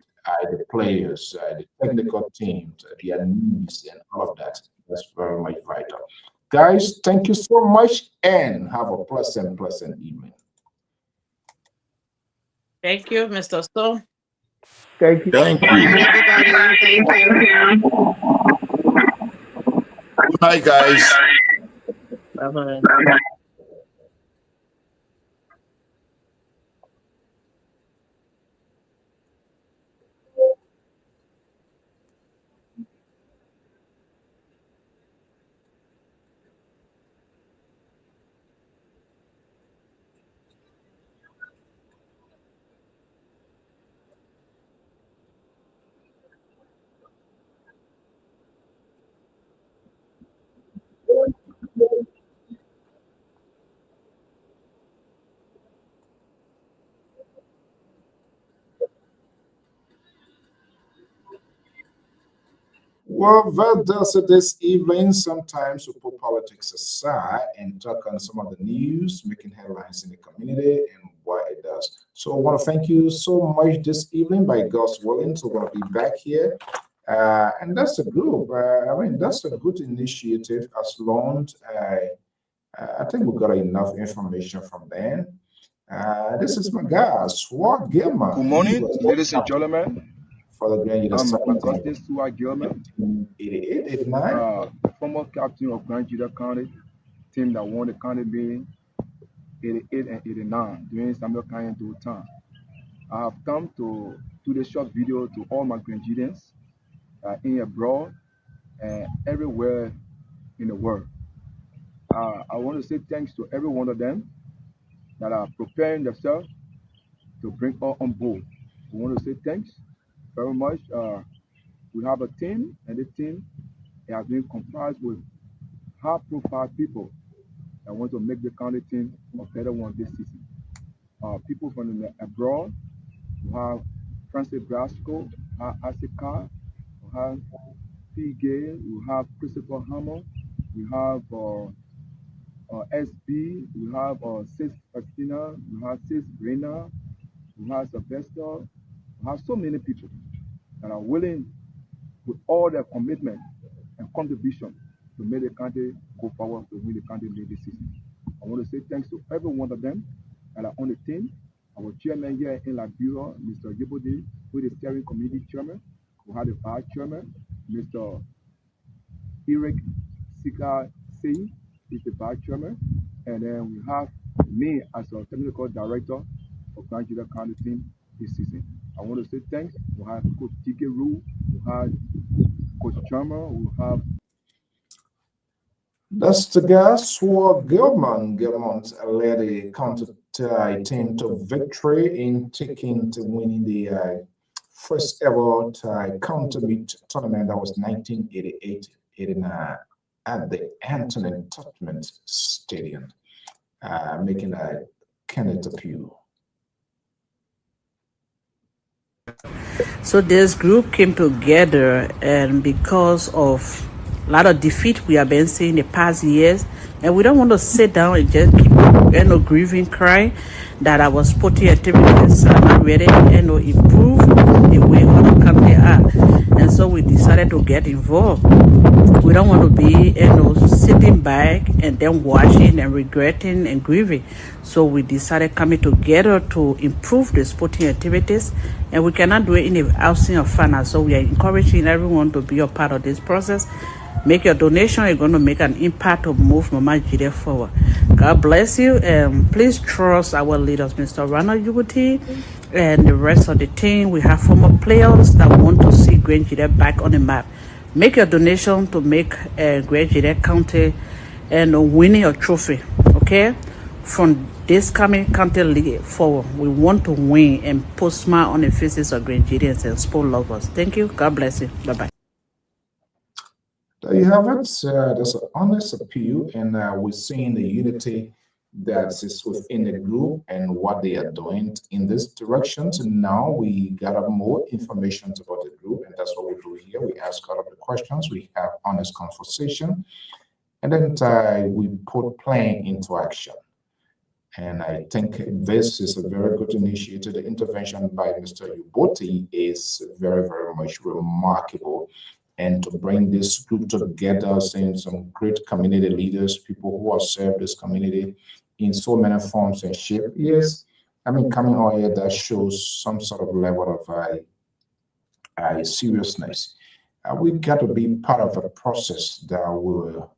players, the technical teams, their needs, and all of that. That's very much vital. Guys, thank you so much, and have a pleasant evening. Thank you, Mr. Stone. Thank you. Thank Good you. night, everybody. Thank you. Good night, guys. Bye-bye. Well, that does it this evening. Sometimes we put politics aside and talk on some of the news making headlines in the community and what it does. So I want to thank you so much this evening. By God's willing, so we're going to be back here. And that's a group. I mean, that's a good initiative as long as I think we got enough information from them. This is my guy, Swag Gilman. Good morning, ladies and gentlemen. For the Grand I'm United Augustine Stewart Gilman, 88, 89. former captain of Grand Gedeh County, team that won the county being 88 and 89 during Samuel County to time. I have come to do the short video to all my Grangidians in abroad and everywhere in the world. I want to say thanks to every one of them that are preparing themselves to bring us on board. We want to say thanks very much. We have a team, and the team has been comprised with high-profile people that want to make the county team a better one this season. People from the abroad, we have Francis Brasco, we have Asika, we have P. Gay, we have Christopher Hammer, we have SB, we have Sis Fatina, we have Sis Rena, we have Sylvester, we have so many people that are willing with all their commitment and contribution to make the country go forward to win the country league this season. I want to say thanks to every one of them that are on the team. Our chairman here in Liberia, Mr. Yibodi, who is the steering committee chairman. We have the vice chairman, Mr. Eric Sika Singh, is the vice chairman. And then we have me as a technical director of Grand Gedeh County team this season. I want to say thanks. We have Coach TK Rule, we have Coach Chama, we have That's the guys who Gilmont led the counter team to victory in taking to winning the first ever counter meet tournament that was 1988-89 at the Anthony Tubman Stadium, making a Kenneth appeal. So this group came together, and because of a lot of defeat we have been seeing the past years, and we don't want to sit down and just keep grieving, crying that our sporting activities are not ready and improve the way other countries are. And so we decided to get involved. We don't want to be sitting back and then watching and regretting and grieving. So we decided coming together to improve the sporting activities, and we cannot do it in the absence of finance. So we are encouraging everyone to be a part of this process. Make your donation. You're going to make an impact to move Mama Gedeh forward. God bless you, and please trust our leaders, Mr. Ronald Yubuti, and the rest of the team. We have former players that want to see Grand Gedeh back on the map. Make your donation to make Grand Gedeh County and winning a trophy, okay? From this coming county league forward, we want to win and put smile on the faces of Grand Gedeans and sport lovers. Thank you. God bless you. Bye-bye. There you have it. There's an honest appeal, and we're seeing the unity that is within the group and what they are doing in this direction. So now we gather more information about the group, and that's what we do here. We ask all of the questions, we have honest conversation, and then we put plan into action. And I think this is a very good initiative. The intervention by Mr. Yuboti is very, very much remarkable. And to bring this group together, seeing some great community leaders, people who have served this community in so many forms and shape. Yes, I mean, coming out here, that shows some sort of level of seriousness. We got to be part of a process that will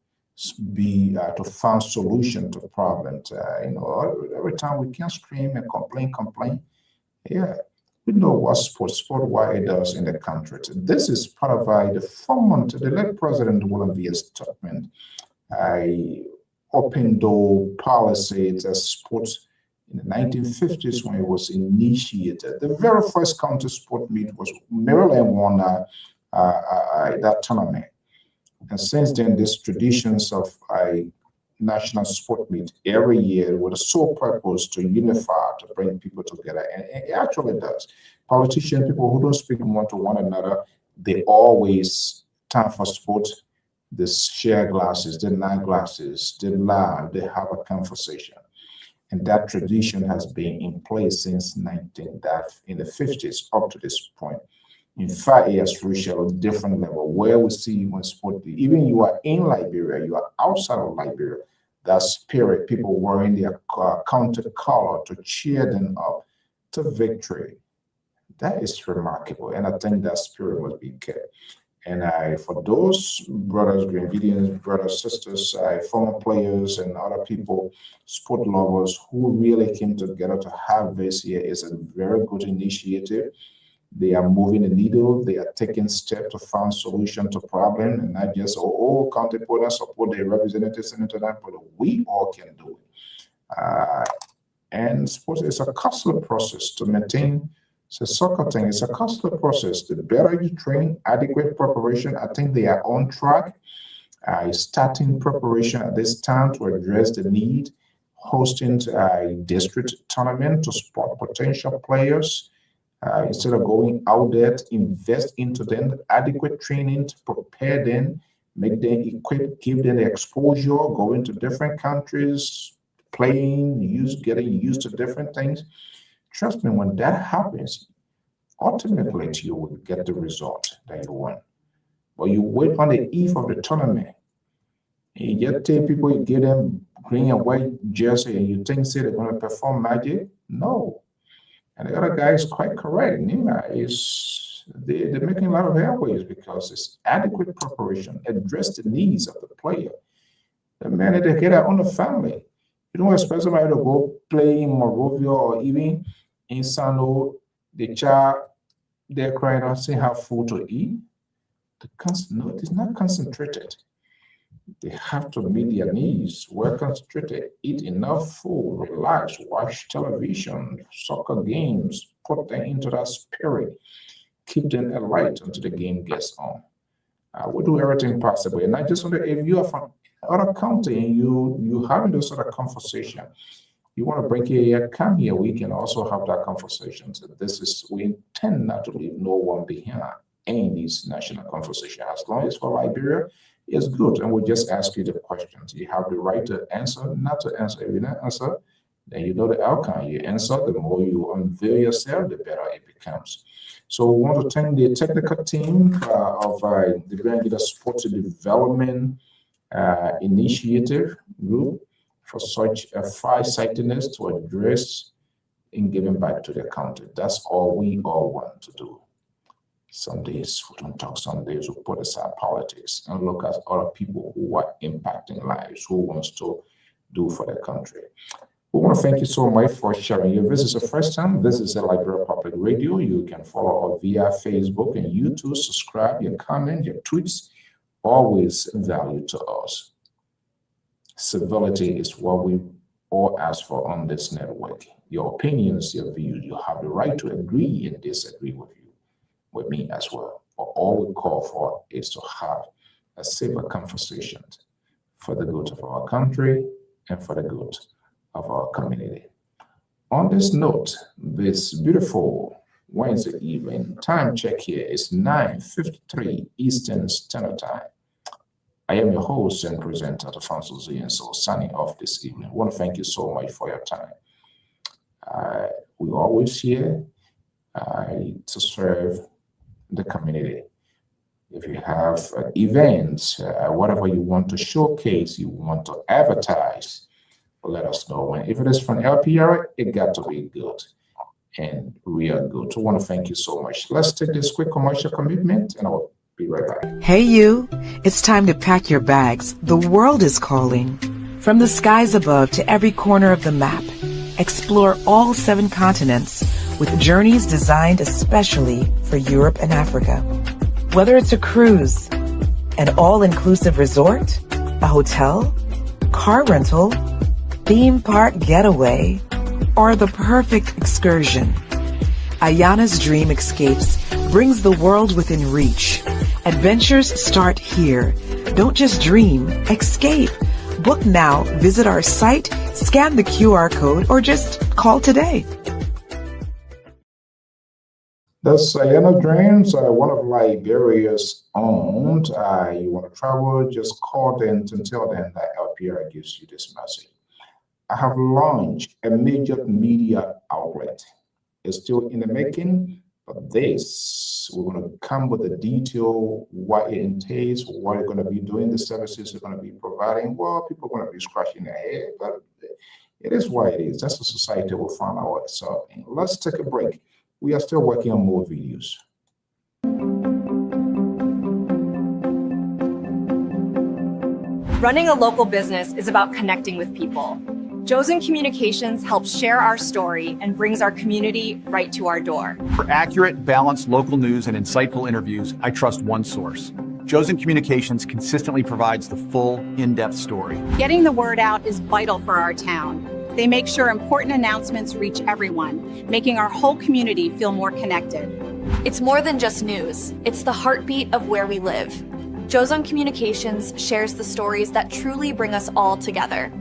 be to find solution to problems. Every time we can scream and complain. Yeah, we know what sport, why it does in the country. This is part of the former, the late President William V. S. Tubman, open door policy to sports in the 1950s when it was initiated. The very first county sport meet was Maryland won that tournament. And since then, these traditions of a national sport meet every year with the sole purpose to unify, to bring people together. And it actually does. Politicians, people who don't speak one to one another, they always time for sport. They share glasses, they nine glasses, they laugh, they have a conversation. And that tradition has been in place since in the 50s up to this point. In fact, it has reached a different level where we see when sport, even you are in Liberia, you are outside of Liberia, that spirit, people wearing their county color to cheer them up to victory. That is remarkable. And I think that spirit must be kept. And for those brothers, Greenvidians, brothers, sisters, former players, and other people, sport lovers who really came together to have this here is a very good initiative. They are moving the needle. They are taking steps to find solution to problem, and not just county opponents support their representatives and that, but we all can do it. And sports is a costly process to maintain. It's a soccer thing. It's a costly process. The better you train, adequate preparation. I think they are on track. Starting preparation at this time to address the need, hosting a district tournament to support potential players. Instead of going out there to invest into them, adequate training to prepare them, make them equipped, give them the exposure, going to different countries, playing, getting used to different things. Trust me, when that happens, ultimately you will get the result that you want. But you wait on the eve of the tournament, and you just tell people, you give them green and white jersey, and you think they're going to perform magic? No. And the other guy is quite correct. Nima they're making a lot of airways because it's adequate preparation, address the needs of the player. The man that they get out on the family. You don't expect somebody to go play in Morovia or even in Sano, the child, they're crying out, saying have food to eat. No, it is not concentrated. They have to meet their needs, work concentrated, eat enough food, relax, watch television, soccer games, put them into that spirit, keep them alight until the game gets on. We do everything possible. And I just wonder if you are from other county and you having those sort of conversation, you want to bring here, come here, we can also have that conversation. So we intend not to leave no one behind in this national conversation. As long as for Liberia, it's good. And we just ask you the questions. You have the right to answer, not to answer. If you don't answer, then you know the outcome. You answer, the more you unveil yourself, the better it becomes. So we want to thank the technical team of the Grand Gedeh Sports Development Initiative Group for such a farsightedness to address in giving back to the country. That's all we all want to do. Some days we don't talk, some days we put aside politics and look at other people who are impacting lives, who wants to do for the country. We want to thank you so much for sharing. If this is the first time, this is the Liberia Public Radio. You can follow us via Facebook and YouTube, subscribe, your comment, your tweets, always value to us. Civility is what we all ask for on this network. Your opinions, your views, you have the right to agree and disagree with me as well. But all we call for is to have a safer conversation for the good of our country and for the good of our community. On this note, this beautiful Wednesday evening, time check here is 9:53 Eastern Standard Time. I am your host and presenter, Alfonso Z, and so signing off this evening. I want to thank you so much for your time. We're always here to serve the community. If you have events, whatever you want to showcase, you want to advertise, let us know. And if it is from LPR, it got to be good. And we are good. So I want to thank you so much. Let's take this quick commercial commitment and I'll be right back. Hey you, it's time to pack your bags. The world is calling. From the skies above to every corner of the map, explore all 7 continents with journeys designed especially for Europe and Africa. Whether it's a cruise, an all-inclusive resort, a hotel, car rental, theme park getaway, or the perfect excursion, Ayana's Dream Escapes brings the world within reach. Adventures start here. Don't just dream, escape. Book now, visit our site, scan the QR code, or just call today. That's Ayana Dreams, one of Liberia's owned. You want to travel, just call them and tell them that LPR gives you this message. I have launched a major media outlet. It's still in the making, but this, we're going to come with the detail, what it entails, what you're going to be doing, the services you're going to be providing. Well, people are going to be scratching their head, but it is what it is. That's the society we'll find ourselves in. Let's take a break. We are still working on more videos. Running a local business is about connecting with people. Chosen Communications helps share our story and brings our community right to our door. For accurate, balanced local news and insightful interviews, I trust one source. Chosen Communications consistently provides the full, in-depth story. Getting the word out is vital for our town. They make sure important announcements reach everyone, making our whole community feel more connected. It's more than just news. It's the heartbeat of where we live. Chosen Communications shares the stories that truly bring us all together.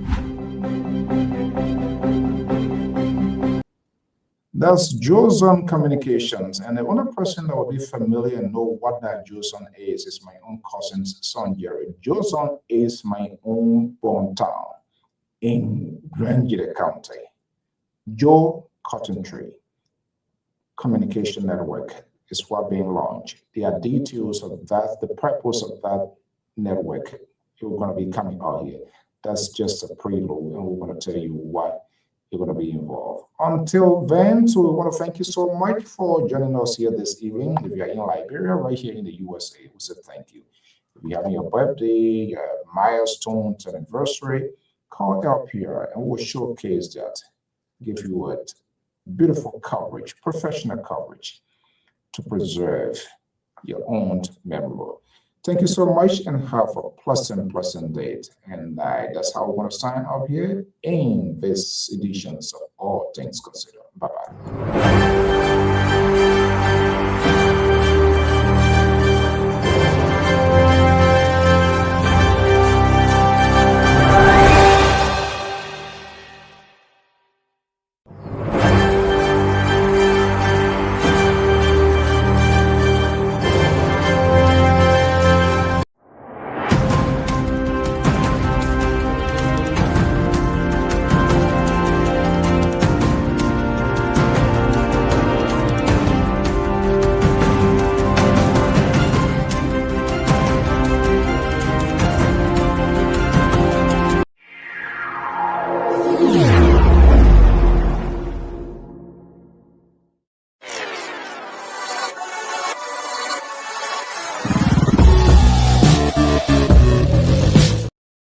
That's Chosen Communications, and the only person that will be familiar and know what that Chosen is my own cousin's son, Jerry. Chosen is my own hometown in Grand Gedeh County. Joe Cotton Tree Communication Network is what being launched. There are details of that, the purpose of that network. You're going to be coming out here. That's just a prelude, and we're going to tell you what you're going to be involved. Until then, so we want to thank you so much for joining us here this evening. If you're in Liberia, right here in the USA, we say thank you. If you're having your birthday, your milestones, anniversary, call LPR and we'll showcase that, give you a beautiful coverage, professional coverage to preserve your own memory. Thank you so much and have a pleasant day. And that's how we're going to sign up here in this edition of All Things Considered. Bye-bye.